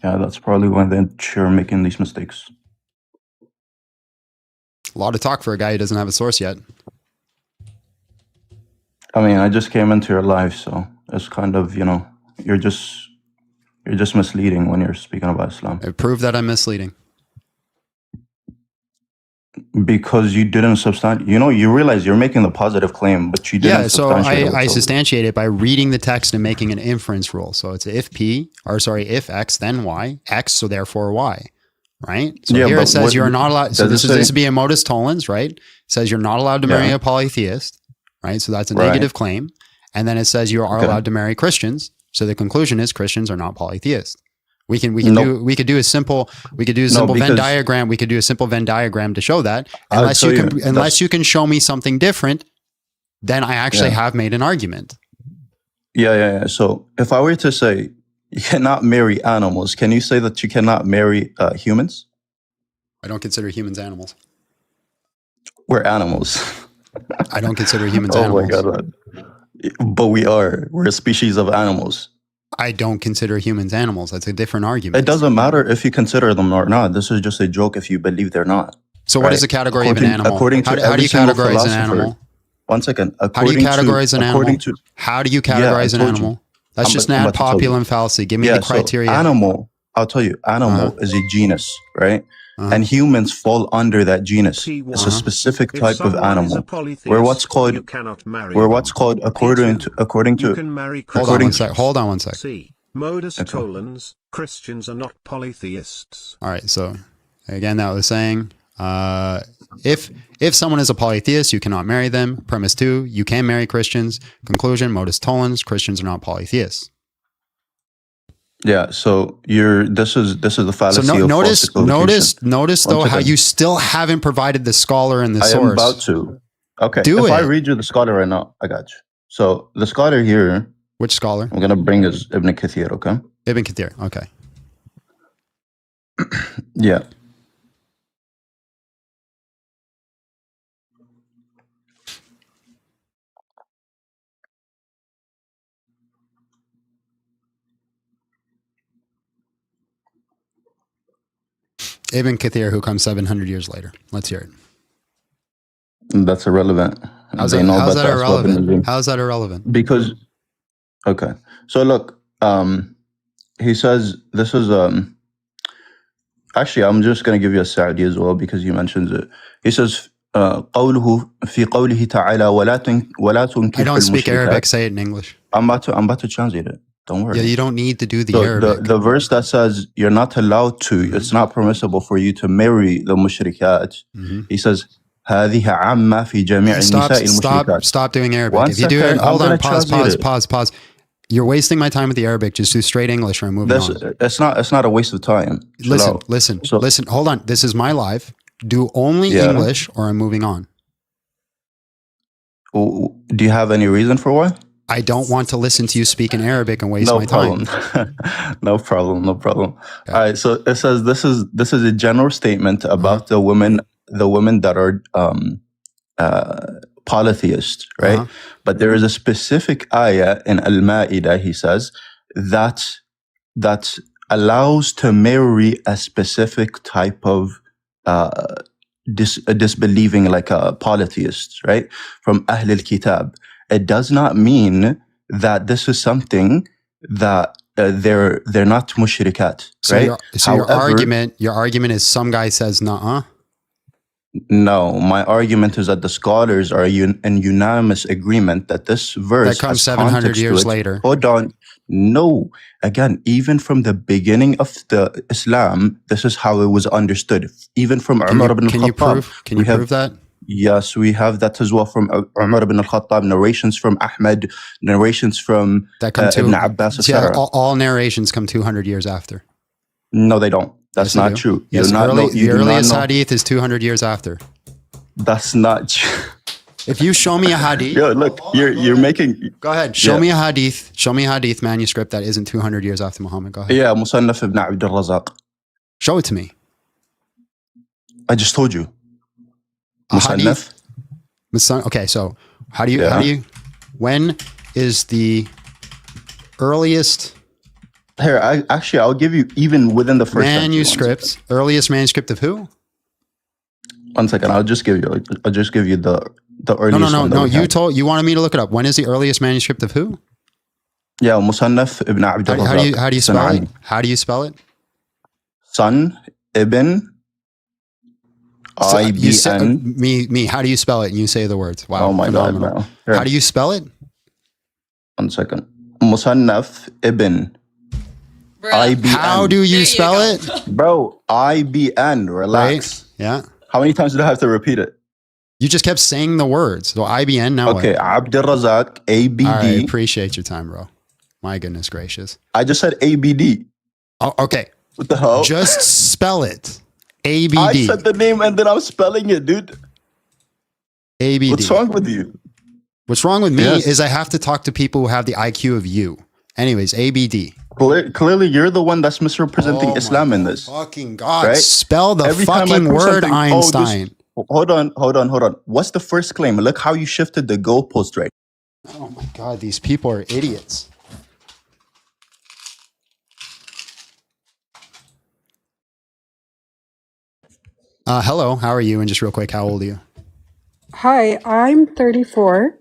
Yeah, that's probably why you're making these mistakes. A lot of talk for a guy who doesn't have a source yet. I mean, I just came into your life, so it's kind of, you're just misleading when you're speaking about Islam. Prove that I'm misleading. Because you didn't you realize you're making the positive claim, but you didn't Yeah, so substantiate I it. substantiate it by reading the text and making an inference rule. So it's if X, then Y, X, so therefore Y, right? So Yeah, here but it says what- you're not allowed. So does this it would say- be a modus tollens, right? It says you're not allowed to marry Yeah. a polytheist, right? So that's a Right. negative claim. And then it says you are Okay. allowed to marry Christians. So the conclusion is Christians are not polytheists. We can do a simple Venn because- diagram. We could do a simple Venn diagram to show that. I'll Unless tell you you, can that's- unless you can show me something different, then I actually have made an argument. Yeah. So if I were to say you cannot marry animals, can you say that you cannot marry humans? I don't consider humans animals. We're animals. I don't consider humans Oh animals. my god. But we are. We're a species of animals. I don't consider humans animals. That's a different argument. It doesn't matter if you consider them or not. This is just a joke if you believe they're not. So what is the category of an animal? According to how do every you single categorize an philosopher- animal? One second. How do you categorize an animal? To, How do you yeah, I categorize an told animal? you. That's just an ad populum fallacy. Give me the criteria. So animal, I'll tell you, animal is a genus, right? And humans fall under that genus. It's a specific type of animal. We're what's called according to Hold on one sec. C. Modus tollens. Christians are not polytheists. All right, so again, that was saying if someone is a polytheist, you cannot marry them. Premise 2, you can marry Christians. Conclusion, modus tollens, Christians are not polytheists. Yeah, so this is the fallacy so of notice though how you still haven't provided the scholar and the source. I am about to. Okay. If I read you the scholar right now, I got you. So the scholar here. Which scholar? I'm gonna bring is Ibn Kathir, okay? Ibn Kathir, okay. Yeah. Ibn Kathir, who comes 700 years later. Let's hear it. That's irrelevant. How's that irrelevant? How's that irrelevant? Because, okay. So look, he says this is, actually, I'm just going to give you a Saudi as well because he mentions it. He says, قوله في قوله تعالى ولا تنكحوا I don't speak Arabic, say it in English. I'm about to translate it. Don't worry. Yeah, you don't need to do the Arabic. The verse that says you're not allowed to, it's not permissible for you to marry the mushrikat. He says, هذه عامة في جميع النساء المشركات. Stop doing Arabic. If you do it, hold on, pause. You're wasting my time with the Arabic. Just do straight English or I'm moving on. It's not a waste of time. Listen. Hold on. This is my live. Do only English or I'm moving on. Do you have any reason for why? I don't want to listen to you speak in Arabic and waste my time. No problem. Okay. All right. So it says this is a general statement about the women that are polytheists, right? But there is a specific ayah in Al-Ma'idah, he says, that allows to marry a specific type of disbelieving, like a polytheist, right? From Ahl al-Kitab. It does not mean that this is something that they're not mushrikat, right? Your argument is some guy says nah. No, my argument is that the scholars are in unanimous agreement that this verse that comes 700 years later. Hold on. No, again, even from the beginning of the Islam, this is how it was understood. Even from Umar ibn al-Khattab. Can you prove that? Yes, we have that as well from Umar ibn al-Khattab, narrations from Ahmed, narrations from Ibn Abbas, etc. All narrations come 200 years after. No, they don't. That's not true. Yes, the earliest hadith is 200 years after. That's not true. If you show me a hadith, look, you're making. Go ahead, show me a hadith. Show me a hadith manuscript that isn't 200 years after Muhammad. Go ahead. Yeah, Musannaf ibn Abd al-Razaq. Show it to me. I just told you. Musannaf. Okay, so how do you? When is the earliest? Here, I'll give you even within the first manuscript. Earliest manuscript of who? 1 second. I'll just give you the earliest. No. You wanted me to look it up. When is the earliest manuscript of who? Yeah, Musannaf ibn Abd al-Razaq. How do you spell it? How do you spell it? Son ibn IBN. Me. How do you spell it? And you say the words. Wow. Oh my God, bro. How do you spell it? 1 second. Musannaf ibn. IBN. How do you spell it? Bro, IBN. Relax. Right? Yeah. How many times did I have to repeat it? You just kept saying the words. So IBN now. Okay, Abd al-Razaq, ABD. I appreciate your time, bro. My goodness gracious. I just said ABD. Oh, okay. What the hell? Just spell it. ABD. I said the name and then I'm spelling it, dude. ABD. What's wrong with you? What's wrong with me is I have to talk to people who have the IQ of you. Anyways, ABD. Clearly, you're the one that's misrepresenting Islam in this. Fucking God. Right? Spell the fucking word Einstein. Hold on. What's the first claim? Look how you shifted the goalpost right. Oh my God, these people are idiots. Hello, how are you? And just real quick, how old are you? Hi, I'm 34.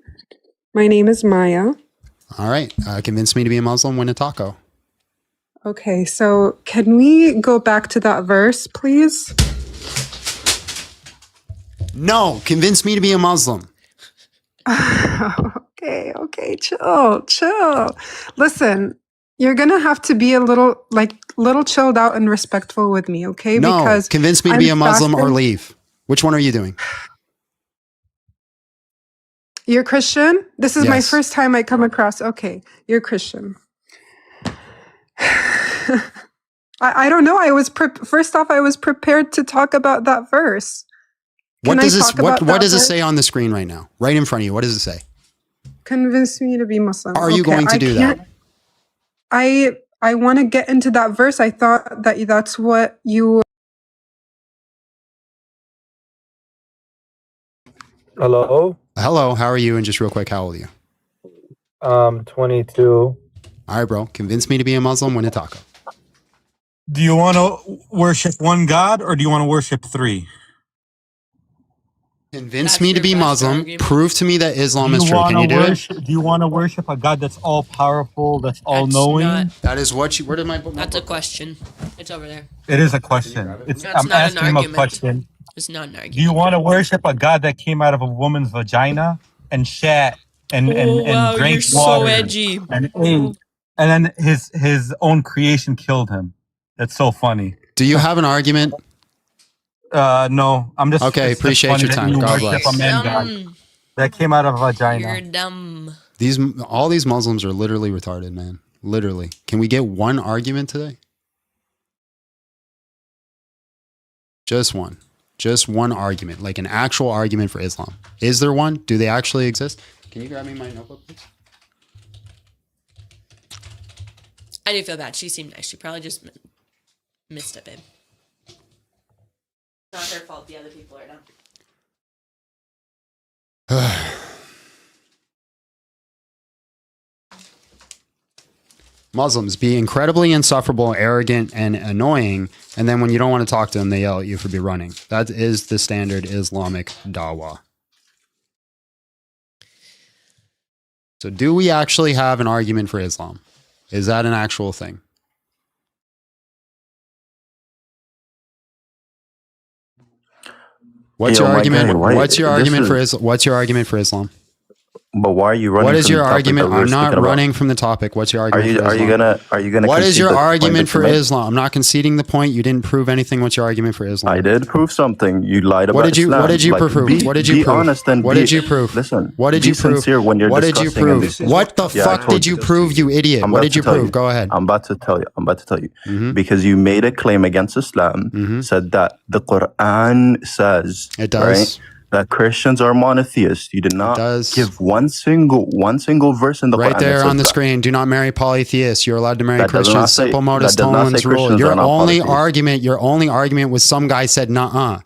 My name is Maya. All right. Convince me to be a Muslim, win a taco. Okay, so can we go back to that verse, please? No, convince me to be a Muslim. Okay, chill. Listen, you're gonna have to be a little chilled out and respectful with me, okay? No, Because convince me to I'm be a Muslim or fasting. leave. Which one are you doing? You're Christian? This is my Yes. first time I come across. Okay, you're Christian. I don't know. First off, I was prepared to talk about that verse. What does this? talk about What that does it verse? say on the screen right now? Right in front of you. What does it say? Convince me to be Muslim. Are you Okay, going to I do can't. that? I want to get into that verse. I thought that that's what you. Hello. Hello. How are you? And just real quick, how old are you? 22. All right, bro. Convince me to be a Muslim, win a taco. Do you want to worship one God or do you want to worship three? Convince me to be Muslim. Prove to me that Islam is true. Can you do it? Do you want to worship a God that's all powerful, that's all knowing? That is what you. Where did my? That's a question. It's over there. It is a question. That's I'm not an asking him a argument. question. It's not an argument. Do you want to worship a God that came out of a woman's vagina and shat and Oh, wow, drank you're so water edgy. and ate, and then his own creation killed him? That's so funny. Do you have an argument? No, I'm just Okay. it's just Appreciate funny your that time. you God worship bless. a man God that came out of a vagina. You're dumb. All these Muslims are literally retarded, man. Literally. Can we get one argument today? Just one. Just one argument, like an actual argument for Islam. Is there one? Do they actually exist? Can you grab me my notebook, please? I do feel bad. She seemed nice. She probably just missed it, babe. It's not their fault. The other people are not. Muslims be incredibly insufferable, arrogant, and annoying, and then when you don't want to talk to them, they yell at you for be running. That is the standard Islamic dawah. So do we actually have an argument for Islam? Is that an actual thing? What's your argument? What's your argument for Islam? What's your argument for Islam? But why are you running? What is from your the topic argument? that we're I'm not speaking about? running from the topic. What's your argument for Islam? Are you gonna What is concede your the point argument that you for made? Islam? I'm not conceding the point. You didn't prove anything. What's your argument for Islam? I did prove something. You lied about What did you Islam. What did you Like, prove? What did you be prove? honest and What be, did you prove? Listen. What did be you prove? sincere when you're What did you discussing. prove? What the Yeah, I fuck told did you prove, you idiot? I'm What about did to you tell prove? Go ahead. I'm about to tell you. Because you made a claim against Islam, said that the Quran says it does. Right, that Christians are monotheists. You did not give one single verse in the Quran. Right that there says on the that. screen. Do not marry polytheists. You're allowed to marry That does not Christians. say- Simple that modus does not say tollens rule. Christians Your are not only polytheists. argument was some guy said nah.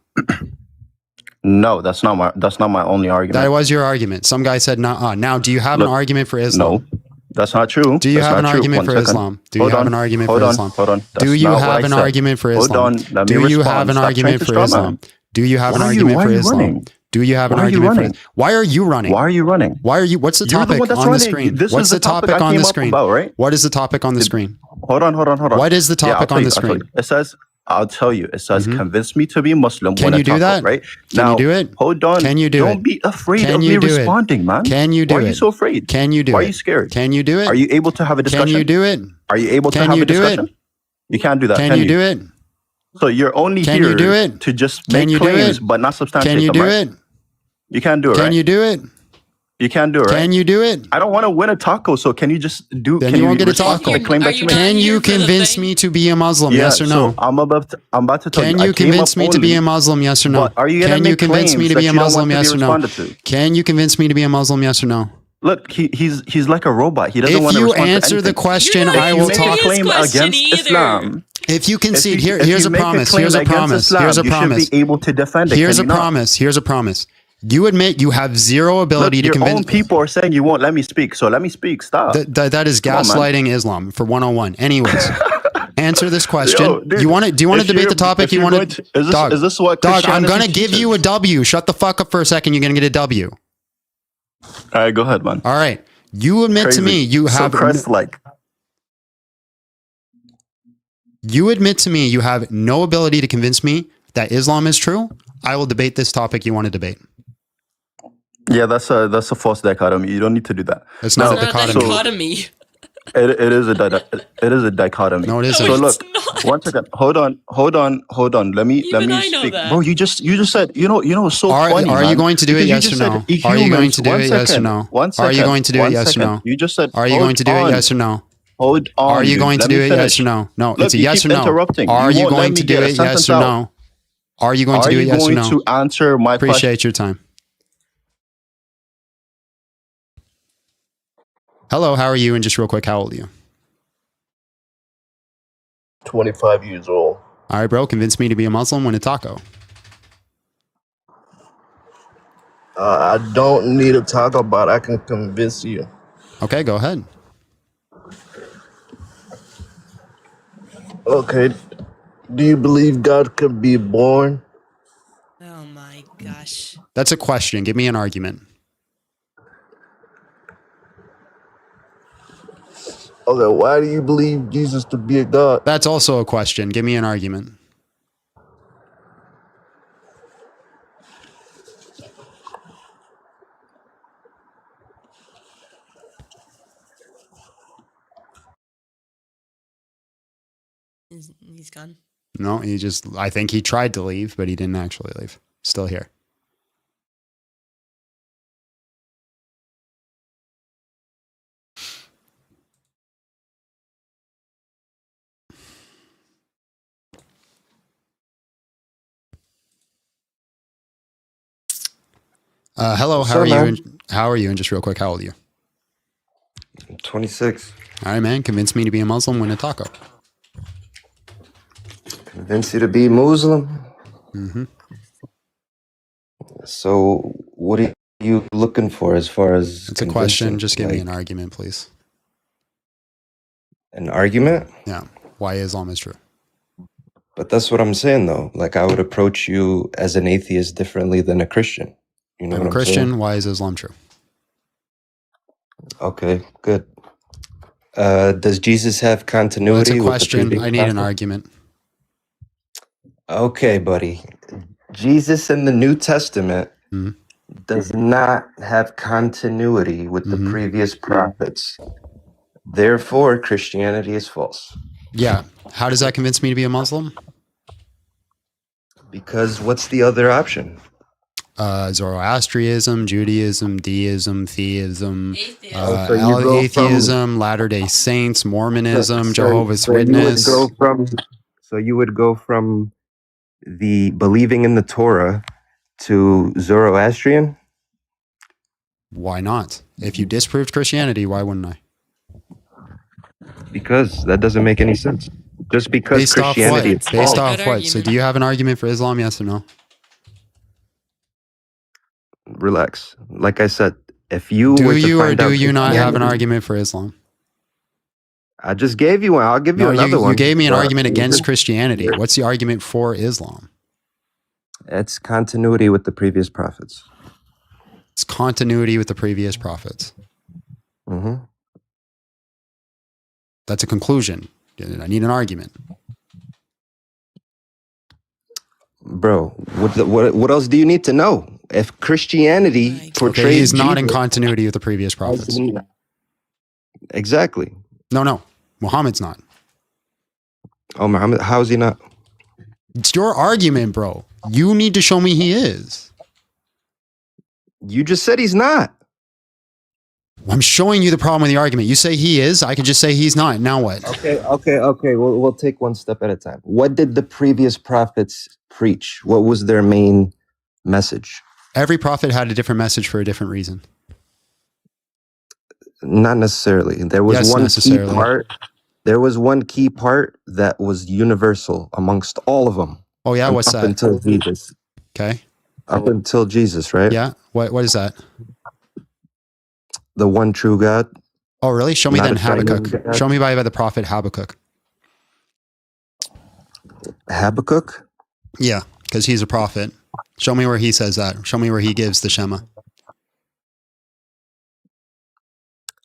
No, that's not my only argument. That was your argument. Some guy said nah. Now, do you have an argument for Islam? No, that's not true. Do you That's have not an true. argument One for second. Islam? Do you Hold have on, an argument hold for on, Islam? Hold on. Do That's you not what have I an said. argument for Hold Islam? on. Let me Do you respond. have an Stop argument trying to for straw Islam? man. Do you have an Why are you- argument why for are you Islam? running? Do you have an Why are you argument for running? Why are you running? Why are you running? Why are you? What's the You're the topic one that's on the running. screen? This What's is the the topic topic I on came the up screen? about, right? What is the topic on the screen? Hold on. What is the Yeah, I'll topic tell on you, the I'll tell screen? you. It says, I'll tell you. It says, convince me to be Muslim. Can when you I do talk that? about, right? Can Now, you do it? Hold on. Can you do Don't it? be afraid Can of you me do it? responding, man. Can you do Why are it? you so afraid? Can you do Why it? are you scared? Can you do it? Are you able to have a discussion? Can you do it? Are you able to Can have you a do it? discussion? You can't do that. Can you do it? So you're only Can here you do it? to just Can make you do claims, it? but not substantiate Can you them, do right? it? You can't do it, Can right? you do it? You can't do it, right? Can you do it? I don't want to win a taco, so can you just do? Then can you won't get a respond to taco. the claim that you made? Can you convince me to be a Muslim? Yeah, Yes or no? so I'm about to tell Can you. I you came convince up me to be only- a Muslim? Yes or no? But are you gonna Can you make convince me claims to be that a you don't Muslim? want to be Yes or no? responded to? Can you convince me to be a Muslim? Yes or no? Look, he's like a robot. He doesn't If want to you respond to answer the anything. question, If I you will make talk. a claim against Islam. If you concede, if you here's a make promise. claim Here's a against promise. Islam, Here's a you promise. should be able to defend it. Here's a Can you not? promise. Here's a promise. You admit you have zero ability Look, to your convince. own people are saying you won't let me speak, so let me speak. Stop. That is Come on, man. gaslighting Islam for 101. Anyways, Answer this question. Yo, dude, Do you want to if debate you're- the topic? if You you're want going to? to- is this what Dog, I'm Christianity gonna give you a teaches? W. Shut the fuck up for a second. You're gonna get a W. All right, go ahead, man. All right. You admit Crazy. to me you So have Christ-like. you admit to me you have no ability to convince me that Islam is true. I will debate this topic you want to debate. Yeah, that's a false dichotomy. You don't need to do that. It's not It's a not dichotomy. dichotomy. It is a dichotomy. No, it isn't. So No, look, one second. Hold on. Let me Even I know speak. that. Bro, you just said, it's so funny. Are you man, going to do it? because you Yes just or said no? Are you going to do it? Yes or no? One second. Are you going to do it? One Yes or second. no? You just said, Are you going to do it? Yes or no? Hold on. Are you dude. going to Let do me it? finish. Yes or no? No, Look, it's a you yes or keep no. interrupting. Are you won't let going me to get do a it? Yes sentence or out. no? Are you going to do it? Yes or Are you no? going to answer my question? Appreciate your time. Hello, how are you? And just real quick, how old are you? 25 years old. All right, bro. Convince me to be a Muslim. Win a taco. I don't need to talk about it. I can convince you. Okay, go ahead. Okay. Do you believe God could be born? Oh my gosh. That's a question. Give me an argument. Okay, why do you believe Jesus to be a God? That's also a question. Give me an argument. He's gone. No, I think he tried to leave, but he didn't actually leave. Still here. Hello, What's how up, are you? man? How are you? And just real quick, how old are you? I'm 26. All right, man. Convince me to be a Muslim. Win a taco. Convince you to be Muslim. Mm-hmm. So, what are you looking for as far as It's a question. convincing? Just give me Like, an argument, please. an argument? Yeah. Why Islam is true. But that's what I'm saying, though. Like, I would approach you as an atheist differently than a Christian. You know I'm what a I'm Christian. saying? Why is Islam true? Okay, good. Does Jesus have Well, that's continuity a with the question. previous I need an prophet? argument. Okay, buddy. Jesus in the New Testament Mhm. does not have continuity with the Mhm. previous prophets. Therefore, Christianity is false. Yeah. How does that convince me to be a Muslim? Because what's the other option? Zoroastrianism, Judaism, deism, theism, So you go atheism, Latter-day Saints, Mormonism, Jehovah's so Witness. you would go from the believing in the Torah to Zoroastrian? Why not? If you disproved Christianity, why wouldn't I? Because that doesn't make any sense. Just because Based off what? Christianity is Based false. off what? So do you have an argument for Islam, yes or no? Relax. Like I said, if you Do were to you or find do out you not have an Christianity- argument for Islam? I just gave you one. I'll give you No, another one. you gave me an But argument against Christianity. What's the argument for Islam? It's continuity with the previous prophets. It's continuity with the previous prophets. Mm-hmm. That's a conclusion. I need an argument. Bro, what else do you need to know? If Christianity portrays Okay, he's not in Jesus- continuity with the previous prophets. Exactly. No. Muhammad's not. Oh, Muhammad, how is he not? It's your argument, bro. You need to show me he is. You just said he's not. I'm showing you the problem with the argument. You say he is. I could just say he's not. Now what? Okay. We'll take one step at a time. What did the previous prophets preach? What was their main message? Every prophet had a different message for a different reason. Not necessarily. There was Yes, one necessarily. key part. There was one key part that was universal amongst all of them. Oh yeah, what's up that? until Jesus. Okay. Up until Jesus, right? Yeah. What is that? The one true God. Oh really? Show me Not then a triune Habakkuk. God. Show me by the prophet Habakkuk. Habakkuk? Yeah, because he's a prophet. Show me where he says that. Show me where he gives the Shema.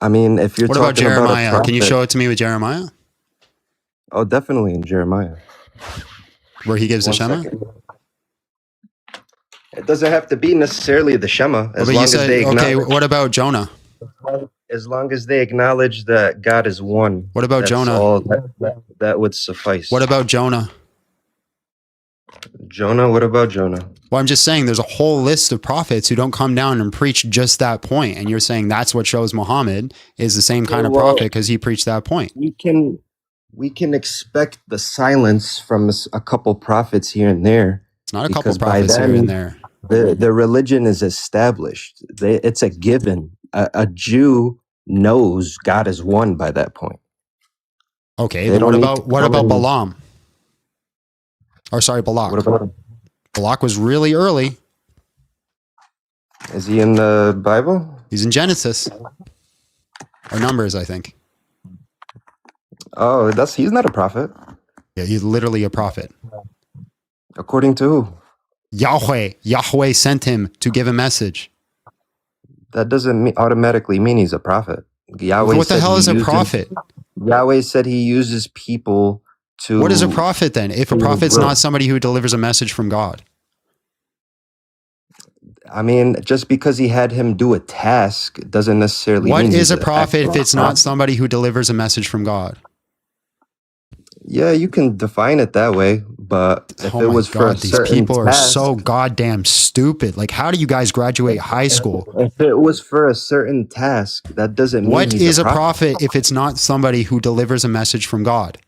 I mean, if you're What about talking about a Jeremiah? Can you prophet, show it to me with Jeremiah? oh, definitely in Jeremiah. Where he gives the One Shema? second. It doesn't have to be necessarily the Shema, as But long you as said, they okay, acknowledge. what about Jonah? As long as they acknowledge that God is one. What about that's Jonah? all that would suffice. What about Jonah? Jonah? What about Jonah? Well, I'm just saying there's a whole list of prophets who don't come down and preach just that point. And you're saying that's what shows Muhammad is the same kind of Well, prophet because he preached that point. We can expect the silence from a couple prophets here and there. It's not a couple because by prophets here then, and there. The religion is established. It's a given. A Jew knows God is one by that point. Okay, They then don't what need about to what come about in- Balaam? Or sorry, Balak. What about him? Balak was really early. Is he in the Bible? He's in Genesis. Or Numbers, I think. Oh, he's not a prophet. Yeah, he's literally a prophet. According to who? Yahweh sent him to give a message. That doesn't automatically mean he's a prophet. Yahweh What the said hell he is a uses- prophet? Yahweh said he uses people to. What is a prophet then? If a to prophet's grow. not somebody who delivers a message from God. I mean, just because he had him do a task doesn't necessarily What mean is he's a prophet if actual it's not prophet. somebody who delivers a message from God? Yeah, you can define it that way, but if Oh it my was for a God, these certain people are task, so goddamn stupid. Like, how do you guys graduate high school? if it was for a certain task, that doesn't mean What he's is a prophet if it's not somebody who delivers a message from God?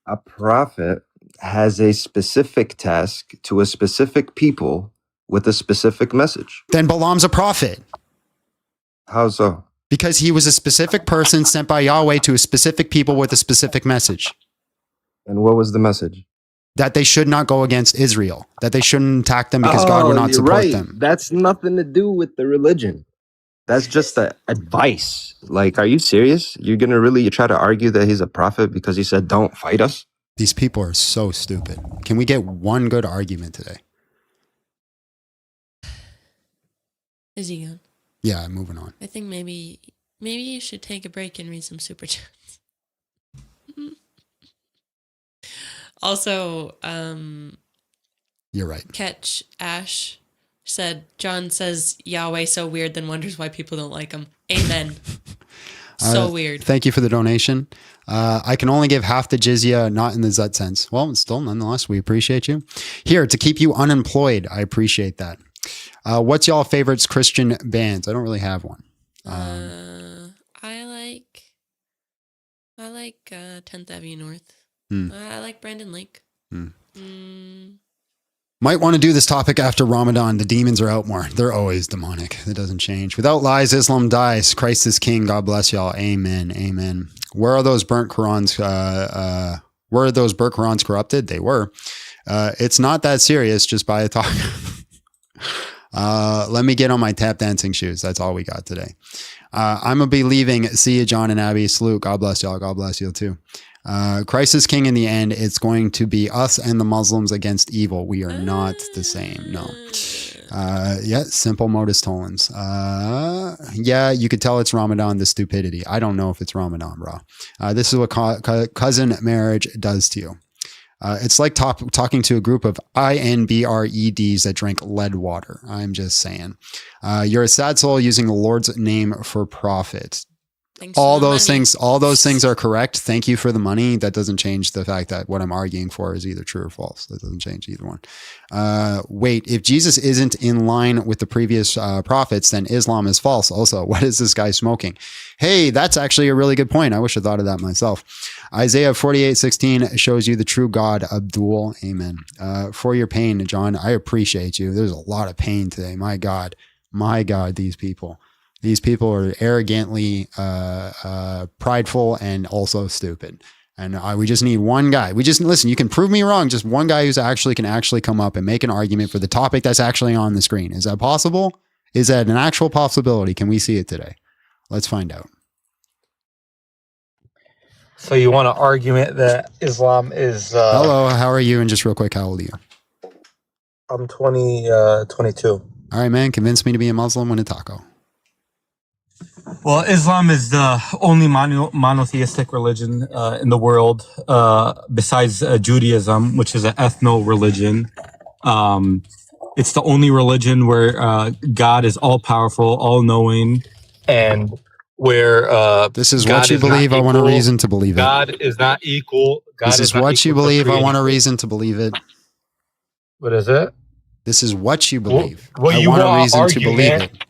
A prophet has a specific task to a specific people with a specific message. Then Balaam's a prophet How so? because he was a specific person sent by Yahweh to a specific people with a specific message. And what was the message? That they should not go against Israel, that they shouldn't attack them because God would not you're support right. them. That's nothing to do with the religion. That's just the advice. Like, are you serious? You're gonna really try to argue that he's a prophet because he said, "Don't fight us"? These people are so stupid. Can we get one good argument today? Is he gone? Yeah, I'm moving on. I think maybe you should take a break and read some super chats. Also, You're right. Catch Ash said John says Yahweh so weird, then wonders why people don't like him. Amen. So weird. Thank you for the donation. I can only give half the jizya, not in the Zut sense. Well, still, nonetheless, we appreciate you. Here, to keep you unemployed, I appreciate that. What's y'all favorites Christian bands? I don't really have one. I like 10th Avenue North. Hmm. I like Brandon Lake. Might want to do this topic after Ramadan. The demons are out more. They're always demonic. It doesn't change. Without lies, Islam dies. Christ is king. God bless y'all. Amen. Amen. Where are those burnt Qurans? Were those burnt Qurans corrupted? They were. It's not that serious. Just buy a talk. Let me get on my tap dancing shoes. That's all we got today. I'm going to be leaving. See you, John and Abby. Salute. God bless y'all. God bless you too. Christ is king in the end. It's going to be us and the Muslims against evil. We are not the same. No. Yeah, simple modus tollens. Yeah, you could tell it's Ramadan, the stupidity. I don't know if it's Ramadan, bro. This is what cousin marriage does to you. It's like talking to a group of INBREDs that drink lead water. I'm just saying. You're a sad soul using the Lord's name for profit. All those things are correct. Thank you for the money. That doesn't change the fact that what I'm arguing for is either true or false. That doesn't change either one. Wait, if Jesus isn't in line with the previous prophets, then Islam is false. Also, what is this guy smoking? Hey, that's actually a really good point. I wish I thought of that myself. Isaiah 48:16 shows you the true God, Abdul. Amen. For your pain, John, I appreciate you. There's a lot of pain today. My God, these people. These people are arrogantly prideful and also stupid. And we just need one guy. Listen, you can prove me wrong. Just one guy who's can actually come up and make an argument for the topic that's actually on the screen. Is that possible? Is that an actual possibility? Can we see it today? Let's find out. So you want an argument that Islam is... Hello, how are you? And just real quick, how old are you? I'm 22. All right, man. Convince me to be a Muslim, win a taco. Well, Islam is the only monotheistic religion in the world, besides Judaism, which is an ethno-religion. It's the only religion where God is all-powerful, all-knowing, and where this is God what you is not believe. I want a equal. reason to believe it. God is not equal. God This is not what you equal to believe. I creating want a things. reason to believe it. What is it? This is what you believe. Well, I you want a want reason to believe argument. it.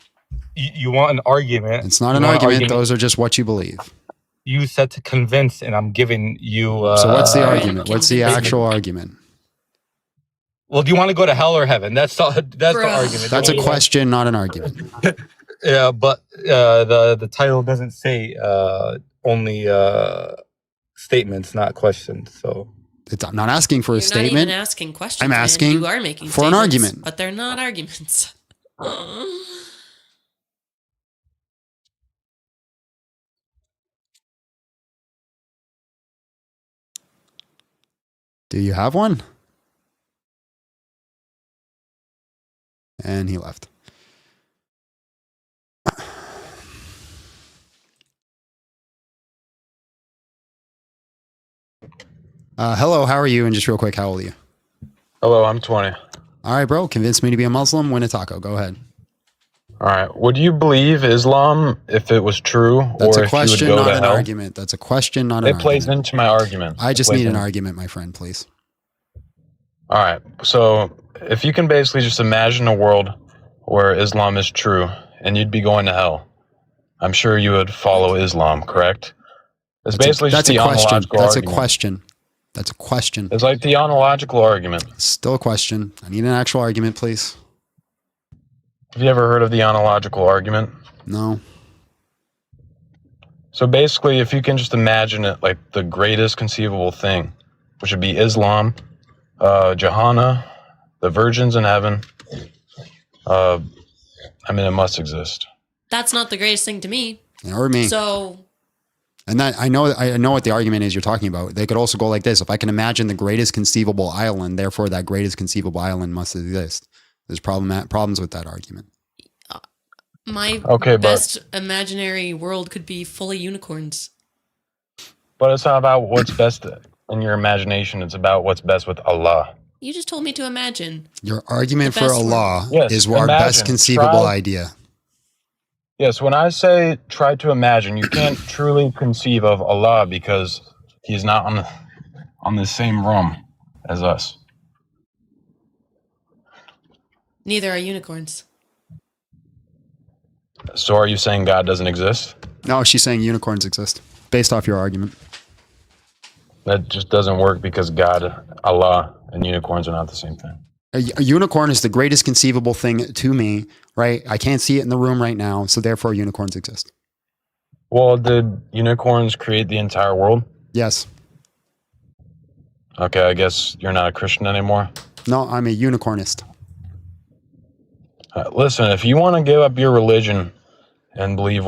You want an argument. It's not You an want argument. Those are just what you believe. You said to convince, and I'm giving you... So what's the argument? What's the actual argument? Well, do you want to go to hell or heaven? That's the argument. That's a question, not an argument. Yeah, but the title doesn't say only statements, not questions. So I'm not asking for a You're statement. not even asking questions. I'm man. asking You are making for an statements, argument. but they're not arguments. Do you have one? And he left. Hello, how are you? And just real quick, how old are you? Hello, I'm 20. All right, bro. Convince me to be a Muslim, win a taco. Go ahead. All right. Would you believe Islam if it was true, That's or a if question, you would go not to an hell? argument. That's a question, not an It argument. plays into my argument. I just It plays need an in- argument, my friend, please. All right. So if you can basically just imagine a world where Islam is true and you'd be going to hell, I'm sure you would follow Islam, correct? It's basically just the question. ontological That's argument. a question. That's a question. It's like the ontological argument. Still a question. I need an actual argument, please. Have you ever heard of the ontological argument? No. So basically, if you can just imagine it like the greatest conceivable thing, which would be Islam, Jahannam, the virgins in heaven, I mean, it must exist. That's not the greatest thing to me. Or me. So And that I know what the argument is you're talking about. They could also go like this: if I can imagine the greatest conceivable island, therefore that greatest conceivable island must exist. There's problems with that argument. my Okay, but- best imaginary world could be full of unicorns. But it's not about what's best in your imagination. It's about what's best with Allah. You just told me to imagine. Your argument The for best Allah Yes, is our imagine. best conceivable Try- idea. Yes, when I say try to imagine, you can't truly conceive of Allah because He's not on the same realm as us. Neither are unicorns. So are you saying God doesn't exist? No, she's saying unicorns exist based off your argument. That just doesn't work because God, Allah, and unicorns are not the same thing. A unicorn is the greatest conceivable thing to me, right? I can't see it in the room right now, so therefore unicorns exist. Well, did unicorns create the entire world? Yes. Okay, I guess you're not a Christian anymore. No, I'm a unicornist. Listen, if you want to give up your religion and believe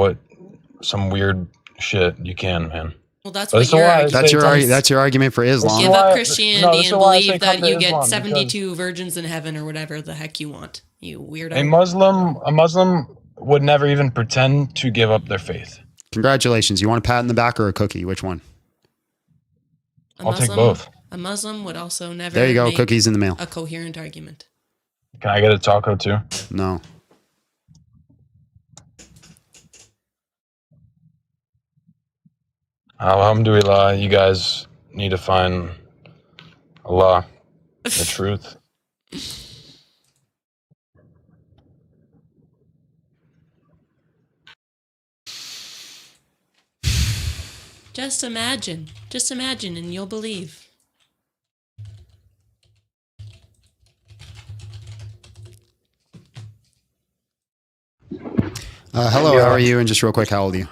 some weird shit, you can, man. Well, that's But what this is your why I argument say is. That's your argument for Islam. Give up Christianity this is and why I say believe come that to you get Islam, 72 virgins in heaven or whatever the heck you want. You weirdo. A Muslim would never even pretend to give up their faith. Congratulations. You want a pat in the back or a cookie? Which one? I'll take both. A Muslim would also never. There you go, make cookies in the mail. A coherent argument. Can I get a taco too? No. Alhamdulillah, you guys need to find Allah, the truth. Just imagine, and you'll believe. Hello, how are you? And just real quick, how old are you?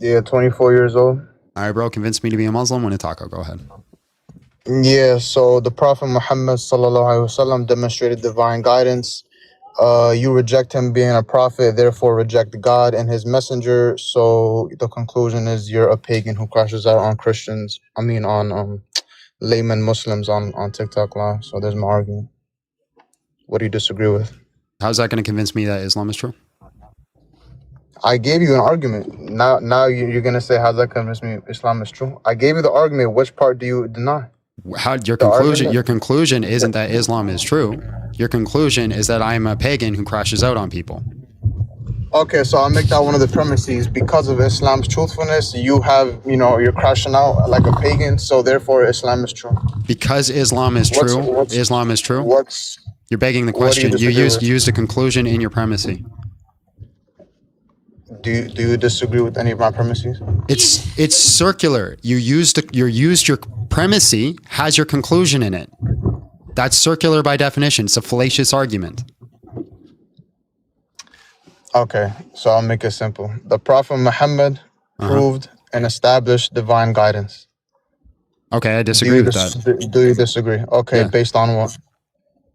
Yeah, 24 years old. All right, bro. Convince me to be a Muslim. Win a taco. Go ahead. Yeah, so the Prophet Muhammad sallallahu alaihi wasallam demonstrated divine guidance You reject him being a prophet, therefore reject God and his messenger. So the conclusion is you're a pagan who crashes out on Christians. I mean, on layman Muslims on TikTok Live. So there's my argument. What do you disagree with? How's that going to convince me that Islam is true? I gave you an argument. Now you're gonna say, how's that convince me Islam is true? I gave you the argument. Which part do you deny? How your The conclusion? argument- Your conclusion isn't that Islam is true. Your conclusion is that I'm a pagan who crashes out on people. Okay, so I'll make that one of the premises. Because of Islam's truthfulness, you're crashing out like a pagan, so therefore Islam is true. Because Islam is true, Islam is true. You're begging the what do you question. You disagree with? used a conclusion in your premise. Do you disagree with any of my premises? It's circular. You used your premise has your conclusion in it. That's circular by definition. It's a fallacious argument. Okay, so I'll make it simple. The Prophet Muhammad proved and established divine guidance. Okay, I disagree with that. Do you disagree? Okay, Yeah. based on what?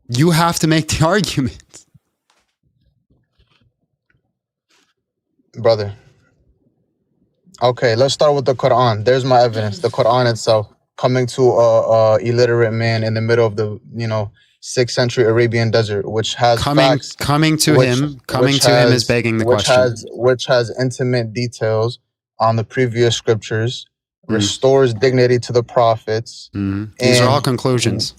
You have to make the argument. Brother. Okay, let's start with the Quran. There's my evidence. The Quran itself, coming to a illiterate man in the middle of the 6th century Arabian desert, which has facts, coming to him is begging the question. Which has intimate details on the previous scriptures, restores dignity to the prophets. These are all conclusions.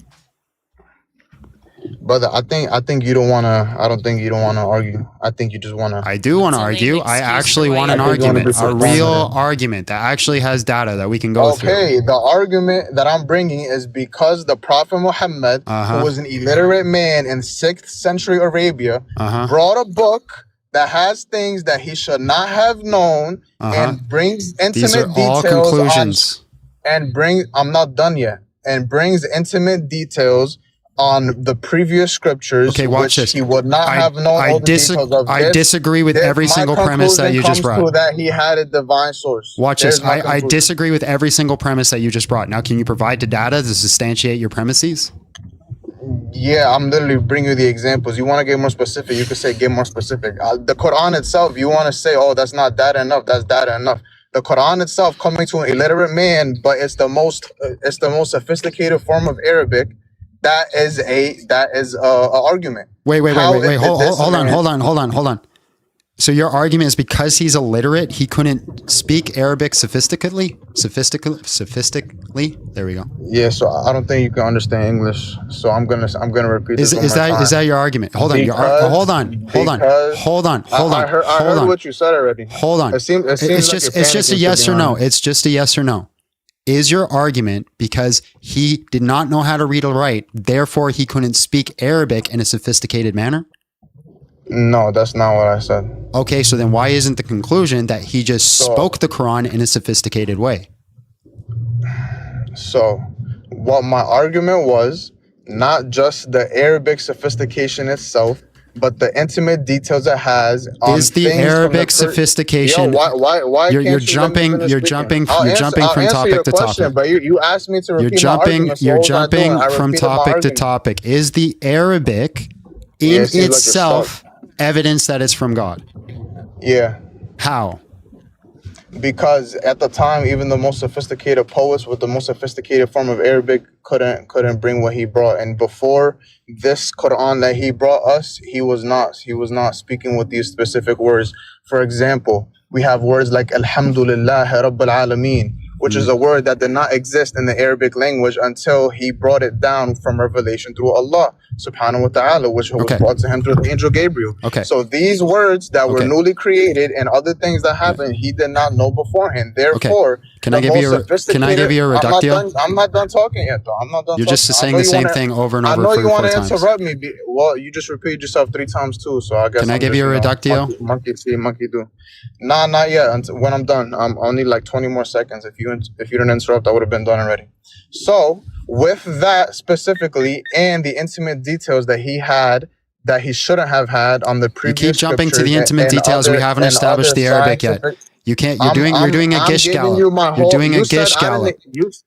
Brother, I think you don't wanna. I don't think you don't wanna argue. I think you just wanna. I do want to argue. I actually want an argument, a real argument that actually has data that we can go through. Okay, the argument that I'm bringing is because the Prophet Muhammad, who was an illiterate man in 6th century Arabia, brought a book that has things that he should not have known and brings intimate These are all details conclusions. I'm not done yet. And brings intimate details on the previous scriptures, Okay, watch which this. he would not have known all the details of. I disagree with every single premise that you just brought. To that he had a divine source. Watch There's this. my I conclusion. disagree with every single premise that you just brought. Now, can you provide the data to substantiate your premises? Yeah, I'm literally bringing you the examples. You want to get more specific, you could say get more specific. The Quran itself, you want to say, oh, that's not data enough, that's data enough. The Quran itself, coming to an illiterate man, but it's the most sophisticated form of Arabic. That is a argument. Wait. Hold on. So your argument is because he's illiterate, he couldn't speak Arabic sophisticately? There we go. Yeah, so I don't think you can understand English. So I'm gonna repeat this. Is that your argument? Hold on. Hold on. I heard what you said already. Hold on. It seems It's just a yes or no. It's just a yes or no. Is your argument because he did not know how to read or write, therefore he couldn't speak Arabic in a sophisticated manner? No, that's not what I said. Okay, so then why isn't the conclusion that he just spoke the Quran in a sophisticated way? So, what my argument was, not just the Arabic sophistication itself, but the intimate details it has on Is the things from Arabic sophistication? Yo, why You're can't you let me finish speaking? I'll jumping answer from your topic to question, topic. But you asked me to repeat You're my jumping argument. from topic to topic. Is the Arabic in it seems like you're itself evidence that it's from God? Yeah. How? Because at the time, even the most sophisticated poets with the most sophisticated form of Arabic couldn't bring what he brought. And before this Quran that he brought us, he was not speaking with these specific words. For example, we have words like Alhamdulillah Rabbil Alameen, which is a word that did not exist in the Arabic language until he brought it down from revelation through Allah subhanahu wa ta'ala, which was brought to him through the angel Gabriel. So these words that were newly created and other things that happened, he did not know beforehand. Therefore, Can I give you a reductio? I'm not done talking yet, though. I'm not done. You're just saying the same thing over and over. I know you want to 4 times. interrupt me. Well, you just repeated yourself 3 times too, so I guess. Can I give you a reductio? Monkey see, monkey do. Nah, not yet. When I'm done, I'll need like 20 more seconds. If you didn't interrupt, I would have been done already. So with that specifically, and the intimate details that he had that he shouldn't have had on the previous. You keep jumping to scriptures the intimate and details. We haven't established the Arabic yet. You can't. You're doing a gish gallop. You're doing a gish gallop.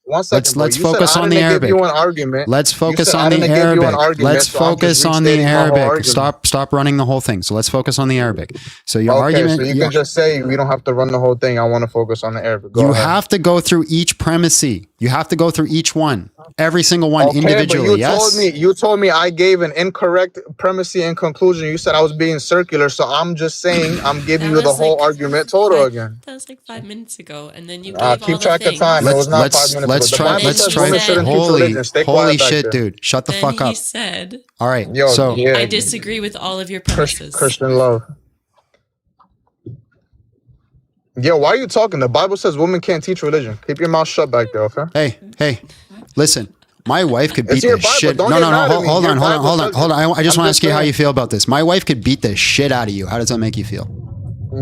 One second, bro. Let's You said focus I on the didn't give Arabic. you an argument. Let's You focus said I on the didn't give you an Arabic. argument, Let's so I'm just focus on the restating my whole Arabic. argument. Stop running the whole thing. So let's focus on the Arabic. So your Okay, argument. so you can just say we don't have to run the whole thing. I want to focus on the Arabic. Go You ahead. have to go through each premise. You have to go through each one, every single one Okay, individually. but Yes. you told me I gave an incorrect premise and conclusion. You said I was being circular, so I'm just saying I'm giving you the whole argument total again. That was like 5 minutes ago, and then you gave all Keep the track of things. time. It was not 5 minutes Let's ago. The try. Bible Let's says try. women shouldn't teach religion. Stay quiet Holy back shit, there. dude! Shut the Then fuck he up. said, All right. Yo, so I disagree with all of your premises. Christian love. Yo, why are you talking? The Bible says women can't teach religion. Keep your mouth shut back there, okay? Hey, listen. My wife could It's beat your the Bible. shit. Don't No, get no, mad no. at me. Hold Your on. Bible says I just I'm want to just ask you how saying. you feel about this. My wife could beat the shit out of you. How does that make you feel?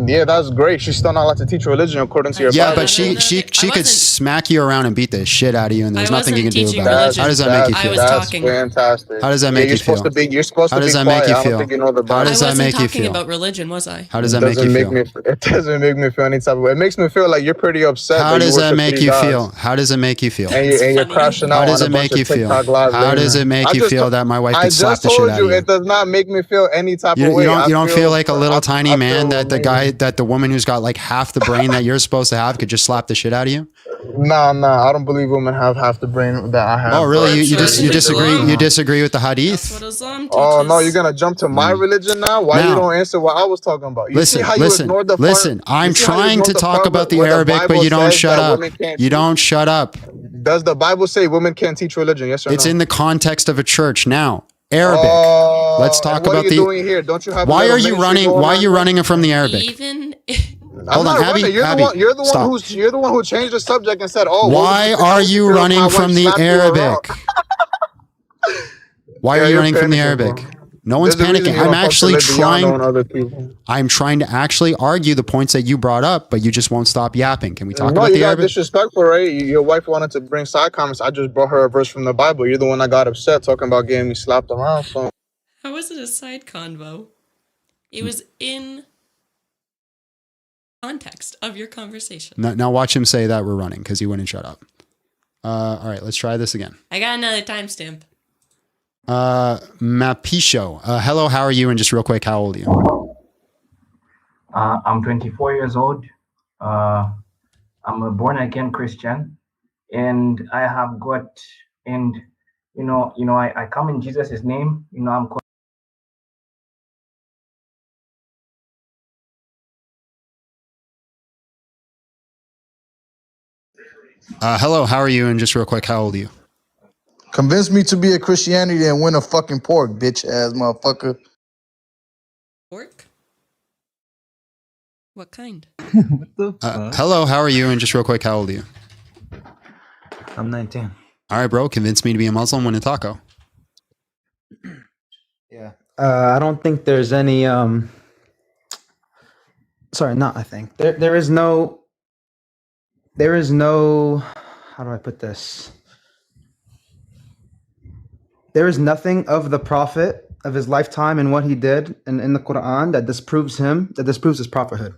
Yeah, that's great. She's still not allowed to teach religion according to your Yeah, Bible. but she could smack you around and beat the shit out of you, and there's nothing you can do about it. How does that make you feel? That's fantastic. How does that make you feel? You're supposed How to be does that quiet. make you I don't feel? think you know the Bible. How does that make you Talking feel? about religion, was I? How does that make you feel? It doesn't make me feel any type of way. It makes me feel like you're pretty upset. How does that worship make three you gods. feel? How does it make you feel? And you're crashing out How does on it a bunch make of you feel? TikTok live. How does it make you feel that my wife could slap the shit out of you? It does not make me feel any type of way. You don't feel like a little tiny man that the woman who's got like half the brain that you're supposed to have could just slap the shit out of you? Nah, I don't believe women have half the brain that I have. Oh, really? You disagree? You disagree with the hadith? Oh no, you're gonna jump to my religion now? Why you don't answer what I was talking about? You see how you ignored the part- listen. I'm you see how you trying to ignored the talk part about the where Arabic, but Bible you don't says shut that up. women can't You teach? don't shut up. Does the Bible say women can't teach religion? Yes or no? It's in the context of a church now. Arabic. Let's talk what about are you the. doing here? Don't you have? Why a are little you ministry running? going Why are on? you running from the Arabic? Even Hold on, Abby. You're the one stop. you're the one who changed the subject and said, "Oh, Why are you running from the Arabic? Why are you running from the Arabic? No one's panicking. I'm actually trying. I'm trying to actually argue the points that you brought up, but you just won't stop yapping. Can we talk about you the got Arabic? disrespectful, right? Your wife wanted to bring side comments. I just brought her a verse from the Bible. You're the one that got upset talking about getting me slapped around. So how was it a side convo? It was in context of your conversation. Now watch him say that we're running because he wouldn't shut up. All right, let's try this again. I got another timestamp. Mapisho. Hello, how are you? And just real quick, how old are you? I'm 24 years old. I'm a born again Christian, and I have got, and I come in Jesus' name. I'm. Hello, how are you? And just real quick, how old are you? Convince me to be a Christianity and win a fucking pork, bitch ass motherfucker. Pork? What kind? Hello, how are you? And just real quick, how old are you? I'm 19. All right, bro. Convince me to be a Muslim, win a taco. Yeah. I don't think there's any. Sorry, not I think. There is no. How do I put this? There is nothing of the prophet of his lifetime and what he did in the Quran that disproves his prophethood.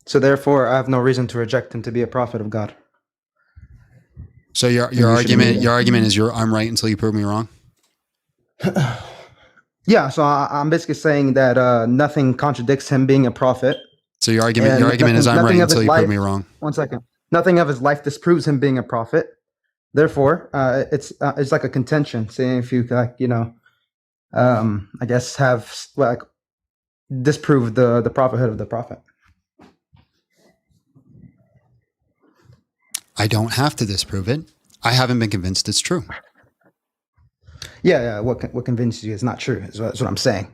So therefore, I have no reason to reject him to be a prophet of God. So your argument is I'm right until you prove me wrong. Yeah, so I'm basically saying that nothing contradicts him being a prophet. So your argument is I'm right until you prove me wrong. One second. Nothing of his life disproves him being a prophet. Therefore, it's like a contention, saying if you I guess have disprove the prophethood of the prophet. I don't have to disprove it. I haven't been convinced it's true. Yeah. What convinces you is not true? Is what I'm saying.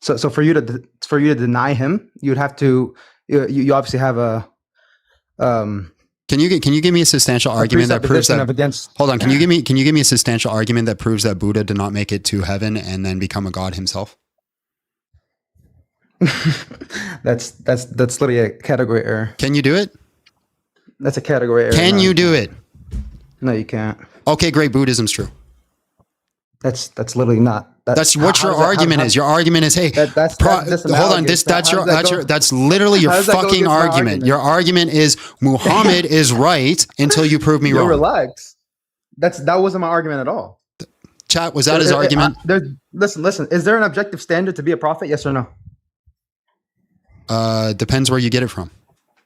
So for you to deny him, you'd have to. You obviously have a. Can you give me a substantial argument that proves that? Hold on. Can you give me a substantial argument that proves that Buddha did not make it to heaven and then become a god himself? That's literally a category error. Can you do it? That's a category error. Can you do it? No, you can't. Okay, great. Buddhism's true. That's literally not That's what your argument is. Your argument is, hey, hold on. That's literally your fucking argument. Your argument is Muhammad is right until you prove me wrong. Relax. That wasn't my argument at all. Chat, was that his argument? Listen. Is there an objective standard to be a prophet? Yes or no? Depends where you get it from.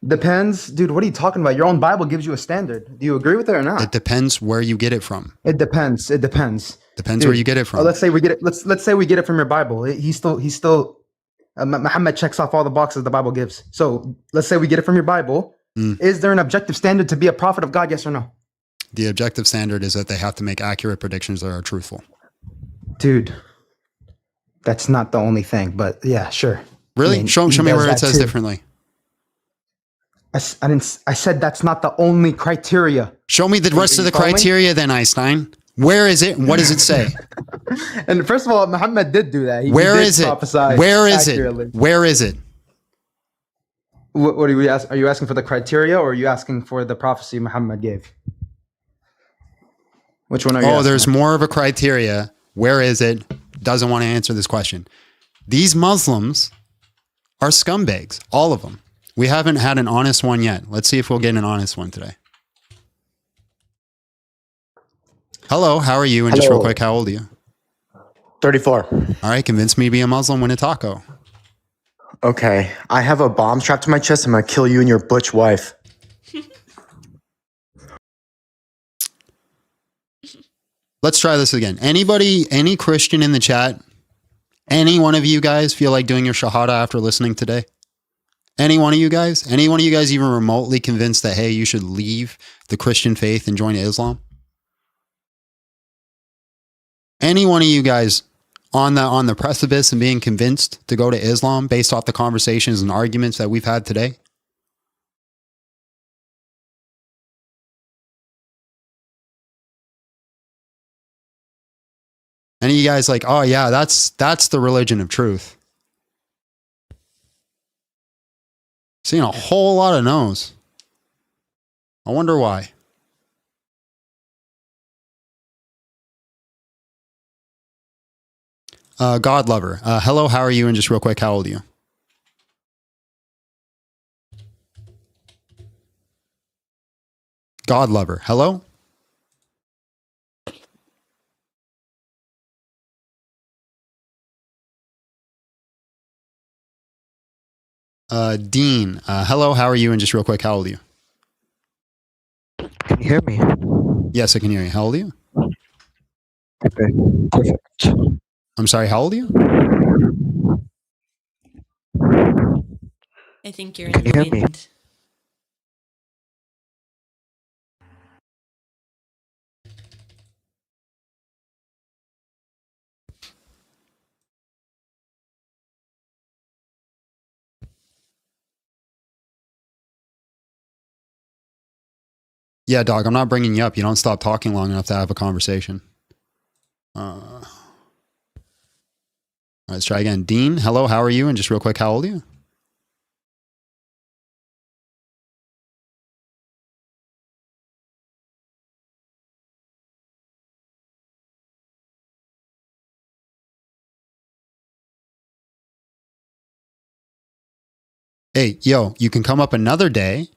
Depends, dude. What are you talking about? Your own Bible gives you a standard. Do you agree with it or not? It depends where you get it from. It depends. Depends dude, where you get it from. Let's say we get it. Let's say we get it from your Bible. He's still Muhammad checks off all the boxes the Bible gives. So let's say we get it from your Bible. Is there an objective standard to be a prophet of God? Yes or no? The objective standard is that they have to make accurate predictions that are truthful. Dude, that's not the only thing. But yeah, sure. Really? I mean, show me where it says differently. I said that's not the only criteria. Show me the rest of the criteria then, Einstein. Where is it? And what does it say? And first of all, Muhammad did do that. Where is it? Where is it? Where is it? What are you asking? Are you asking for the criteria or are you asking for the prophecy Muhammad gave? Which one are you asking? There's more of a criteria. Where is it? Doesn't want to answer this question. These Muslims are scumbags. All of them. We haven't had an honest one yet. Let's see if we'll get an honest one today. Hello, how are you? And just real quick, how old are you? 34. All right, convince me to be a Muslim, win a taco. Okay, I have a bomb strapped to my chest. I'm going to kill you and your butch wife. Let's try this again. Anybody, any Christian in the chat, any one of you guys feel like doing your shahada after listening today? Any one of you guys? Any one of you guys even remotely convinced that, hey, you should leave the Christian faith and join Islam? Any one of you guys on the precipice and being convinced to go to Islam based off the conversations and arguments that we've had today? Any of you guys like, oh yeah, that's the religion of truth? Seeing a whole lot of no's. I wonder why. God lover. Hello, how are you? And just real quick, how old are you? God lover. Hello? Dean. Hello, how are you? And just real quick, how old are you? Can you hear me? Yes, I can hear you. How old are you? Okay, perfect. I'm sorry, how old are you? I think you're Can you hear me? Yeah, dog, I'm not bringing you up. You don't stop talking long enough to have a conversation. Let's try again. Dean, hello, how are you? And just real quick, how old are you? Hey, yo, you can come up another day,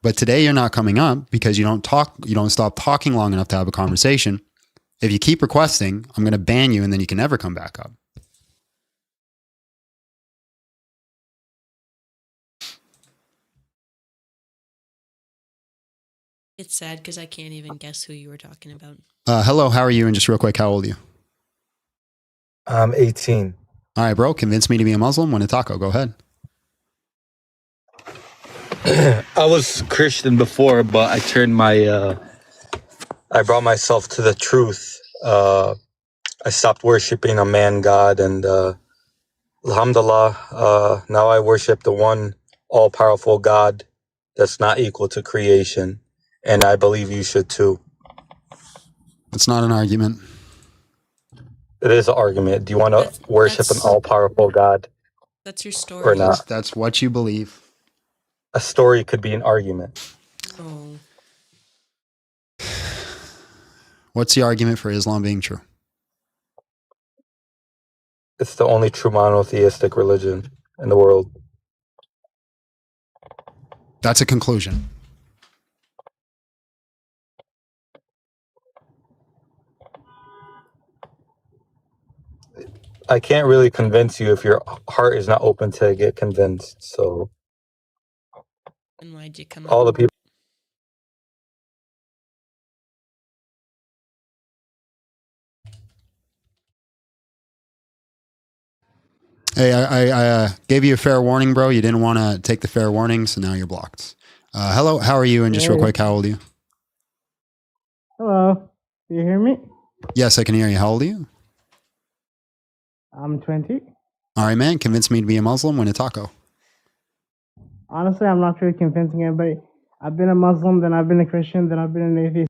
but today you're not coming up because you don't stop talking long enough to have a conversation. If you keep requesting, I'm going to ban you and then you can never come back up. It's sad because I can't even guess who you were talking about. Hello, how are you? And just real quick, how old are you? I'm 18. All right, bro, convince me to be a Muslim, win a taco. Go ahead. I was Christian before, but I turned I brought myself to the truth. I stopped worshiping a man God, and alhamdulillah, now I worship the one all-powerful God that's not equal to creation, and I believe you should too. It's not an argument. It is an argument. Do you want to worship an all-powerful God? That's your story. Or not? That's what you believe. A story could be an argument. Oh. What's the argument for Islam being true? It's the only true monotheistic religion in the world. That's a conclusion. I can't really convince you if your heart is not open to get convinced. So And why'd you come all the people. Hey, I gave you a fair warning, bro. You didn't want to take the fair warning, so now you're blocked. Hello, how are you? And just real quick, how old are you? Hello, do you hear me? Yes, I can hear you. How old are you? I'm 20. All right, man. Convince me to be a Muslim, win a taco. Honestly, I'm not really convincing anybody. I've been a Muslim, then I've been a Christian, then I've been an atheist.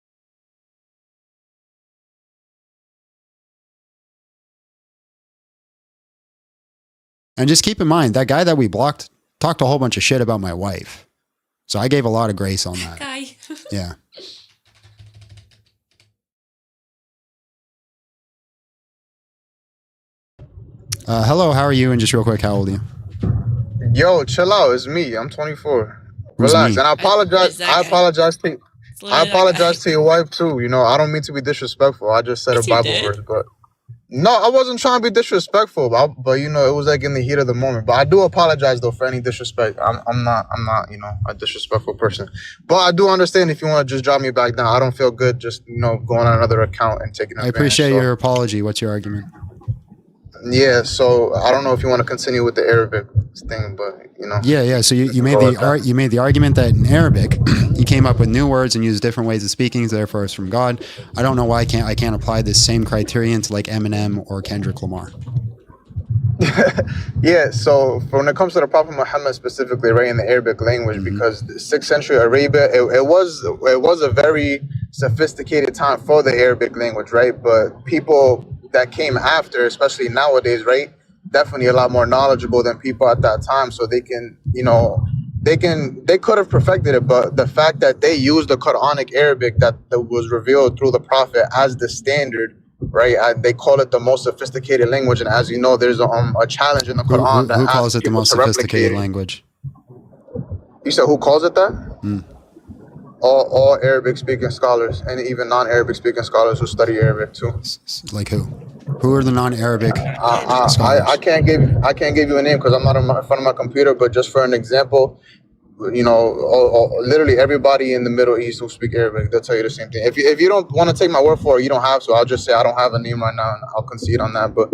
And just keep in mind, that guy that we blocked talked a whole bunch of shit about my wife. So I gave a lot of grace on that. Guy. Yeah. Hello, how are you? And just real quick, how old are you? Yo, chill out. It's me. I'm 24. Who's Relax. me? And I apologize. I apologize to your wife too. You know, I don't mean to be disrespectful. I just said a Bible verse, but no, I wasn't trying to be disrespectful. But you know, it was like in the heat of the moment. But I do apologize though for any disrespect. I'm not you know, a disrespectful person. But I do understand if you want to just drop me back down. I don't feel good just, you know, going on another account and taking. I appreciate your apology. What's your argument? Yeah, so I don't know if you want to continue with the Arabic thing, but you know. Yeah. So you made the argument that in Arabic, you came up with new words and used different ways of speaking. So therefore, it's from God. I don't know why I can't apply this same criterion to like Eminem or Kendrick Lamar. Yeah, so when it comes to the Prophet Muhammad specifically, right, in the Arabic language, because the 6th century Arabia, it was a very sophisticated time for the Arabic language, right? But people that came after, especially nowadays, right, definitely a lot more knowledgeable than people at that time. So they can, you know, they could have perfected it, but the fact that they used the Quranic Arabic that was revealed through the Prophet as the standard, right? They call it the most sophisticated language, and as you know, there's a challenge in the Quran Who calls it the most sophisticated language? You said who calls it that? All Arabic speaking scholars, and even non-Arabic speaking scholars who study Arabic too. Like who? Who are the non-Arabic scholars? I can't give you a name because I'm not in front of my computer. But just for an example, you know, literally everybody in the Middle East who speak Arabic, they'll tell you the same thing. If you don't want to take my word for it, you don't have to. I'll just say I don't have a name right now, and I'll concede on that. But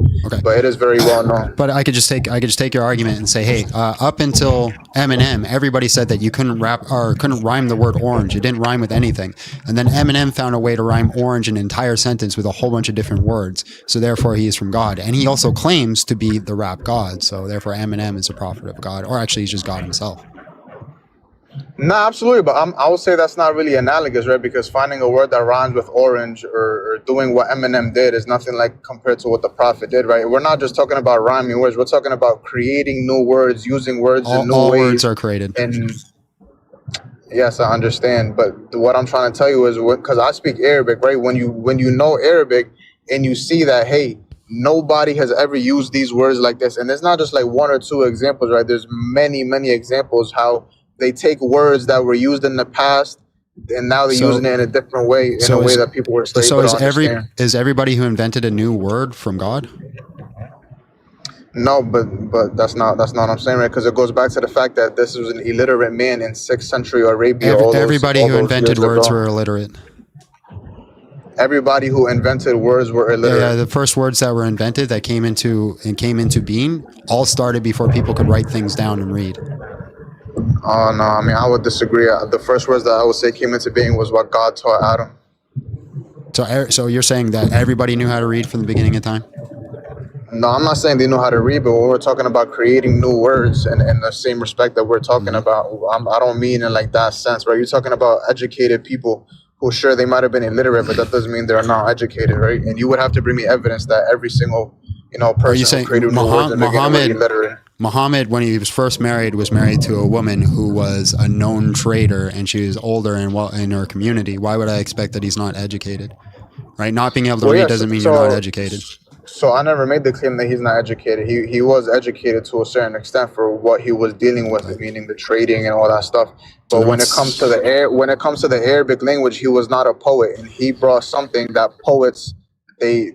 it is very well known. But I could just take your argument and say, hey, up until Eminem, everybody said that you couldn't rhyme the word orange. It didn't rhyme with anything, and then Eminem found a way to rhyme orange in an entire sentence with a whole bunch of different words. So therefore, he is from God, and he also claims to be the rap god. So therefore, Eminem is a prophet of God, or actually, he's just God himself. No, absolutely, but I would say that's not really analogous, right? Because finding a word that rhymes with orange or doing what Eminem did is nothing like compared to what the Prophet did, right? We're not just talking about rhyming words; we're talking about creating new words, using words in new ways. All words are created. And yes, I understand, but what I'm trying to tell you is, because I speak Arabic, right? When you know Arabic and you see that, hey, nobody has ever used these words like this, and it's not just like one or two examples, right? There's many examples how they take words that were used in the past and now they're using it in a different way, in a way that people were still able to understand. Is everybody who invented a new word from God? No, but that's not what I'm saying, right? Because it goes back to the fact that this was an illiterate man in 6th century Arabia. Everybody who invented words were illiterate. Everybody who invented words were illiterate. Yeah, the first words that were invented that came into being all started before people could write things down and read. Oh, no, I mean, I would disagree. The first words that I would say came into being was what God taught Adam. So you're saying that everybody knew how to read from the beginning of time? No, I'm not saying they know how to read, but when we're talking about creating new words and in the same respect that we're talking about, I don't mean in like that sense, right? You're talking about educated people who, sure, they might have been illiterate, but that doesn't mean they're not educated, right? And you would have to bring me evidence that every single, person who created new words in the beginning was illiterate. Muhammad, when he was first married, was married to a woman who was a known trader, and she was older and in her community. Why would I expect that he's not educated? Right? Not being able to read doesn't mean you're not educated. So I never made the claim that he's not educated. He was educated to a certain extent for what he was dealing with, meaning the trading and all that stuff. But when it comes to the Arabic language, he was not a poet, and he brought something that poets they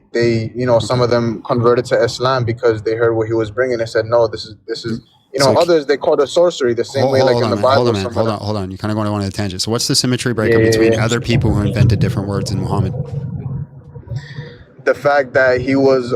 some of them converted to Islam because they heard what he was bringing and said, no, this is others they called it sorcery the same way like in the Bible. Hold on. You're kind of going on a tangent. So what's the symmetry breaker between other people who invented different words and Muhammad? The fact that he was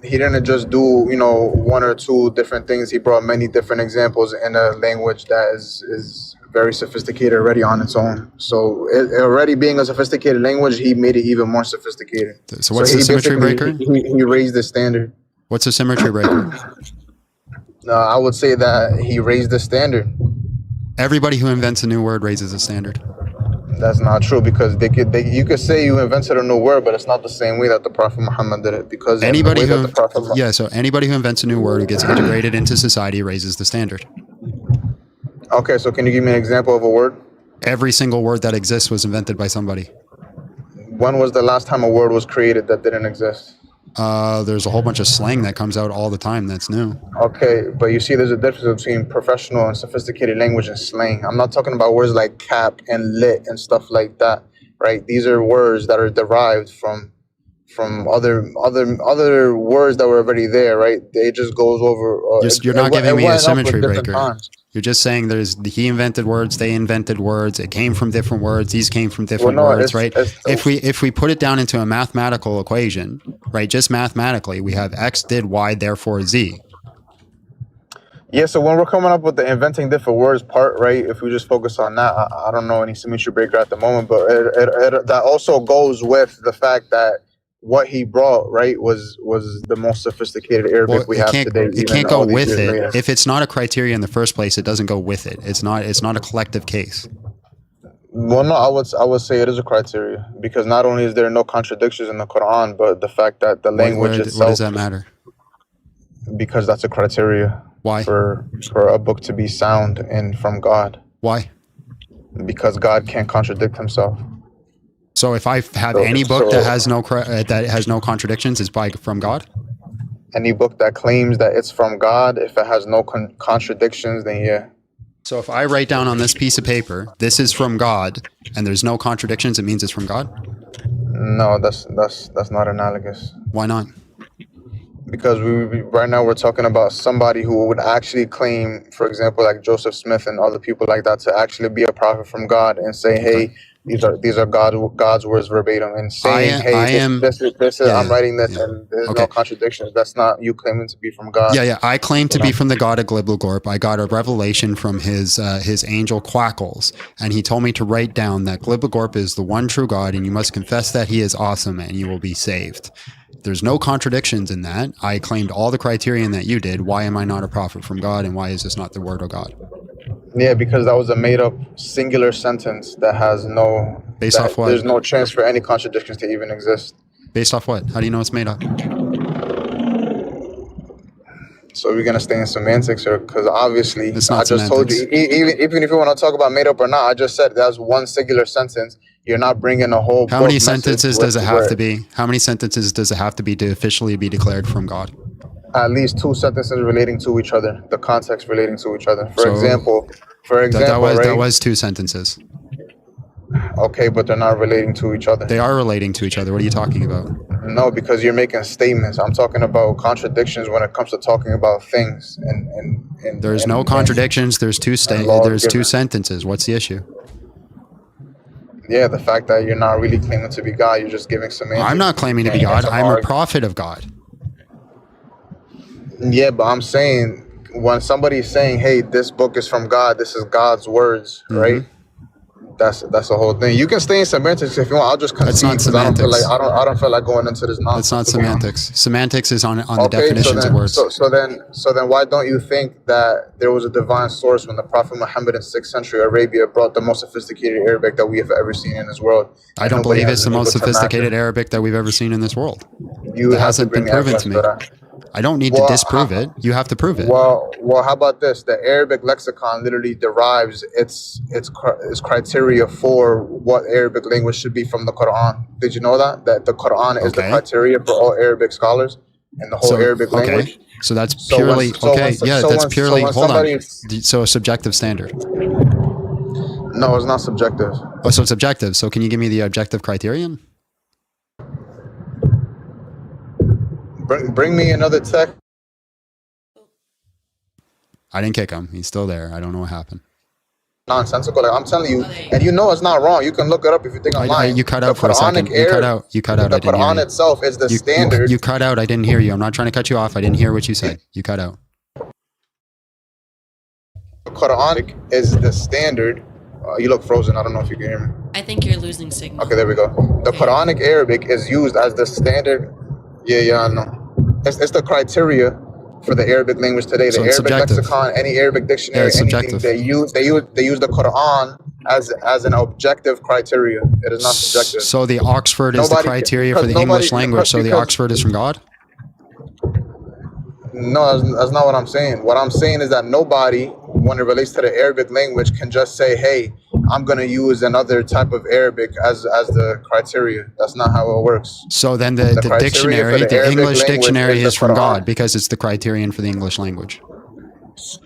he didn't just do one or two different things. He brought many different examples in a language that is very sophisticated already on its own. So already being a sophisticated language, he made it even more sophisticated. So what's the symmetry breaker? He raised the standard. What's the symmetry breaker? I would say that he raised the standard. Everybody who invents a new word raises a standard. That's not true because you could say you invented a new word, but it's not the same way that the Prophet Muhammad did it. Because anybody who invents a new word who gets integrated into society raises the standard. Okay, so can you give me an example of a word? Every single word that exists was invented by somebody. When was the last time a word was created that didn't exist? There's a whole bunch of slang that comes out all the time that's new. Okay, but you see there's a difference between professional and sophisticated language and slang. I'm not talking about words like cap and lit and stuff like that, right? These are words that are derived from other words that were already there, right? It just goes over. You're not giving me a symmetry breaker. You're just saying he invented words, they invented words, it came from different words, these came from different words, right? If we put it down into a mathematical equation, right, just mathematically, we have X did Y, therefore Z. Yeah, so when we're coming up with the inventing different words part, right, if we just focus on that, I don't know any symmetry breaker at the moment, but that also goes with the fact that what he brought, right, was the most sophisticated Arabic we have today. It can't go with it. Later. If it's not a criteria in the first place, it doesn't go with it. It's not a collective case. Well, no, I would say it is a criteria because not only is there no contradictions in the Quran, but the fact that the language itself. What does that matter? Because that's a criteria. Why? For a book to be sound and from God. Why? Because God can't contradict himself. So if I have any book that has no contradictions, it's from God? Any book that claims that it's from God, if it has no contradictions, then yeah. So if I write down on this piece of paper, this is from God, and there's no contradictions, it means it's from God? No, that's not analogous. Why not? Because right now we're talking about somebody who would actually claim, for example, like Joseph Smith and other people like that, to actually be a prophet from God and say, hey, these are God's words verbatim, and saying, I'm writing this and there's no contradictions. That's not you claiming to be from God. Yeah. I claim to be from the God of Glibligorp. I got a revelation from his angel Quackles, and he told me to write down that Glibligorp is the one true God, and you must confess that he is awesome, and you will be saved. There's no contradictions in that. I claimed all the criterion that you did. Why am I not a prophet from God, and why is this not the word of God? Yeah, because that was a made-up singular sentence that has no... Based off what? There's no chance for any contradictions to even exist. Based off what? How do you know it's made up? So we're gonna stay in semantics, or because obviously it's not I just told you, even if you want to talk about made-up or not, I just said that's one singular sentence. You're not bringing a whole... How many sentences does it have to be? How many sentences does it have to be to officially be declared from God? At least two sentences relating to each other, the context relating to each other. For example, that was two sentences. Okay, but they're not relating to each other. They are relating to each other. What are you talking about? No, because you're making statements. I'm talking about contradictions when it comes to talking about things. And there's no contradictions. There's two sentences. What's the issue? Yeah, the fact that you're not really claiming to be God, you're just giving semantics. I'm not claiming to be God. I'm a prophet of God. Yeah, but I'm saying when somebody's saying, "Hey, this book is from God. This is God's words," right? That's the whole thing. You can stay in semantics if you want. I'll just concede. That's not semantics. I don't feel like going into this nonsense. That's not semantics. Semantics is on the definitions of words. So then why don't you think that there was a divine source when the Prophet Muhammad in 6th century Arabia brought the most sophisticated Arabic that we have ever seen in this world? I don't believe it's the most sophisticated Arabic that we've ever seen in this world. That hasn't been proven to me. I don't need to disprove it. You have to prove it. Well, how about this? The Arabic lexicon literally derives its criteria for what Arabic language should be from the Quran. Did you know that the Quran is the criteria for all Arabic scholars and the whole Arabic language? So that's purely that's purely. Hold on. So a subjective standard. No, it's not subjective. Oh, so it's objective. So can you give me the objective criterion? Bring me another text. I didn't kick him. He's still there. I don't know what happened. Nonsensical. Like I'm telling you, and you know it's not wrong. You can look it up if you think I'm lying. You cut out for a second. You cut out. The I didn't hear Quran you. itself is the standard. You cut out. I didn't hear you. I'm not trying to cut you off. I didn't hear what you said. You cut out. The Quranic is the standard. You look frozen. I don't know if you can hear me. I think you're losing signal. Okay, there we go. The Quranic Arabic is used as the standard. Yeah, I know. It's the criteria for the Arabic language today. The Arabic lexicon, any Arabic dictionary, anything they use the Quran as an objective criteria. It is not subjective. So the Oxford is the criteria for the English language. So the Oxford is from God? No, that's not what I'm saying. What I'm saying is that nobody, when it relates to the Arabic language, can just say, hey, I'm going to use another type of Arabic as the criteria. That's not how it works. So then the dictionary, the English dictionary is from God because it's the criterion for the English language.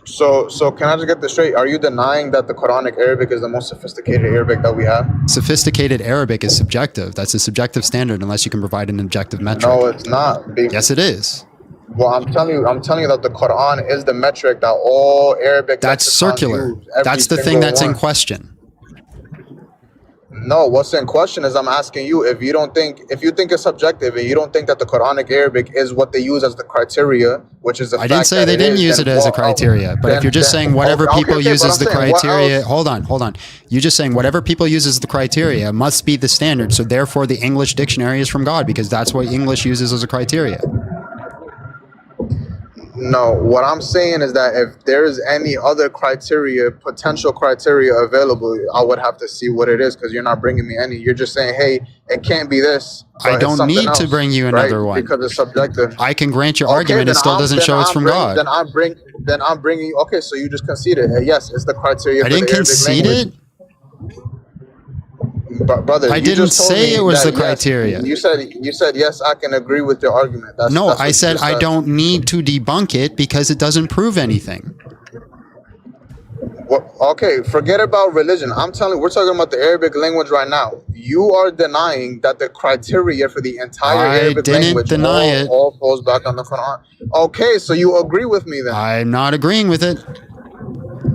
So can I just get this straight? Are you denying that the Quranic Arabic is the most sophisticated Arabic that we have? Sophisticated Arabic is subjective. That's a subjective standard unless you can provide an objective metric. No, it's not. Yes, it is. Well, I'm telling you that the Quran is the metric that all Arabic. That's circular. That's the thing that's in question. No, what's in question is I'm asking you if you think it's subjective and you don't think that the Quranic Arabic is what they use as the criteria, which is I didn't say they didn't use it as a criteria, but if you're just saying whatever people use as the criteria, hold on. You're just saying whatever people use as the criteria must be the standard. So therefore the English dictionary is from God because that's what English uses as a criteria. No, what I'm saying is that if there's any other potential criteria available, I would have to see what it is because you're not bringing me any. You're just saying, hey, it can't be this. I don't need to bring you another one because it's subjective. I can grant your argument. It still doesn't show it's from God. Then I'm bringing you. Okay, so you just conceded. Yes, it's the criteria. I didn't concede it. Brother, I didn't say it was the criteria. Yes, you said yes. I can agree with your argument. I said I don't need to debunk it because it doesn't prove anything. Well, okay, forget about religion. I'm telling you, we're talking about the Arabic language right now. You are denying that the criteria for the entire Arabic language all falls back on the Quran. Okay, so you agree with me then? I'm not agreeing with it.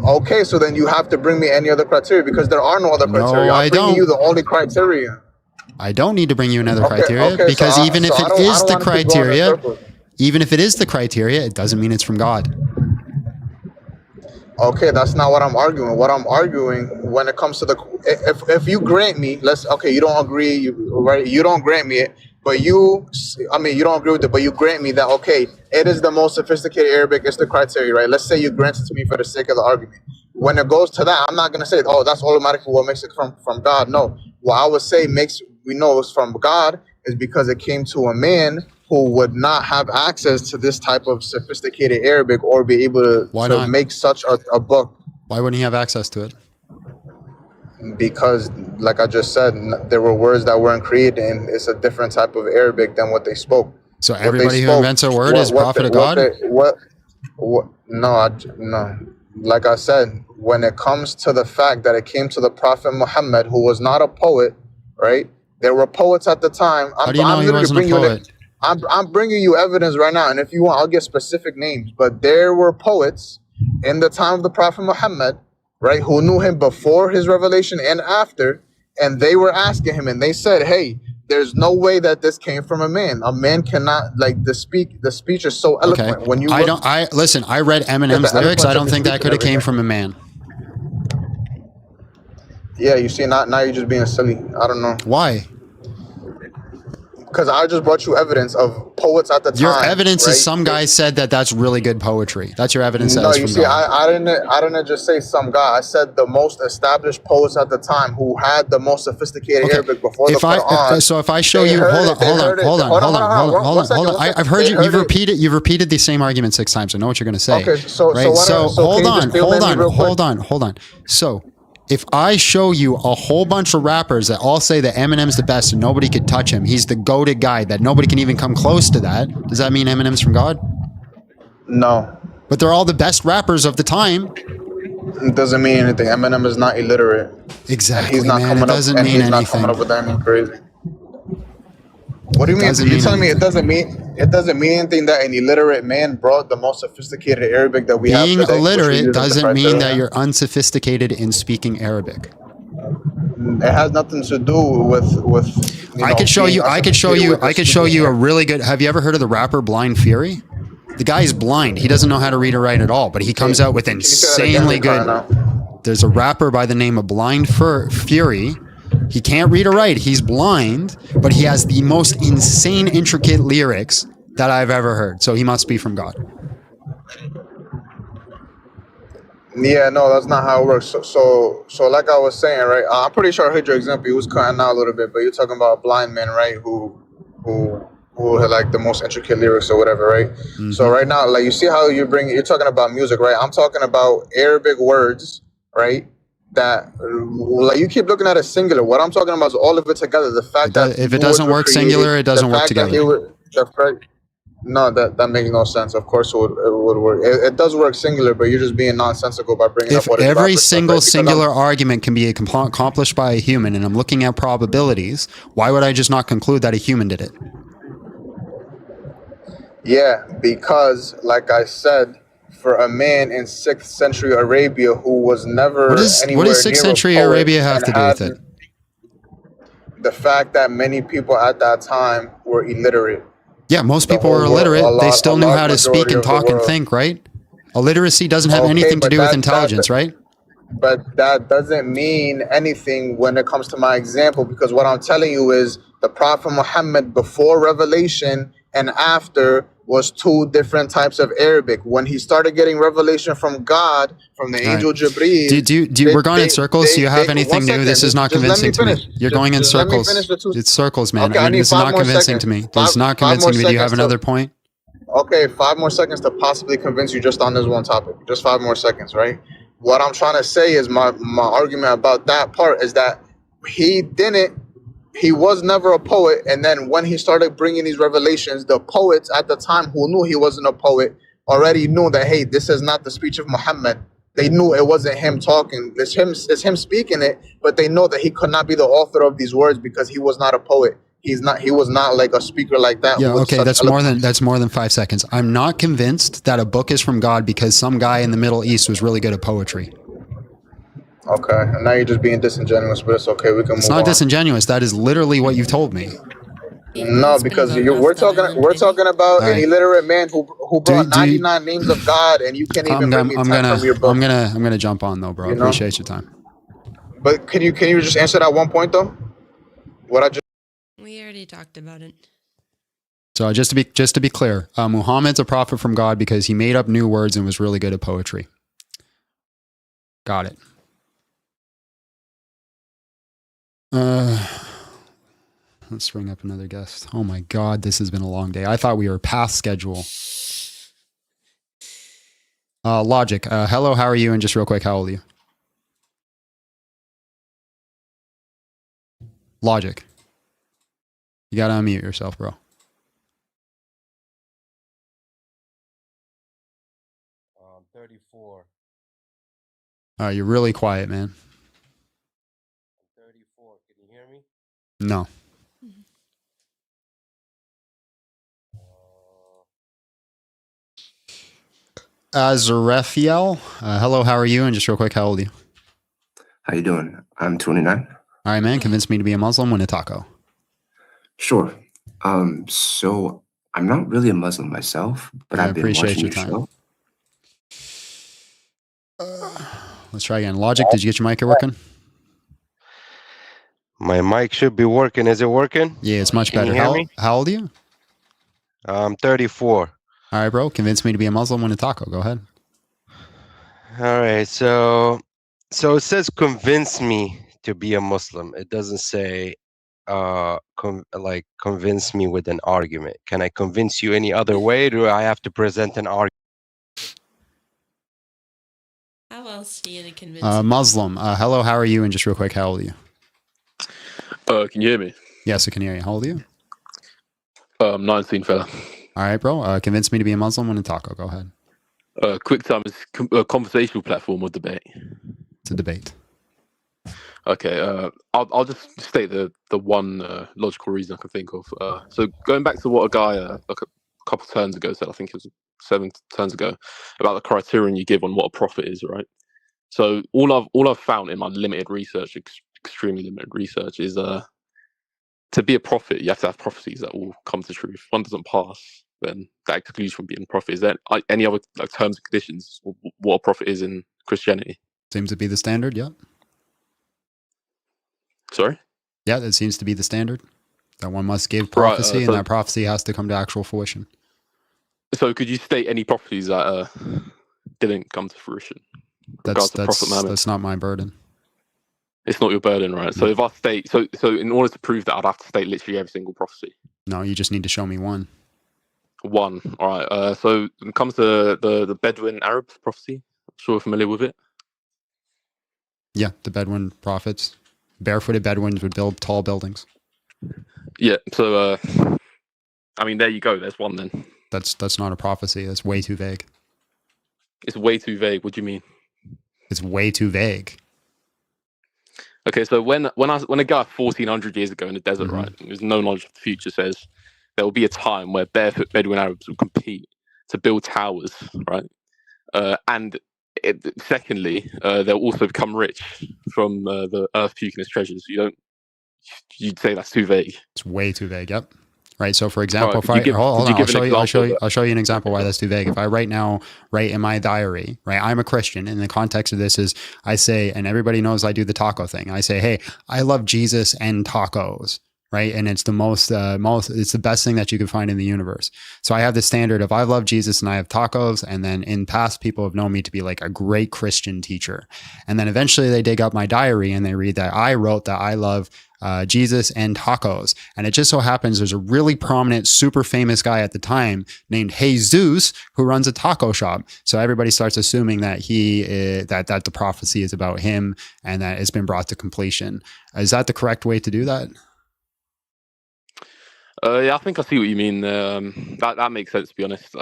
Okay, so then you have to bring me any other criteria because there are no other criteria. I'm bringing you the only criteria. I don't need to bring you another criteria because even if it is the criteria, it doesn't mean it's from God. Okay, that's not what I'm arguing. What I'm arguing when it comes to if you grant me, you don't agree, you don't grant me it, but you don't agree with it, but you grant me that, okay, it is the most sophisticated Arabic, it's the criteria, right? Let's say you grant it to me for the sake of the argument. When it goes to that, I'm not going to say, oh, that's automatically what makes it from God. No, what I would say we know it's from God is because it came to a man who would not have access to this type of sophisticated Arabic or be able to make such a book. Why wouldn't he have access to it? Because, like I just said, there were words that weren't created, and it's a different type of Arabic than what they spoke. So everybody who invents a word is prophet of God? No. Like I said, when it comes to the fact that it came to the Prophet Muhammad, who was not a poet, right? There were poets at the time. How do you know he wasn't a poet? I'm bringing you evidence right now, and if you want, I'll get specific names. But there were poets in the time of the Prophet Muhammad, right, who knew him before his revelation and after, and they were asking him, and they said, hey, there's no way that this came from a man. A man cannot, the speech is so eloquent. Okay. When you listen, I read Eminem's lyrics. I don't think that could have came from a man. Yeah, you see, now you're just being silly. I don't know. Why? because I just brought you evidence of poets at the time. Your evidence right? is some guy said that that's really good poetry. That's your evidence that No, it's you from see, God. I didn't just say some guy. I said the most established poets at the time who had the most sophisticated Arabic before the Quran. So if I show you, hold on. I've heard you. You've repeated the same argument 6 times. I know what you're going to say. Okay, so right? so hold on. So if I show you a whole bunch of rappers that all say that Eminem's the best and nobody could touch him, he's the goated guy, that nobody can even come close to that, does that mean Eminem's from God? No. But they're all the best rappers of the time. It doesn't mean anything. Eminem is not illiterate. Exactly, He's not man. coming It doesn't up, mean and he's anything. not coming up with anything crazy. What do you mean? You're telling me it doesn't mean anything that an illiterate man brought the most sophisticated Arabic that we have Being today? illiterate doesn't mean that you're unsophisticated in speaking Arabic. It has nothing to do with. I could show you a really good. Have you ever heard of the rapper Blind Fury? The guy's blind. He doesn't know how to read or write at all, but he comes out with insanely good. There's a rapper by the name of Blind Fury. He can't read or write. He's blind, but he has the most insane, intricate lyrics that I've ever heard. So he must be from God. Yeah, no, that's not how it works. So like I was saying, right? I'm pretty sure I heard your example. He was cutting out a little bit, but you're talking about a blind man, right? Who had like the most intricate lyrics or whatever, right? Mm-hmm. So right now, like you see how you're talking about music, right? I'm talking about Arabic words, right? That like you keep looking at it singular. What I'm talking about is all of it together. The fact that if it doesn't work singular, it doesn't work together. No, that makes no sense. Of course, it would work. It does work singular, but you're just being nonsensical by bringing up what every single singular argument can be accomplished by a human, and I'm looking at probabilities. Why would I just not conclude that a human did it? Yeah, because like I said, for a man in 6th century Arabia who was never what does 6th century Arabia have to do with it? The fact that many people at that time were illiterate. Yeah, most people were illiterate. They still knew how to speak and talk and think, right? Illiteracy doesn't have anything to do with intelligence, right? But that doesn't mean anything when it comes to my example, because what I'm telling you is the Prophet Muhammad before revelation and after was 2 different types of Arabic. When he started getting revelation from God, from the angel Jibreel. We're going in circles. Do you have anything new? This is not convincing to me. You're going in circles. It's circles, man. Okay, this is not convincing to me. This is not convincing to me. Do you have another point? Okay, 5 more seconds to possibly convince you just on this one topic. Just 5 more seconds, right? What I'm trying to say is my argument about that part is that he was never a poet, and then when he started bringing these revelations, the poets at the time who knew he wasn't a poet already knew that, hey, this is not the speech of Muhammad. They knew it wasn't him talking. It's him speaking it, but they know that he could not be the author of these words because he was not a poet. He was not like a speaker like that. Yeah, okay, that's more than 5 seconds. I'm not convinced that a book is from God because some guy in the Middle East was really good at poetry. Okay, and now you're just being disingenuous, but it's okay. We can move on. It's not disingenuous. That is literally what you've told me. No, because we're talking about an illiterate man who brought 99 names of God, and you can't even bring me 10 from your book. I'm gonna jump on though, bro. Appreciate your time. But can you just answer that one point though? We already talked about it. So just to be clear, Muhammad's a prophet from God because he made up new words and was really good at poetry. Got it. Let's bring up another guest. Oh my God, this has been a long day. I thought we were past schedule. Logic. Hello, how are you? And just real quick, how old are you? Logic. You gotta unmute yourself, bro. 34. You're really quiet, man. 34. Can you hear me? No. Azrafiel. Hello, how are you? And just real quick, how old are you? How you doing? I'm 29. All right, man. Convince me to be a Muslim. Win a taco. Sure. So I'm not really a Muslim myself, but I've been watching your show. Let's try again. Logic, did you get your mic working? My mic should be working. Is it working? Yeah, it's much Can better. you hear me? How old are you? I'm 34. All right, bro. Convince me to be a Muslim, win a taco. Go ahead. All right, so it says convince me to be a Muslim. It doesn't say convince me with an argument. Can I convince you any other way? Or do I have to present an argument? How else are you gonna convince? Muslim. Hello, how are you? And just real quick, how old are you? Can you hear me? Yes, I can hear you. How old are you? 19, fella. All right, bro. Convince me to be a Muslim, win a taco. Go ahead. Quick time is a conversational platform or debate. It's a debate. Okay, I'll just state the one logical reason I can think of. So going back to what a guy like a couple turns ago said, I think it was 7 turns ago, about the criterion you give on what a prophet is, right? So all I've found in my limited research, extremely limited research, is to be a prophet, you have to have prophecies that will come to truth. If one doesn't pass, then that excludes from being a prophet. Is there any other terms and conditions what a prophet is in Christianity? Seems to be the standard. Yep. Sorry? Yeah, that seems to be the standard. That one must give prophecy, and that prophecy has to come to actual fruition. So could you state any prophecies that didn't come to fruition? That's not my burden. It's not your burden, right? So if I state, so in order to prove that, I'd have to state literally every single prophecy. No, you just need to show me one. One. All right. So when it comes to the Bedouin Arab prophecy, I'm sure you're familiar with it. Yeah, the Bedouin prophets. Barefooted Bedouins would build tall buildings. Yeah. So, I mean, there you go. There's one then. That's not a prophecy. That's way too vague. It's way too vague. What do you mean? It's way too vague. Okay, so when a guy 1400 years ago in the desert, right, there's no knowledge of the future, says there will be a time where barefoot Bedouin Arabs will compete to build towers, right? Secondly, they'll also become rich from the earth puking its treasures. You'd say that's too vague. It's way too vague. Yep. Right. So, for example, right, I'll show you an example why that's too vague. If I write in my diary, right, I'm a Christian, and the context of this is I say, and everybody knows I do the taco thing. I say, hey, I love Jesus and tacos. Right. And it's the it's the best thing that you can find in the universe. So I have the standard of I love Jesus and I have tacos. And then in past, people have known me to be like a great Christian teacher. And then eventually they dig up my diary and they read that I wrote that I love Jesus and tacos. And it just so happens there's a really prominent, super famous guy at the time named Jesus who runs a taco shop. So everybody starts assuming that that the prophecy is about him and that it's been brought to completion. Is that the correct way to do that? Yeah, I think I see what you mean. That makes sense, to be honest.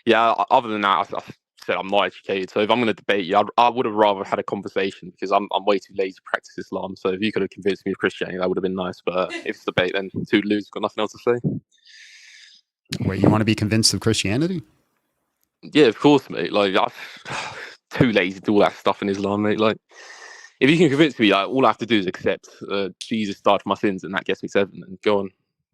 Yeah, other than that, I said I'm not educated. So if I'm going to debate you, I would have rather had a conversation because I'm way too lazy to practice Islam. So if you could have convinced me of Christianity, that would have been nice. But if it's debate, then toodaloo's, got nothing else to say. Wait, you want to be convinced of Christianity? Yeah, of course, mate. Like, I'm too lazy to do all that stuff in Islam, mate. Like, if you can convince me, all I have to do is accept Jesus died for my sins, and that gets me to heaven, and go on.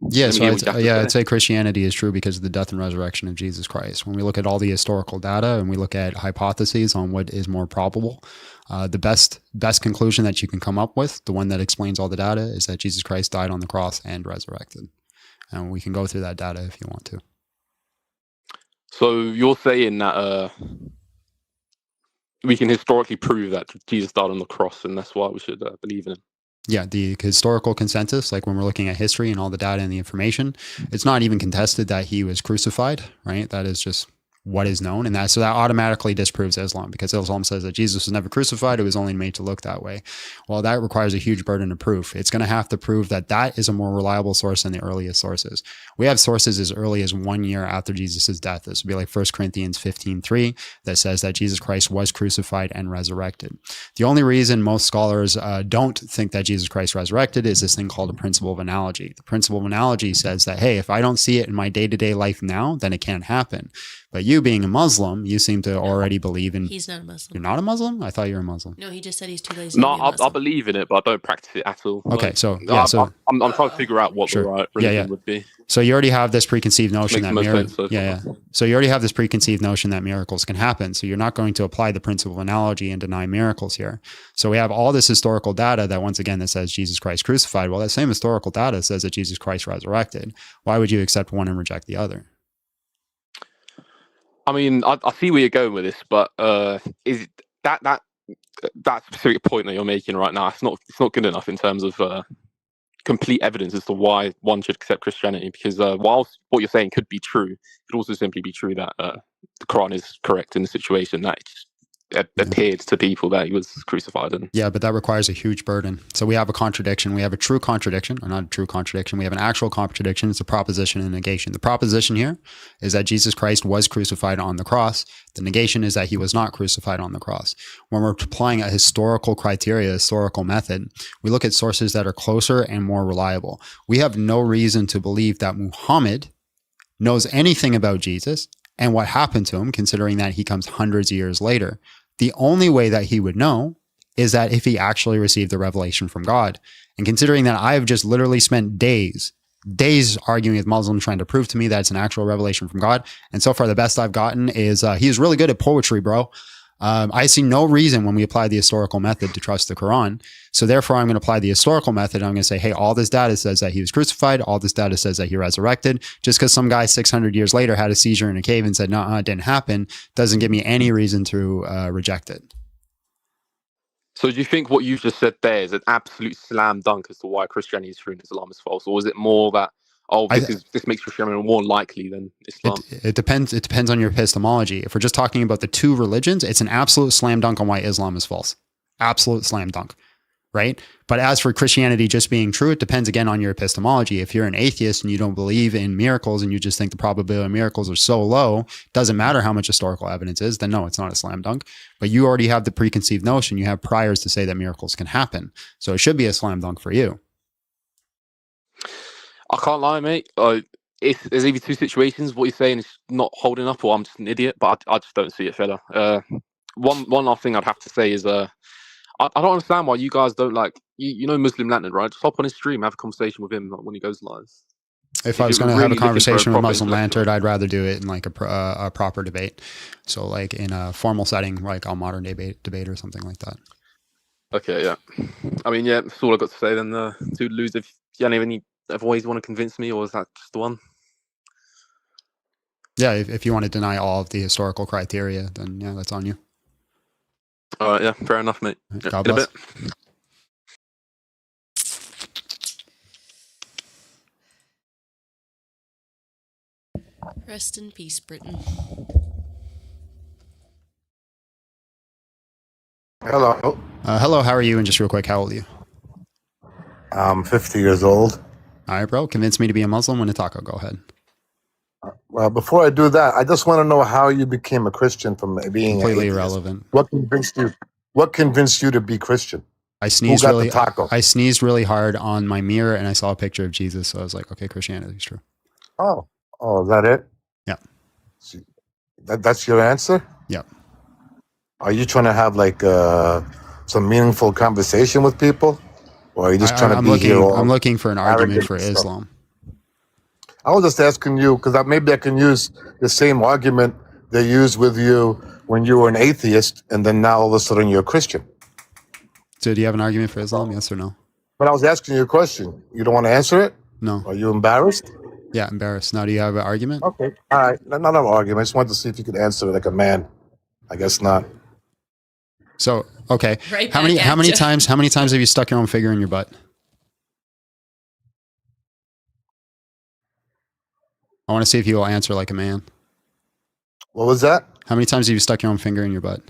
Yeah, so I'd say Christianity is true because of the death and resurrection of Jesus Christ. When we look at all the historical data and we look at hypotheses on what is more probable, the best conclusion that you can come up with, the one that explains all the data, is that Jesus Christ died on the cross and resurrected. And we can go through that data if you want to. So you're saying that we can historically prove that Jesus died on the cross, and that's why we should believe in him. Yeah, the historical consensus, like when we're looking at history and all the data and the information, it's not even contested that he was crucified, right? That is just what is known. And that automatically disproves Islam because Islam says that Jesus was never crucified. It was only made to look that way. Well, that requires a huge burden of proof. It's going to have to prove that is a more reliable source than the earliest sources. We have sources as early as 1 year after Jesus' death. This would be like 1 Corinthians 15:3 that says that Jesus Christ was crucified and resurrected. The only reason most scholars don't think that Jesus Christ resurrected is this thing called a principle of analogy. The principle of analogy says that, hey, if I don't see it in my day-to-day life now, then it can't happen. But you being a Muslim, you seem to already believe in. He's not a Muslim. You're not a Muslim? I thought you were a Muslim. No, he just said he's too lazy. No, to be a Muslim. I believe in it, but I don't practice it at all. Okay, Like, so yeah, I'm trying to figure out what the right religion would be. So you already have this preconceived notion that Makes the most sense so yeah. So you already have this preconceived notion that miracles can happen. So you're not going to apply the principle of analogy and deny miracles here. So we have all this historical data that once again that says Jesus Christ crucified. Well, that same historical data says that Jesus Christ resurrected. Why would you accept one and reject the other? I mean, I see where you're going with this, but is it that specific point that you're making right now? It's not good enough in terms of complete evidence as to why one should accept Christianity. Because whilst what you're saying could be true, it could also simply be true that the Quran is correct in the situation that it appeared to people that he was crucified in. Yeah, but that requires a huge burden. So we have a contradiction. We have a true contradiction, or not a true contradiction. We have an actual contradiction. It's a proposition and negation. The proposition here is that Jesus Christ was crucified on the cross. The negation is that he was not crucified on the cross. When we're applying a historical criteria, historical method, we look at sources that are closer and more reliable. We have no reason to believe that Muhammad knows anything about Jesus and what happened to him, considering that he comes hundreds of years later. The only way that he would know is that if he actually received the revelation from God. And considering that I've just literally spent days arguing with Muslims trying to prove to me that it's an actual revelation from God. And so far, the best I've gotten is he's really good at poetry, bro. I see no reason when we apply the historical method to trust the Quran. So therefore, I'm going to apply the historical method. I'm going to say, hey, all this data says that he was crucified. All this data says that he resurrected. Just because some guy 600 years later had a seizure in a cave and said, no, it didn't happen, doesn't give me any reason to reject it. So do you think what you've just said there is an absolute slam dunk as to why Christianity is true and Islam is false? Or is it more that, this makes Christianity more likely than Islam? It depends. It depends on your epistemology. If we're just talking about the two religions, it's an absolute slam dunk on why Islam is false. Absolute slam dunk, right? But as for Christianity just being true, it depends again on your epistemology. If you're an atheist and you don't believe in miracles and you just think the probability of miracles are so low, doesn't matter how much historical evidence is, then no, it's not a slam dunk. But you already have the preconceived notion. You have priors to say that miracles can happen. So it should be a slam dunk for you. I can't lie, mate. There's either two situations. What you're saying is not holding up, or I'm just an idiot. But I just don't see it, fella. One last thing I'd have to say is I don't understand why you guys don't like you know Muslim Lantern, right? Just hop on his stream, have a conversation with him when he goes live. If I was going to have a conversation with Muslim Lantern, I'd rather do it in like a proper debate. So like in a formal setting, like a modern debate or something like that. Okay, yeah. I mean, yeah, that's all I've got to say then. To lose if you don't have any other ways you want to convince me, or is that just the one? Yeah, if you want to deny all of the historical criteria, then yeah, that's on you. All right, yeah, fair enough, mate. God In a bless. bit. Rest in peace, Britain. Hello. Hello, how are you? And just real quick, how old are you? I'm 50 years old. All right, bro. Convince me to be a Muslim when a taco. Go ahead. Well, before I do that, I just want to know how you became a Christian from being Completely an atheist. irrelevant. What convinced you to be Christian? I sneezed Who got really. the taco? I sneezed really hard on my mirror, and I saw a picture of Jesus. So I was like, okay, Christianity is true. Oh, is that it? Yeah. That's your answer? Yeah. Are you trying to have like some meaningful conversation with people, or are you just trying to be here? I'm looking for an argument arrogant for and stuff? Islam. I was just asking you because maybe I can use the same argument they used with you when you were an atheist, and then now all of a sudden you're a Christian. So do you have an argument for Islam? Yes or no? But I was asking you a question. You don't want to answer it? No. Are you embarrassed? Yeah, embarrassed. Now, do you have an argument? Okay. All right. Not an argument. I just wanted to see if you could answer it like a man. I guess not. So, okay. Right how many back at ya. times have you stuck your own finger in your butt? I want to see if you will answer like a man. What was that? How many times have you stuck your own finger in your butt?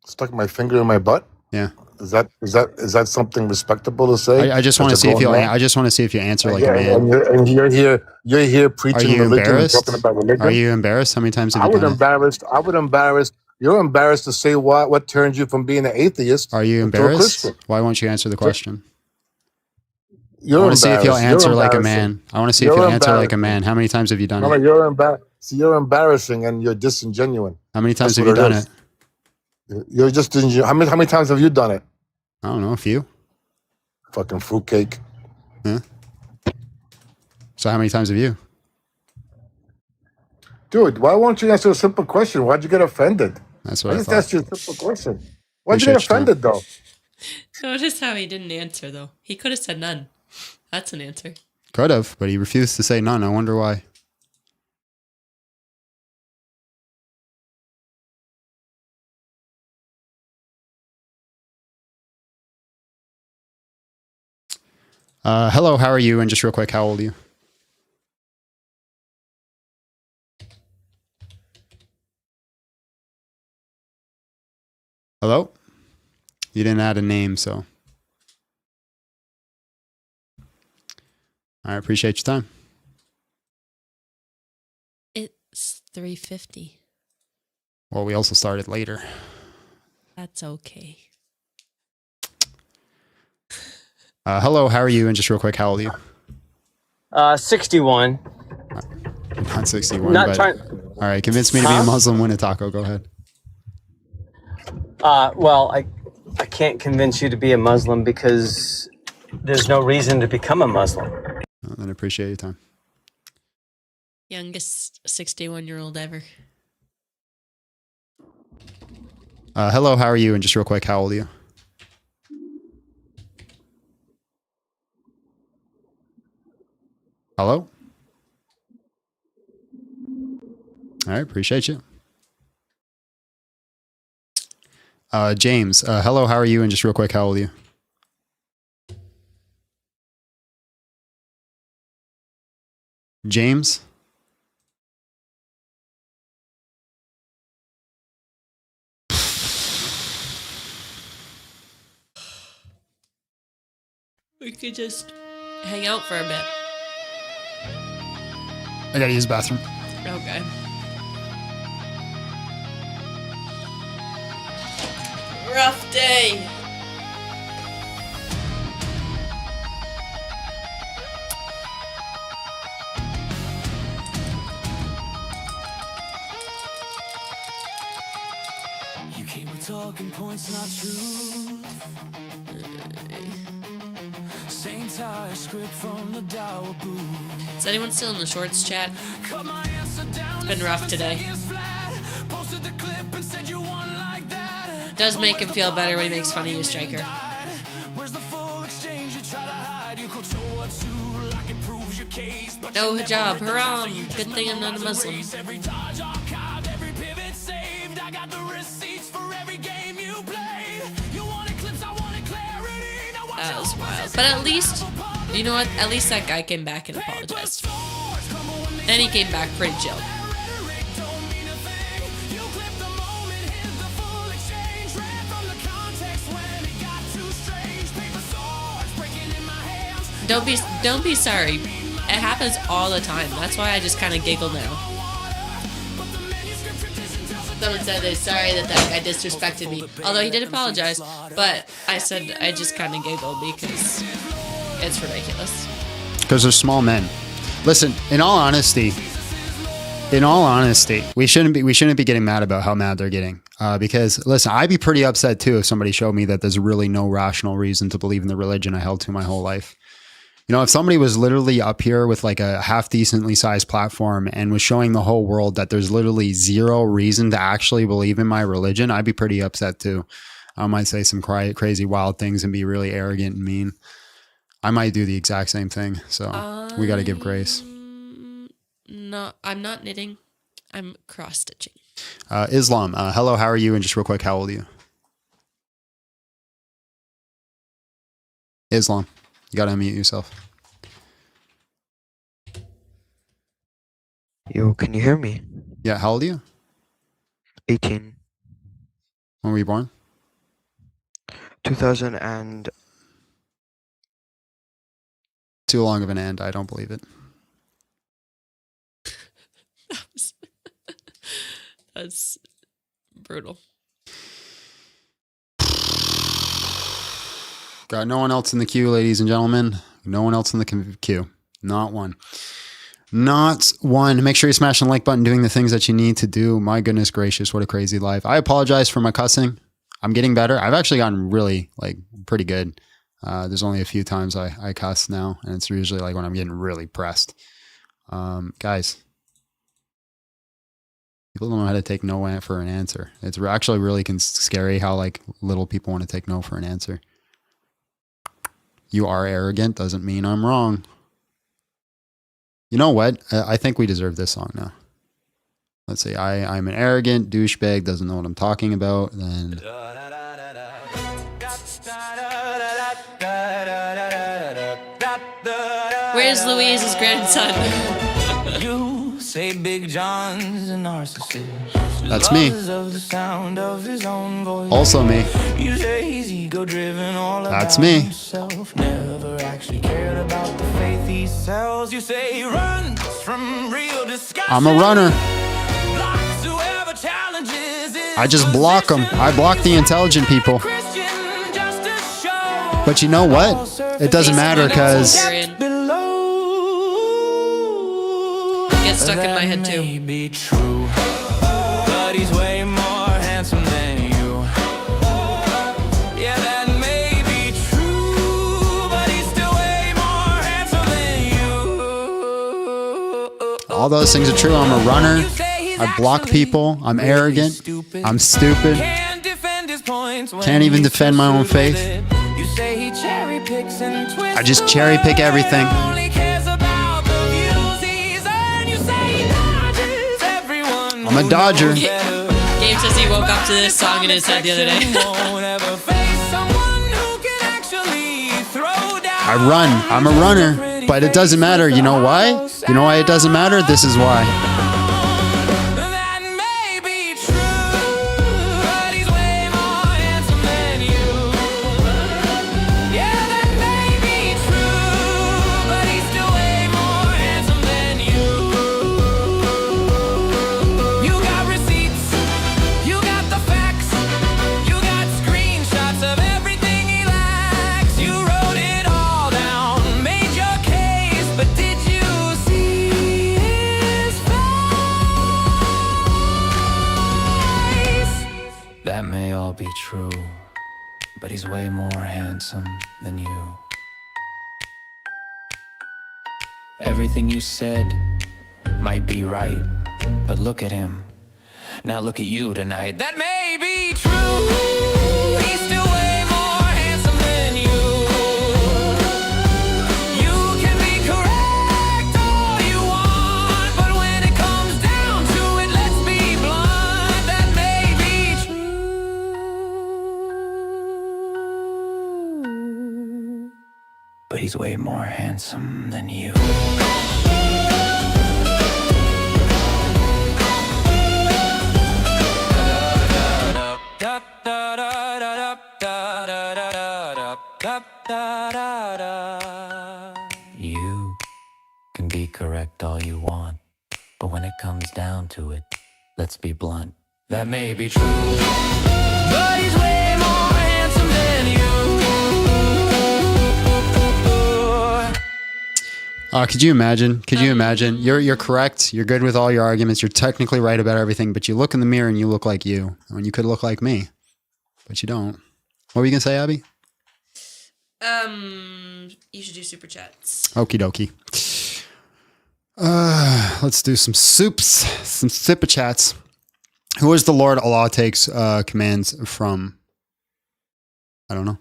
Stuck my finger in my butt? Yeah. Is that something respectable to say? I just want to see if you. I just want to see if you answer like a man. And you're here preaching religion and embarrassed? talking about religion. Are you embarrassed? How many times have I you would done it? embarrassed. You're embarrassed to say what turned you from being an atheist. Are you to a embarrassed? Christian. Why won't you answer the question? You're I want to see if you'll embarrassed. answer You're like a embarrassing. man. I want to see if You're you'll answer like a embarrassing. man. How many times have you done No, it? you're embarrassed. See, you're embarrassing and you're disingenuous. How many times That's have you what done is. it? You're just disingenuous. How many times have you done it? I don't know, a few. Fucking fruitcake. Yeah. So how many times have you? Dude, why won't you answer a simple question? Why'd you get offended? That's what I just thought. asked you a simple question. Why'd you Appreciate get your time. offended, though? Notice how he didn't answer, though. He could have said none. That's an answer. Could have, but he refused to say none. I wonder why. Hello, how are you? And just real quick, how old are you? Hello? You didn't add a name, so. I appreciate your time. It's 3:50. Well, we also started later. That's okay. Hello, how are you? And just real quick, how old are you? 61. Not 61, Not but trying- all right, convince me to be a Muslim, win a taco. Go ahead. Well, I can't convince you to be a Muslim because there's no reason to become a Muslim. Well, then appreciate your time. Youngest 61-year-old ever. Hello, how are you? And just real quick, how old are you? Hello? All right, appreciate you. James, hello, how are you? And just real quick, how old are you? James? We could just hang out for a bit. I gotta use the bathroom. Okay. Rough day. You came with talking points, not truth. Same entire script from the Dower booth. Is anyone still in the shorts chat? It's been rough today. It does make him feel better when he makes fun of you, Striker. No hijab, haram. Good thing I'm not a Muslim. That was wild. But at least, you know what? At least that guy came back and apologized. Then he came back pretty chill. Don't be sorry. It happens all the time. That's why I just kind of giggle now. Someone said they're sorry that guy disrespected me. Although he did apologize. But I said I just kind of giggle because it's ridiculous. Because they're small men. Listen, in all honesty, we shouldn't be getting mad about how mad they're getting. Because listen, I'd be pretty upset too if somebody showed me that there's really no rational reason to believe in the religion I held to my whole life. You know, if somebody was literally up here with like a half decently sized platform and was showing the whole world that there's literally zero reason to actually believe in my religion, I'd be pretty upset too. I might say some crazy wild things and be really arrogant and mean. I might do the exact same thing. So we got to give grace. No, I'm not knitting. I'm cross stitching. Islam, hello, how are you? And just real quick, how old are you? Islam, you got to unmute yourself. Yo, can you hear me? Yeah, how old are you? 18. When were you born? 2000 and... Too long of an and, I don't believe it. That's brutal. Got no one else in the queue, ladies and gentlemen. No one else in the queue. Not one. Not one. Make sure you smash the like button, doing the things that you need to do. My goodness gracious, what a crazy life. I apologize for my cussing. I'm getting better. I've actually gotten really, like, pretty good. There's only a few times I cuss now, and it's usually like when I'm getting really pressed. Guys, people don't know how to take no for an answer. It's actually really scary how, like, little people want to take no for an answer. You are arrogant doesn't mean I'm wrong. You know what? I think we deserve this song now. Let's see. I'm an arrogant douchebag, doesn't know what I'm talking about. Then Where's Louise's grandson? You say Big John's a narcissist. That's me. Of the sound of his own voice. Also me. You say he's ego-driven, all That's about me. himself. Never actually cared about the faith he sells. You say he runs from real discussion. I'm a runner. Blocks whoever challenges his I just block them. I block the intelligent people. But you know what? It doesn't matter because Gets stuck in my head too. Be true, but he's way more handsome than you. Yeah, that may be true, but he's still way more handsome than you. all those things are true. I'm a runner. I block people. I'm arrogant. I'm stupid. Can't even defend my own faith. I just cherry pick everything. I'm a dodger. Gabe says he woke up to this song in his head the other day. I run. I'm a runner. But it doesn't matter. You know why? You know why it doesn't matter? This is why. That may all be true, but he's way more handsome than you. Everything you said might be right, but look at him. Now look at you tonight. That may be true. He's still way more handsome than you. You can be correct all you want, but when it comes down to it, let's be blunt. That may be true, but he's way more handsome than you. You can be correct all you want, but when it comes down to it, let's be blunt. That may be true, but he's way more handsome than you. Could you imagine? Could you imagine? You're correct. You're good with all your arguments. You're technically right about everything, but you look in the mirror and you look like you. And you could look like me, but you don't. What were you gonna say, Abby? You should do super chats. Okie dokie. Let's do some super chats. Who is the Lord Allah takes commands from? I don't know.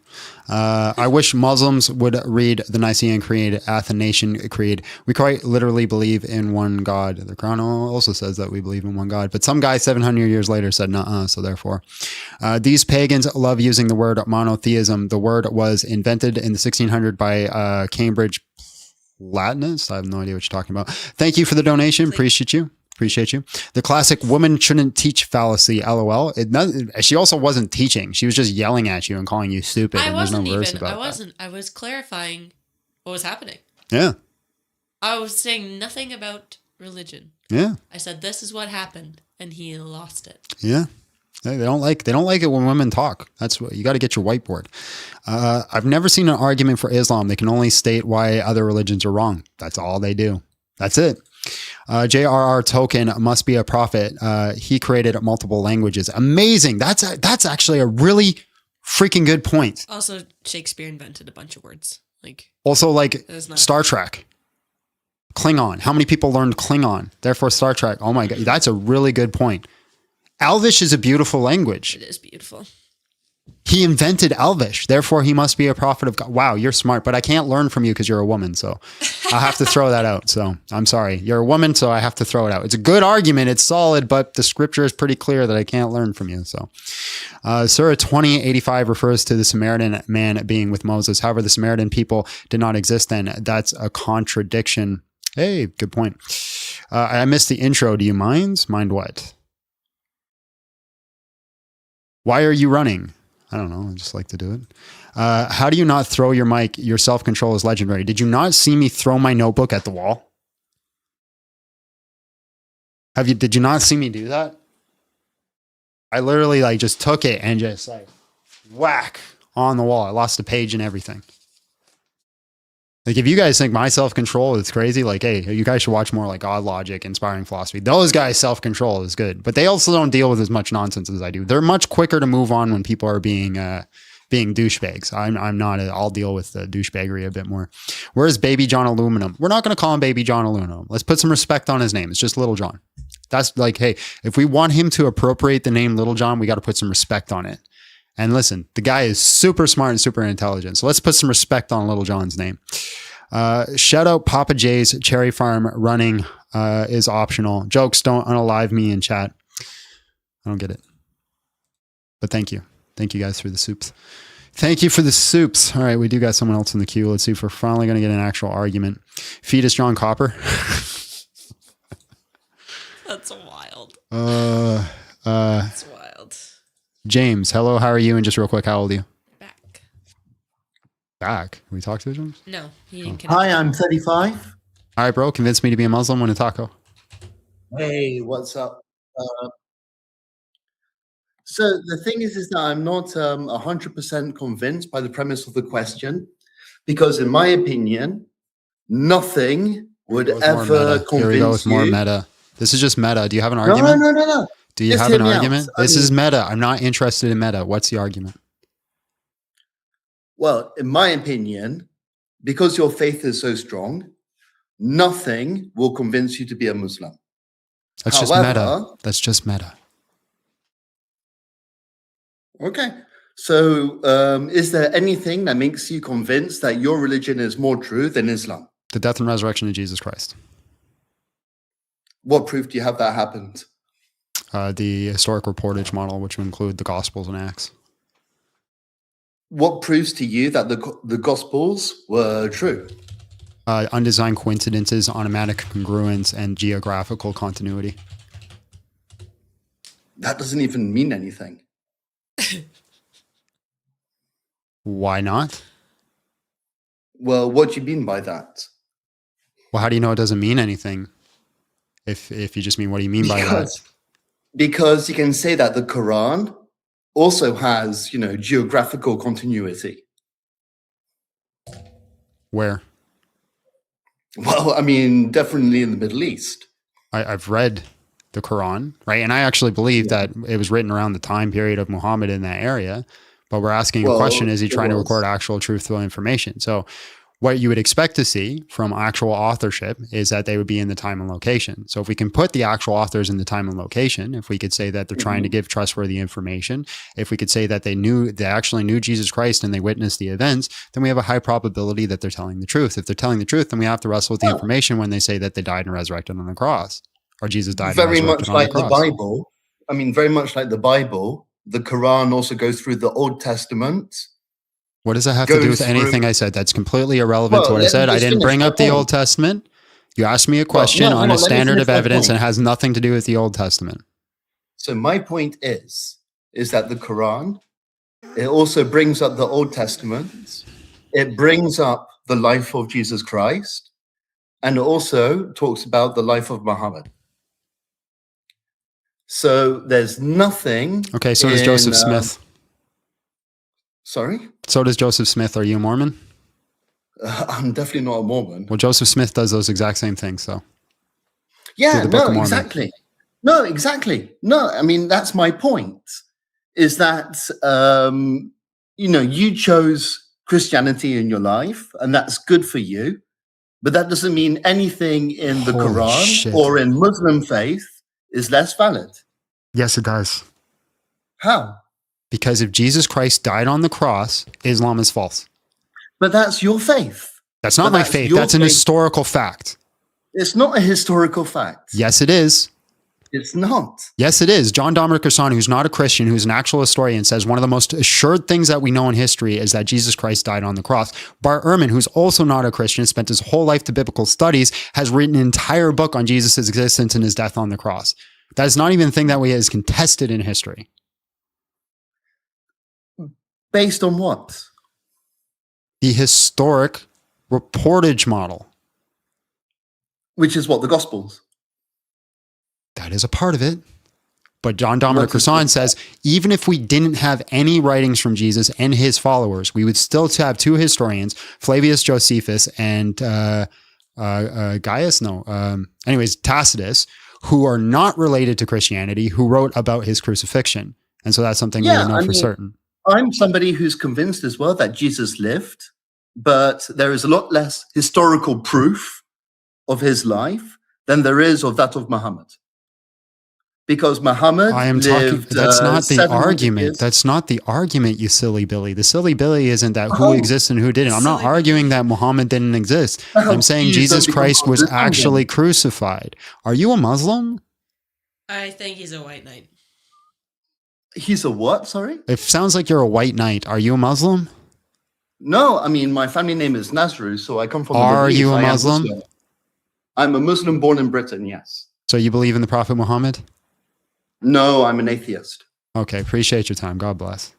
I wish Muslims would read the Nicene Creed, Athanasian Creed. We quite literally believe in one God. The Quran also says that we believe in one God. But some guy 700 years later said, nuh-uh, so therefore. These pagans love using the word monotheism. The word was invented in the 1600 by Cambridge Latinist. I have no idea what you're talking about. Thank you for the donation. Appreciate you. The classic woman shouldn't teach fallacy, LOL. She also wasn't teaching. She was just yelling at you and calling you stupid. I wasn't. That. I was clarifying what was happening. Yeah. I was saying nothing about religion. Yeah. I said this is what happened, and he lost it. Yeah. They don't like it when women talk. That's what you got to get your whiteboard. I've never seen an argument for Islam. They can only state why other religions are wrong. That's all they do. That's it. J.R.R. Tolkien must be a prophet. He created multiple languages. Amazing. That's actually a really freaking good point. Also, Shakespeare invented a bunch of words. Also, like That's not- Star Trek. Klingon. How many people learned Klingon? Therefore, Star Trek. Oh my God. That's a really good point. Elvish is a beautiful language. It is beautiful. He invented Elvish. Therefore, he must be a prophet of God. Wow, you're smart, but I can't learn from you because you're a woman. So I'll have to throw that out. So I'm sorry. You're a woman, so I have to throw it out. It's a good argument. It's solid, but the scripture is pretty clear that I can't learn from you. So Surah 20:85 refers to the Samaritan man being with Moses. However, the Samaritan people did not exist then. That's a contradiction. Hey, good point. I missed the intro. Do you mind? Mind what? Why are you running? I don't know. I just like to do it. How do you not throw your mic? Your self-control is legendary. Did you not see me throw my notebook at the wall? Did you not see me do that? I literally like just took it and just like whack on the wall. I lost a page and everything. Like if you guys think my self-control is crazy, like, hey, you guys should watch more like God Logic, Inspiring Philosophy. Those guys' self-control is good, but they also don't deal with as much nonsense as I do. They're much quicker to move on when people are being douchebags. I'm not. I'll deal with the douchebaggery a bit more. Where's Baby John Aluminum? We're not going to call him Baby John Aluminum. Let's put some respect on his name. It's just Little John. That's like, hey, if we want him to appropriate the name Little John, we got to put some respect on it. And listen, the guy is super smart and super intelligent. So let's put some respect on Little John's name. Shout out Papa J's Cherry Farm running is optional. Jokes don't unalive me in chat. I don't get it. But thank you. Thank you guys for the soups. Thank you for the soups. All right, we do got someone else in the queue. Let's see if we're finally going to get an actual argument. Fetus John Copper. That's wild. That's wild. James, hello, how are you? And just real quick, how old are you? Back. Can we talk to James? No, he didn't. Hi, I'm 35. All right, bro. Convince me to be a Muslim. Win a taco. Hey, what's up? So the thing is that I'm not 100% convinced by the premise of the question, because in my opinion, nothing would ever convince Here we go with more you. meta. This is just meta. Do you have an argument? No. Do you Just have hear an me out. argument? This is meta. I'm not interested in meta. What's the argument? Well, in my opinion, because your faith is so strong, nothing will convince you to be a Muslim. That's just meta. That's just meta. Okay. So is there anything that makes you convinced that your religion is more true than Islam? The death and resurrection of Jesus Christ. What proof do you have that happened? The historic reportage model, which would include the Gospels and Acts. What proves to you that the Gospels were true? Undesigned coincidences, automatic congruence, and geographical continuity. That doesn't even mean anything. Why not? Well, what do you mean by that? Well, how do you know it doesn't mean anything? If you just mean, what do you mean by that? Because you can say that the Quran also has, geographical continuity. Where? Well, I mean, definitely in the Middle East. I've read the Quran, right? And I actually believe that it was written around the time period of Muhammad in that area. But we're asking a question, is he trying to record actual truthful information? So what you would expect to see from actual authorship is that they would be in the time and location. So if we can put the actual authors in the time and location, if we could say that they're trying to give trustworthy information, if we could say that they actually knew Jesus Christ and they witnessed the events, then we have a high probability that they're telling the truth. If they're telling the truth, then we have to wrestle with the information when they say that they died and resurrected on the cross, or Jesus died and resurrected on the cross. Very much like the Bible. I mean, very much like the Bible, the Quran also goes through the Old Testament. What does that have to do with anything I said? That's completely irrelevant to what I said. I didn't bring up the Old Testament. You asked me a question on a standard of evidence and it has nothing to do with the Old Testament. So my point is that the Quran, it also brings up the Old Testament. It brings up the life of Jesus Christ. And it also talks about the life of Mohammed. So there's nothing. Okay, so does Joseph Smith. Sorry? So does Joseph Smith. Are you a Mormon? I'm definitely not a Mormon. Well, Joseph Smith does those exact same things, so. through Yeah, the Book no, of Mormon. exactly. No, exactly. No, I mean, that's my point, is that, you chose Christianity in your life, and that's good for you, but that doesn't mean anything in the Holy Quran shit. or in Muslim faith is less valid. Yes, it does. How? Because if Jesus Christ died on the cross, Islam is false. But that's your faith. That's not But my that's faith. your That's an faith. historical fact. It's not a historical fact. Yes, it is. It's not. Yes, it is. John Dominic Cristani, who's not a Christian, who's an actual historian, says one of the most assured things that we know in history is that Jesus Christ died on the cross. Bart Ehrman, who's also not a Christian, spent his whole life to biblical studies, has written an entire book on Jesus' existence and his death on the cross. That is not even a thing that we is contested in history. Based on what? The historic reportage model. Which is what? The Gospels? That is a part of it. But John Dominic Cristani says, even if we didn't have any writings from Jesus and his followers, we would still have two historians, Flavius Josephus and Gaius, Tacitus, who are not related to Christianity, who wrote about his crucifixion. And so that's something we know for certain. I'm somebody who's convinced as well that Jesus lived, but there is a lot less historical proof of his life than there is of that of Muhammad. Because Muhammad lived, that's not the 700 argument. years. That's not the argument, you silly Billy. The silly Billy isn't that who exists and who didn't. I'm not arguing that Muhammad didn't exist. I'm saying Jesus Christ was actually crucified. Are you a Muslim? I think he's a white knight. He's a what? Sorry? It sounds like you're a white knight. Are you a Muslim? No, I mean, my family name is Nazru, so I come from the Are belief you a I am Muslim? I'm a Muslim born in Britain, yes. So you believe in the Prophet Muhammad? No, I'm an atheist. Okay, appreciate your time. God bless.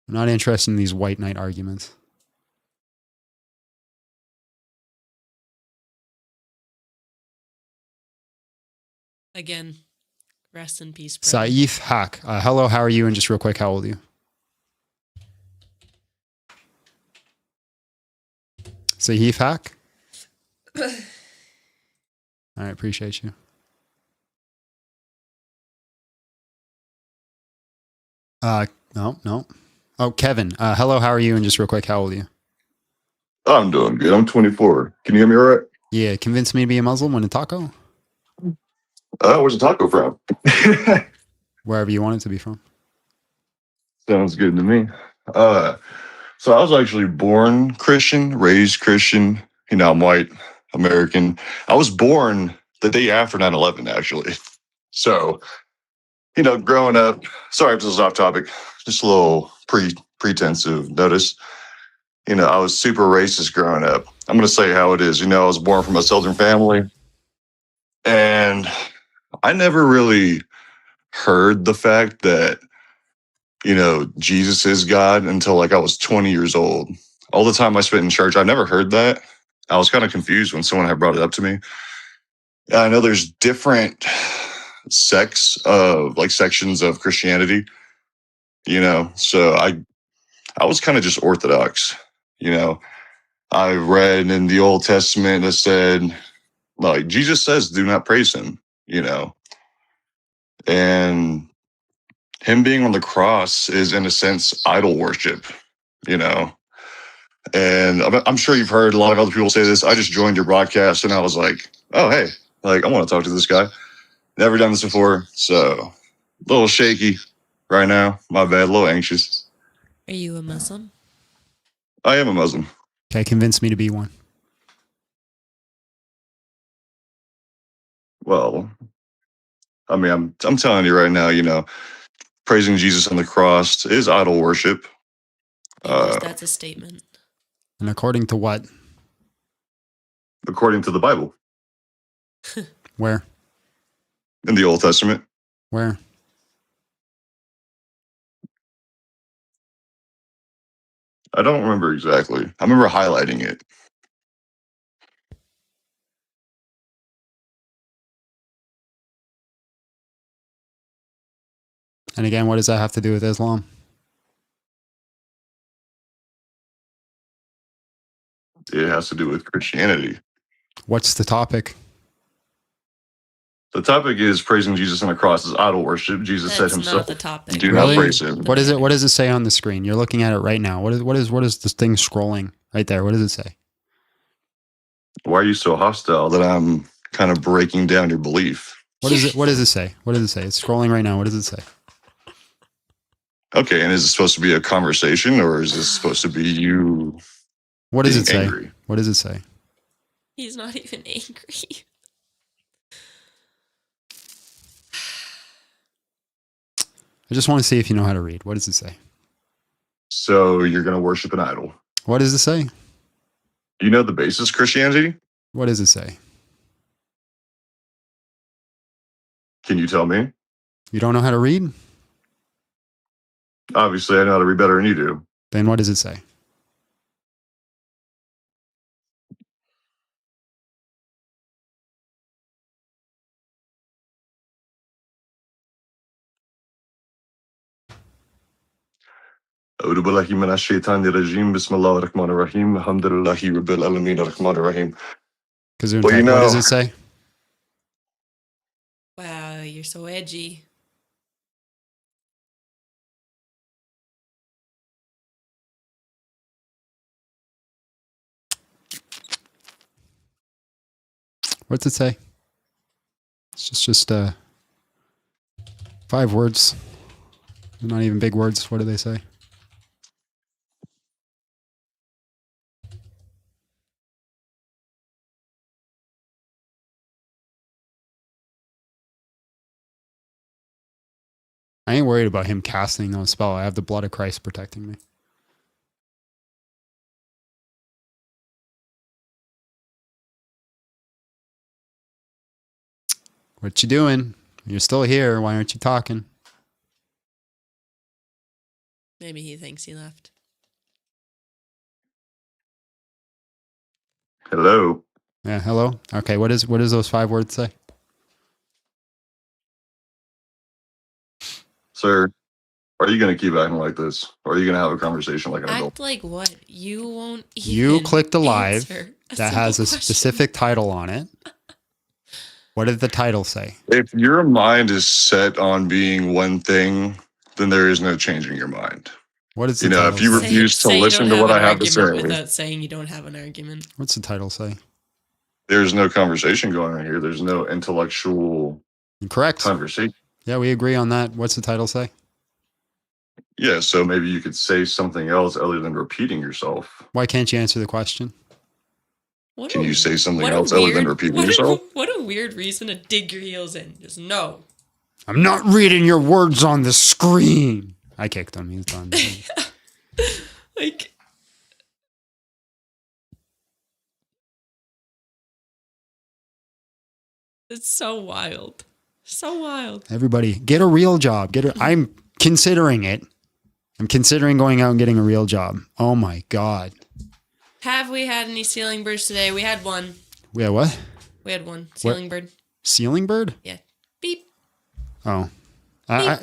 I'm not interested in these white knight arguments. Again, rest in peace, bro. Saif Haq. Hello, how are you? And just real quick, how old are you? Saif Haq? All right, appreciate you. No. Oh, Kevin. Hello, how are you? And just real quick, how old are you? I'm doing good. I'm 24. Can you hear me all right? Yeah, convince me to be a Muslim when a taco? Where's the taco from? Wherever you want it to be from. Sounds good to me. So I was actually born Christian, raised Christian. I'm white, American. I was born the day after 9/11, actually. So, growing up, sorry if this is off topic, just a little pretensive notice. I was super racist growing up. I'm going to say how it is. I was born from a Southern family, and I never really heard the fact that, Jesus is God until I was 20 years old. All the time I spent in church, I never heard that. I was kind of confused when someone had brought it up to me. I know there's different sections of Christianity, so I was kind of just Orthodox. I read in the Old Testament that said, Jesus says, do not praise him, and him being on the cross is, in a sense, idol worship, and I'm sure you've heard a lot of other people say this. I just joined your broadcast and I was like, oh, hey, I want to talk to this guy. Never done this before, so a little shaky right now. My bad, a little anxious. Are you a Muslim? I am a Muslim. Okay, convince me to be one. Well, I mean, I'm telling you right now, praising Jesus on the cross is idol worship. That's a statement. And according to what? According to the Bible. Where? In the Old Testament. Where? I don't remember exactly. I remember highlighting it. And again, what does that have to do with Islam? It has to do with Christianity. What's the topic? The topic is praising Jesus on the cross is idol worship. Jesus That's said not himself, the topic. do Really? not praise him. What is it? What does it say on the screen? You're looking at it right now. What is this thing scrolling right there? What does it say? Why are you so hostile that I'm kind of breaking down your belief? What is it? What does it say? What does it say? It's scrolling right now. What does it say? Okay, and is it supposed to be a conversation or is this supposed to be you? What does being it say? angry? What does it say? He's not even angry. I just want to see if you know how to read. What does it say? So you're going to worship an idol. What does it say? You know the basis of Christianity? What does it say? Can you tell me? You don't know how to read? Obviously, I know how to read better than you do. Then what does it say? أعوذ بالله من الشيطان الرجيم بسم الله الرحمن الرحيم الحمد لله رب العالمين الرحمن الرحيم. Well, you know, what does it say? Wow, you're so edgy. What's it say? It's just 5 words. Not even big words. What do they say? I ain't worried about him casting no spell. I have the blood of Christ protecting me. What you doing? You're still here. Why aren't you talking? Maybe he thinks he left. hello. Yeah, hello. Okay, what does those 5 words say? Sir, are you going to keep acting like this? Or are you going to have a conversation like an adult? Act like what? You won't even You clicked a live answer a that has a simple question. specific title on it. What did the title say? If your mind is set on being one thing, then there is no changing your mind. What is the You know, title if you say? refuse to Say you listen don't to what have I an have to argument say, without saying you don't have an argument. What's the title say? there's no conversation going on here. There's no intellectual Correct. conversation. Yeah, we agree on that. What's the title say? Yeah, so maybe you could say something else other than repeating yourself. Why can't you answer the question? Can you say something What a else other than weird, repeating yourself? what a weird reason to dig your heels in. Just no. I'm not reading your words on the screen. I kicked him. He's done. Like, it's so wild. So wild. Everybody, get a real job. I'm considering it. I'm considering going out and getting a real job. Oh my God. Have we had any ceiling birds today? We had one. We had what? We had one ceiling bird. Ceiling bird? Yeah. Beep. Oh.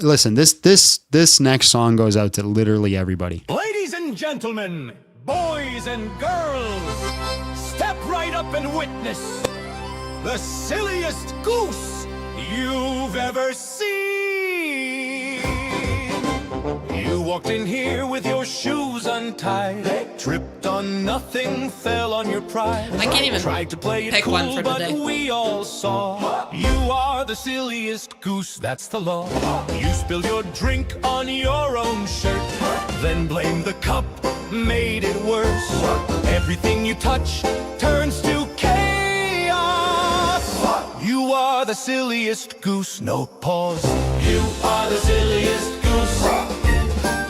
Listen, this next song goes out to literally everybody. Ladies and gentlemen, boys and girls, step right up and witness the silliest goose you've ever seen. You walked in here with your shoes untied, tripped on nothing, fell on your pride. I can't even tried to play it pick cool, one for but today. we all saw you are the silliest goose. That's the law. You spilled your drink on your own shirt, then blamed the cup, made it worse. Everything you touch turns to chaos. You are the silliest goose. No pause. You are the silliest goose.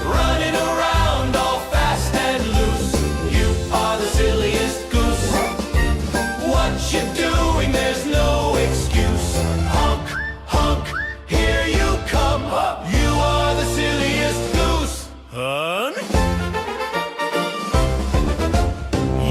Running around all fast and loose. You are the silliest goose. What you doing? There's no excuse. Honk, honk, here you come. You are the silliest goose. Hun?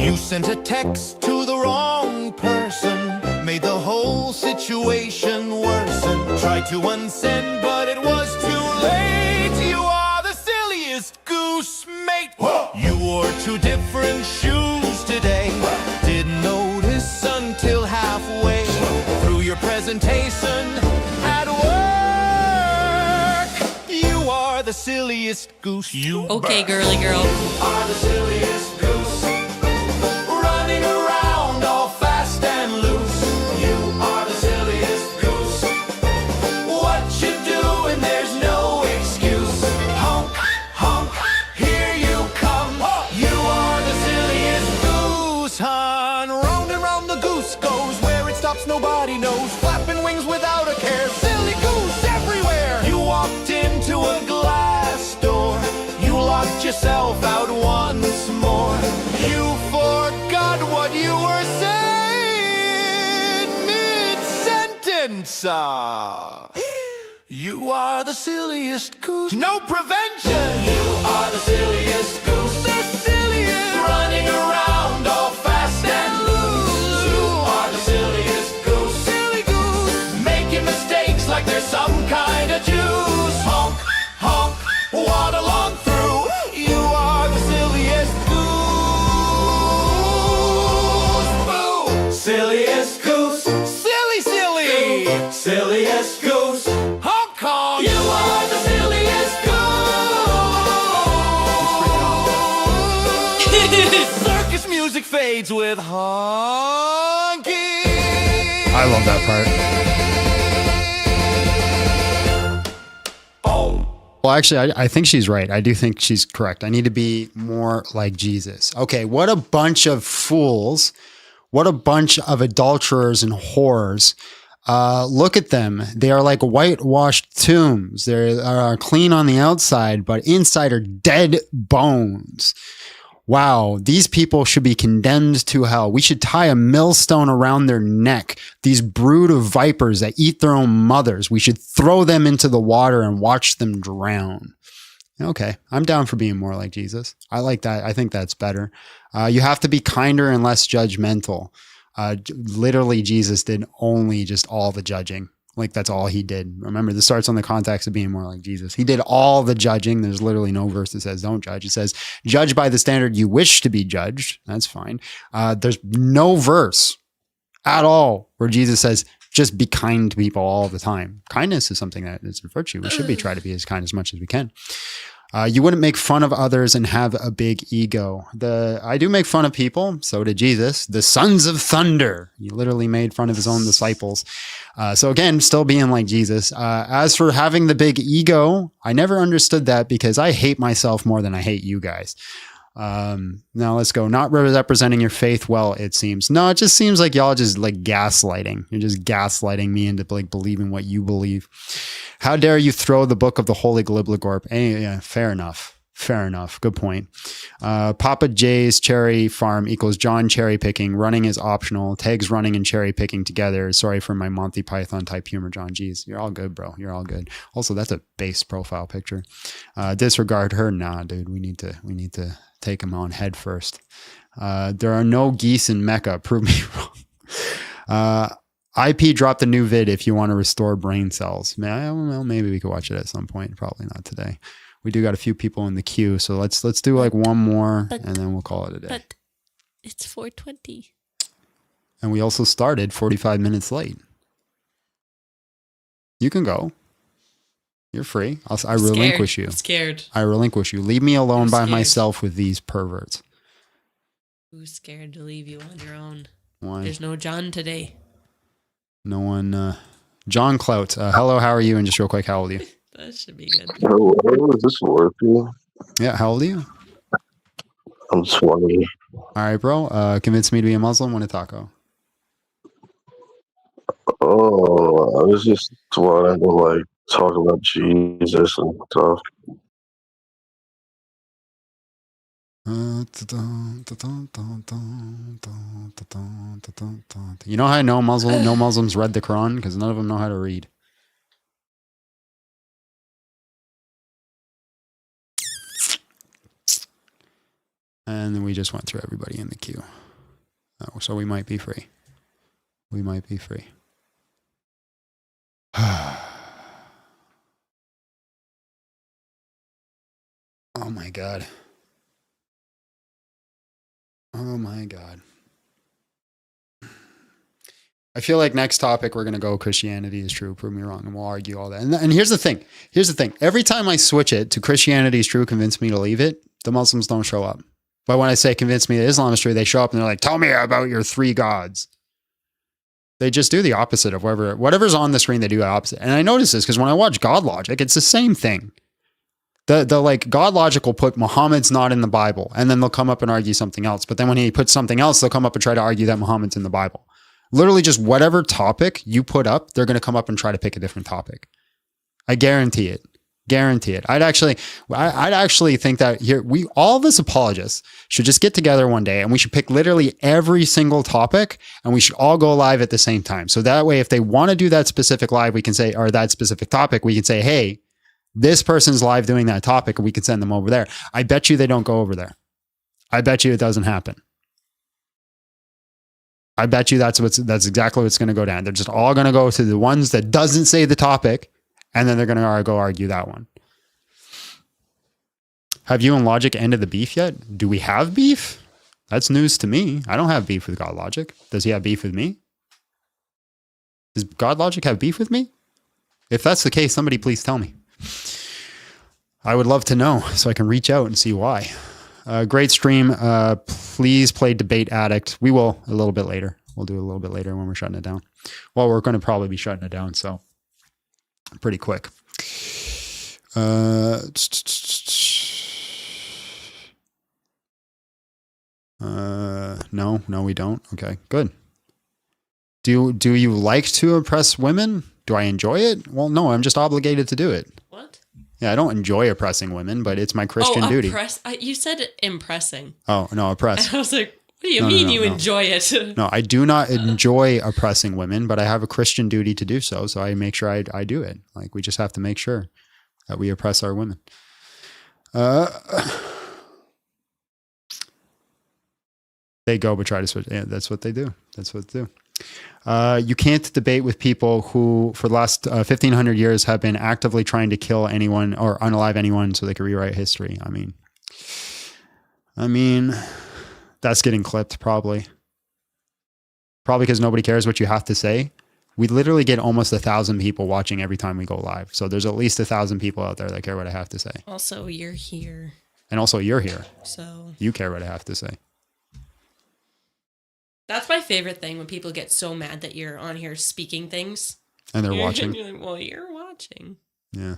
You sent a text to the wrong person, made the whole situation worsen. Tried to unsend, but it was too late. You are the silliest goose, mate. You wore 2 different shoes today. Didn't notice until halfway through your presentation. goose. You Okay, girly girl. are the silliest goose. Running around all fast and loose. You are the silliest goose. What you doing, there's no excuse. Honk, honk, here you come. You are the silliest goose, hon. Round and round the goose goes. Where it stops, nobody knows. Flapping wings without a care. Silly goose everywhere. You walked into a glass door. You locked yourself out once more. You forgot what you were saying mid-sentence. You are the silliest goose. No prevention. You are the silliest goose. The silliest. Running around all fast and loose. You are the silliest goose. Silly goose. Making mistakes like there's some kind of juice. Honk, honk, what along through. You are the silliest goose. Boo. Silliest goose. Silly, silly. Silliest goose. Hong Kong. You are the silliest goose. Circus music fades with honky. I love that part. Well, actually, I think she's right. I do think she's correct. I need to be more like Jesus. Okay, what a bunch of fools. What a bunch of adulterers and whores. Look at them. They are like whitewashed tombs. They are clean on the outside, but inside are dead bones. Wow, these people should be condemned to hell. We should tie a millstone around their neck. These brood of vipers that eat their own mothers. We should throw them into the water and watch them drown. Okay, I'm down for being more like Jesus. I like that. I think that's better. You have to be kinder and less judgmental. Literally, Jesus did only just all the judging. Like, that's all he did. Remember, this starts on the context of being more like Jesus. He did all the judging. There's literally no verse that says don't judge. It says judge by the standard you wish to be judged. That's fine. There's no verse at all where Jesus says just be kind to people all the time. Kindness is something that is a virtue. We should be trying to be as kind as much as we can. You wouldn't make fun of others and have a big ego. I do make fun of people. So did Jesus. The sons of thunder. He literally made fun of his own disciples. So again, still being like Jesus. As for having the big ego, I never understood that because I hate myself more than I hate you guys. Now let's go. Not representing your faith well, it seems. No, it just seems like y'all just like gaslighting. You're just gaslighting me into like believing what you believe. How dare you throw the book of the Holy Glibligorp? Yeah, fair enough. Fair enough. Good point. Papa J's cherry farm equals John cherry picking. Running is optional. Tags running and cherry picking together. Sorry for my Monty Python type humor, John. Geez, you're all good, bro. You're all good. Also, that's a base profile picture. Disregard her. Nah, dude. We need to take him on head first. There are no geese in Mecca. Prove me wrong. IP dropped a new vid if you want to restore brain cells. Well, maybe we could watch it at some point. Probably not today. We do got a few people in the queue, so let's do like one more and then we'll call it a day. But it's 4:20. And we also started 45 minutes late. You can go. You're free. I relinquish you. I'm scared. I relinquish you. Leave me alone by myself with these perverts. Who's scared to leave you on your own? Why? There's no John today. No one. John Clout. Hello, how are you? And just real quick, how old are you? That should be good. Hello, is this working? Yeah, how old are you? I'm 20. All right, bro. Convince me to be a Muslim. Want a taco? Oh, I was just wanting to like talk about Jesus and stuff. You know how I know no Muslims read the Quran? Because none of them know how to read. And then we just went through everybody in the queue. So we might be free. We might be free. Oh my God. Oh my God. I feel like next topic we're gonna go Christianity is true, prove me wrong, and we'll argue all that. And here's the thing. Here's the thing. Every time I switch it to Christianity is true, convince me to leave it, the Muslims don't show up. But when I say convince me that Islam is true, they show up and they're like, tell me about your 3 gods. They just do the opposite of whatever's on the screen, they do the opposite. And I notice this because when I watch God Logic, it's the same thing. The like God Logic will put Muhammad's not in the Bible, and then they'll come up and argue something else. But then when he puts something else, they'll come up and try to argue that Muhammad's in the Bible. Literally just whatever topic you put up, they're going to come up and try to pick a different topic. I guarantee it. Guarantee it. I'd actually think that here all of us apologists should just get together one day and we should pick literally every single topic and we should all go live at the same time. So that way, if they want to do that specific live, we can say, or that specific topic, we can say, hey, this person's live doing that topic and we can send them over there. I bet you they don't go over there. I bet you it doesn't happen. I bet you that's exactly what's going to go down. They're just all going to go to the ones that doesn't say the topic, and then they're going to go argue that one. Have you and Logic ended the beef yet? Do we have beef? That's news to me. I don't have beef with God Logic. Does he have beef with me? Does God Logic have beef with me? If that's the case, somebody please tell me. I would love to know so I can reach out and see why. Great stream. Please play Debate Addict. We will a little bit later. We'll do it a little bit later when we're shutting it down. Well, we're going to probably be shutting it down, so pretty quick. No, we don't. Okay, good. Do you like to oppress women? Do I enjoy it? Well, no, I'm just obligated to do it. What? Yeah, I don't enjoy oppressing women, but it's my Christian duty. You said impressing. Oh, no, oppress. And I was like, what do you mean you enjoy it? No, I do not enjoy oppressing women, but I have a Christian duty to do so. So I make sure I do it. Like, we just have to make sure that we oppress our women. They go, but try to switch. Yeah, that's what they do. That's what they do. You can't debate with people who, for the last 1,500 years, have been actively trying to kill anyone or unalive anyone so they can rewrite history. I mean, that's getting clipped probably because nobody cares what you have to say. We literally get almost 1,000 people watching every time we go live. So there's at least 1,000 people out there that care what I have to say. Also, you're here. And also, you're here. So you care what I have to say. That's my favorite thing, when people get so mad that you're on here speaking things. And they're watching. You're like, well, you're watching. Yeah.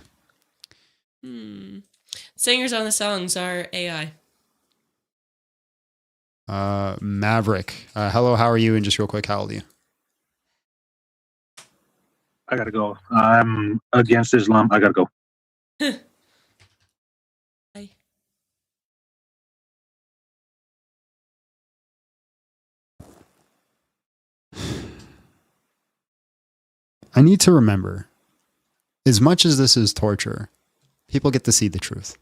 Singers on the songs are AI. Maverick. Hello, how are you? And just real quick, how old are you? I gotta go. I'm against Islam. I gotta go. I need to remember, as much as this is torture, people get to see the truth.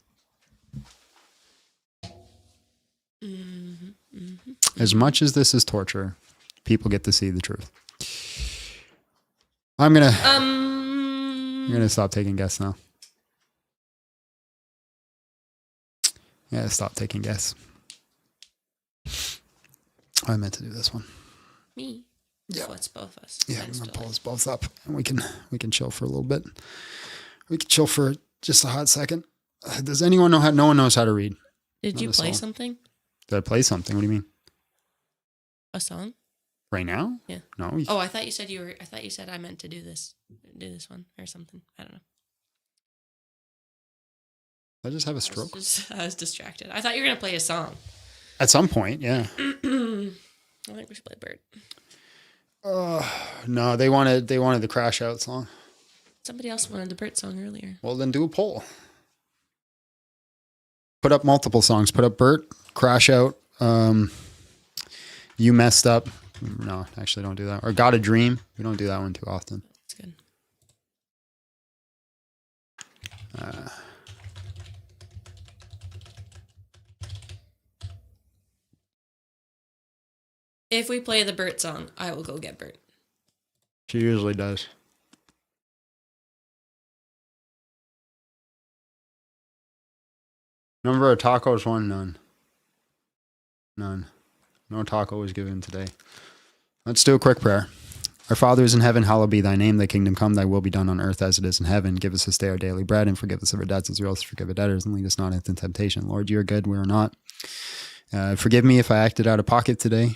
As much as this is torture, people get to see the truth. I'm gonna stop taking guests now. Yeah, stop taking guests. I meant to do this one. Me. Yeah, so it's both of us. Yeah, I'm gonna pull us both up, and we can chill for a little bit. We can chill for just a hot second. Does anyone know how? No one knows how to read. Did you play something? Did I play something? What do you mean? A song? Right now? Yeah. No. Oh, I thought you said I meant to do this one or something. I don't know. I just have a stroke. I was distracted. I thought you were gonna play a song. At some point, yeah. I think we should play Bert. No, they wanted the Crash Out song. Somebody else wanted the Bert song earlier. Well, then do a poll. Put up multiple songs. Put up Bert, Crash Out, You Messed Up. No, actually don't do that. Or Got a Dream. We don't do that one too often. That's good. If we play the Bert song, I will go get Bert. She usually does. Number of tacos, one, none. None. No taco was given today. Let's do a quick prayer. Our Father is in heaven, hallowed be thy name. Thy kingdom come, thy will be done on earth as it is in heaven. Give us this day our daily bread, and forgive us of our debts as we also forgive our debtors, and lead us not into temptation. Lord, you are good, we are not. Forgive me if I acted out of pocket today,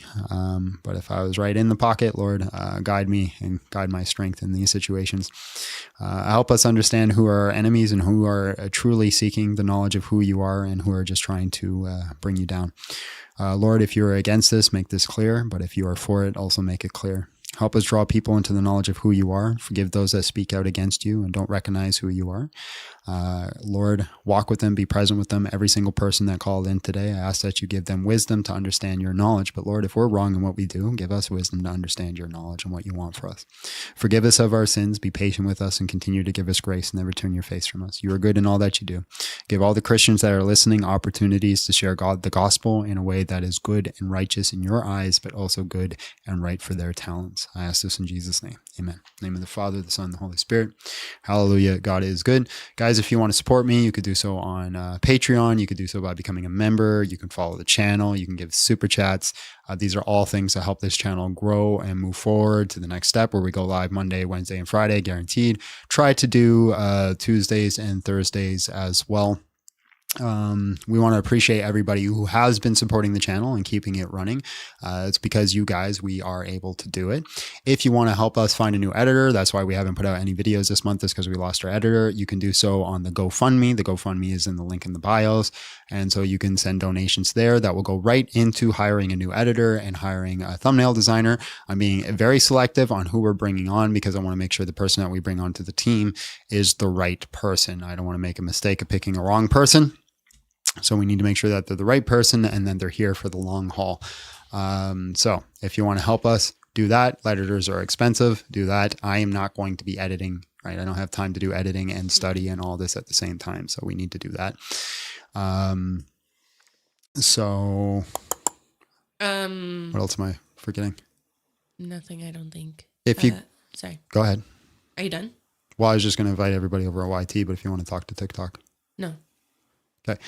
but if I was right in the pocket, Lord, guide me and guide my strength in these situations. Help us understand who are our enemies and who are truly seeking the knowledge of who you are and who are just trying to bring you down. Lord, if you are against this, make this clear, but if you are for it, also make it clear. Help us draw people into the knowledge of who you are. Forgive those that speak out against you and don't recognize who you are. Lord, walk with them, be present with them. Every single person that called in today, I ask that you give them wisdom to understand your knowledge. But Lord, if we're wrong in what we do, give us wisdom to understand your knowledge and what you want for us. Forgive us of our sins, be patient with us, and continue to give us grace and never turn your face from us. You are good in all that you do. Give all the Christians that are listening opportunities to share the gospel in a way that is good and righteous in your eyes, but also good and right for their talents. I ask this in Jesus' name. Amen. In the name of the Father, the Son, and the Holy Spirit. Hallelujah. God is good. Guys, if you want to support me, you could do so on Patreon. You could do so by becoming a member. You can follow the channel. You can give super chats. These are all things that help this channel grow and move forward to the next step where we go live Monday, Wednesday, and Friday, guaranteed. Try to do Tuesdays and Thursdays as well. We want to appreciate everybody who has been supporting the channel and keeping it running. It's because you guys, we are able to do it. If you want to help us find a new editor, that's why we haven't put out any videos this month, is because we lost our editor. You can do so on the GoFundMe. The GoFundMe is in the link in the bios. And so you can send donations there that will go right into hiring a new editor and hiring a thumbnail designer. I'm being very selective on who we're bringing on because I want to make sure the person that we bring onto the team is the right person. I don't want to make a mistake of picking a wrong person. So we need to make sure that they're the right person and then they're here for the long haul. So if you want to help us do that, editors are expensive, do that. I am not going to be editing, right? I don't have time to do editing and study and all this at the same time. So we need to do that. What else am I forgetting? Nothing, I don't think. If you, sorry. Go ahead. Are you done? Well, I was just going to invite everybody over at YT, but if you want to talk to TikTok. No. Okay.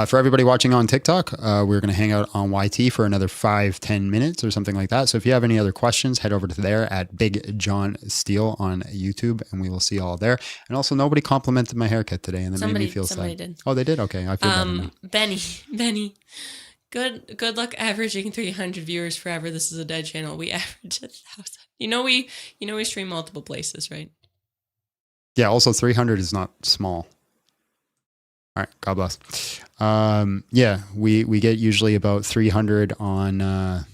For everybody watching on TikTok, we're going to hang out on YT for another 5-10 minutes or something like that. So if you have any other questions, head over to there at Big John Steele on YouTube, and we will see you all there. And also, nobody complimented my haircut today, and that made me feel sad. Did. Oh, they did? Okay. I feel better now. Benny. Good luck averaging 300 viewers forever. This is a dead channel. We average 1,000. You know we stream multiple places, right? Yeah. Also, 300 is not small. All right. God bless. Yeah, we get usually about 300 on,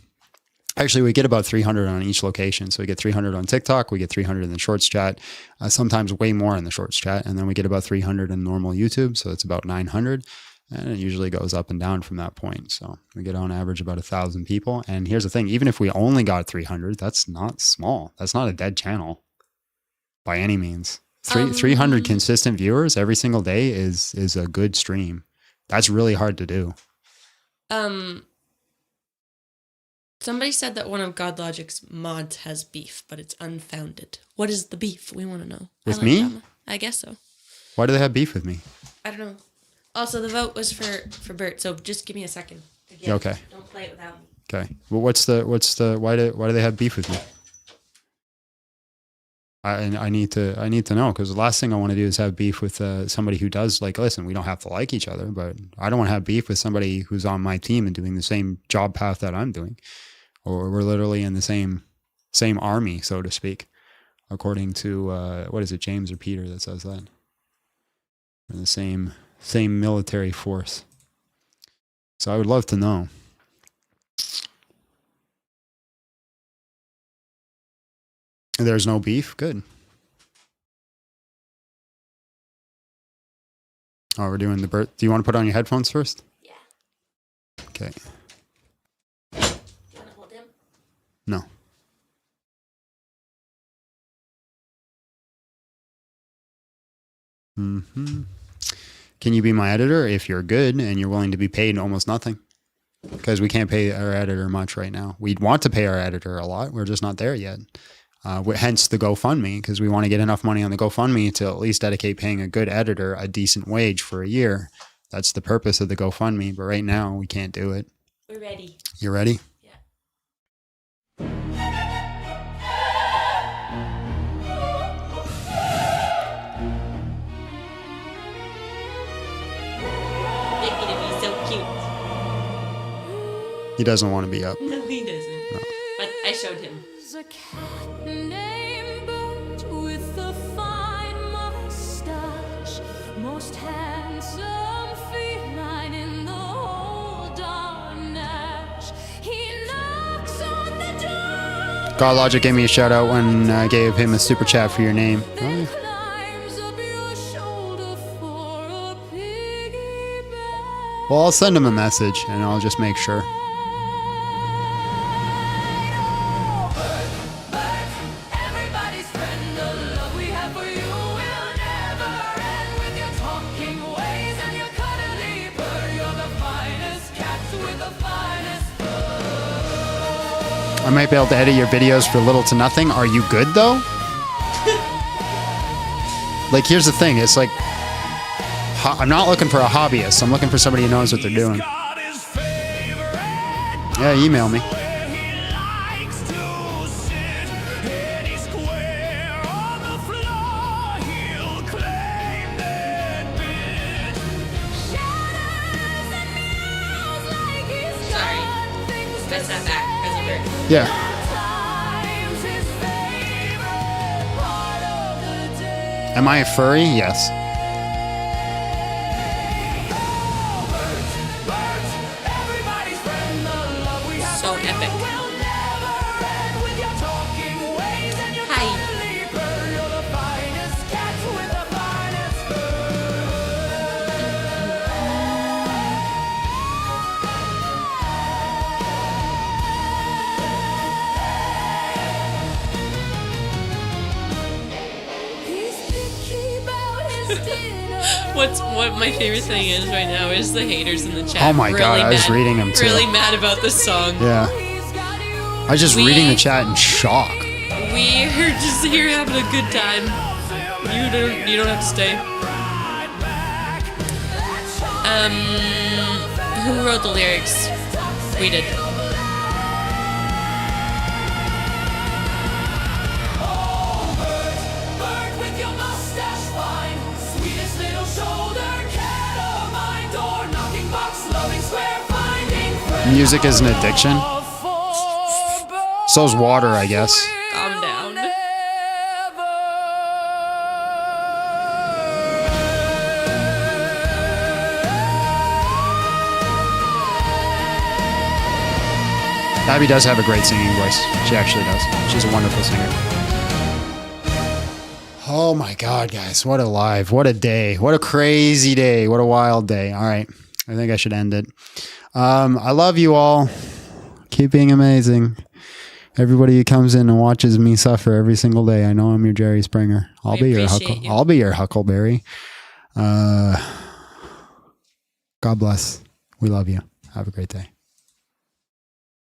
actually we get about 300 on each location. So we get 300 on TikTok, we get 300 in the shorts chat, sometimes way more in the shorts chat. And then we get about 300 in normal YouTube. So it's about 900 and it usually goes up and down from that point. So we get on average about 1,000 people. And here's the thing, even if we only got 300, that's not small. That's not a dead channel by any means. 300 consistent viewers every single day is a good stream. That's really hard to do. Somebody said that one of God Logic's mods has beef, but it's unfounded. What is the beef? We want to know. With me? Drama. I guess so. Why do they have beef with me? I don't know. Also, the vote was for Bert, so just give me a second. Again, okay. Don't play it without me. Okay. Well, what's the why do they have beef with me? I need to know, because the last thing I want to do is have beef with somebody who does, like, listen, we don't have to like each other, but I don't want to have beef with somebody who's on my team and doing the same job path that I'm doing, or we're literally in the same army, so to speak, according to what is it, James or Peter that says that? We're in the same military force. So I would love to know. There's no beef? Good. Oh, we're doing the birth. Do you want to put on your headphones first? Yeah. Okay. You want to hold him? No. Can you be my editor if you're good and you're willing to be paid almost nothing? Because we can't pay our editor much right now. We'd want to pay our editor a lot. We're just not there yet. Hence the GoFundMe, because we want to get enough money on the GoFundMe to at least dedicate paying a good editor a decent wage for a year. That's the purpose of the GoFundMe. But right now, we can't do it. We're ready. You ready? Yeah. He doesn't want to be up. No, he doesn't. No. But I showed him. There's a cat named Bert with a fine mustache, most handsome feline in the whole darn Nash. He knocks on the door. God Logic gave me a shout out when I gave him a super chat for your name. Oh. Well, I'll send him a message and I'll just make sure. Everybody's friend, the love we have for you will never end. With your talking ways and your cuddly purr, you're the finest cats with the finest I might be able to edit your videos for little to nothing. Are you good though? Like, here's the thing. It's like, I'm not looking for a hobbyist. I'm looking for somebody who knows what they're doing. Yeah, email me. Sorry. Press that back. Press it back. Yeah. Am I a furry? Yes. So epic. Hi. What my favorite thing is right now is the haters in the chat. Oh my God, I was reading them too. Really mad about this song. Yeah. I was just reading the chat in shock. We are just here having a good time. You don't have to stay. Who wrote the lyrics? We did. Music is an addiction. So's water, I guess. Calm down. Abby does have a great singing voice. She actually does. She's a wonderful singer. Oh my God, guys. What a live. What a day. What a crazy day. What a wild day. All right. I think I should end it. I love you all. Keep being amazing. Everybody who comes in and watches me suffer every single day. I know I'm your Jerry Springer. I'll be your Huckleberry. God bless. We love you. Have a great day.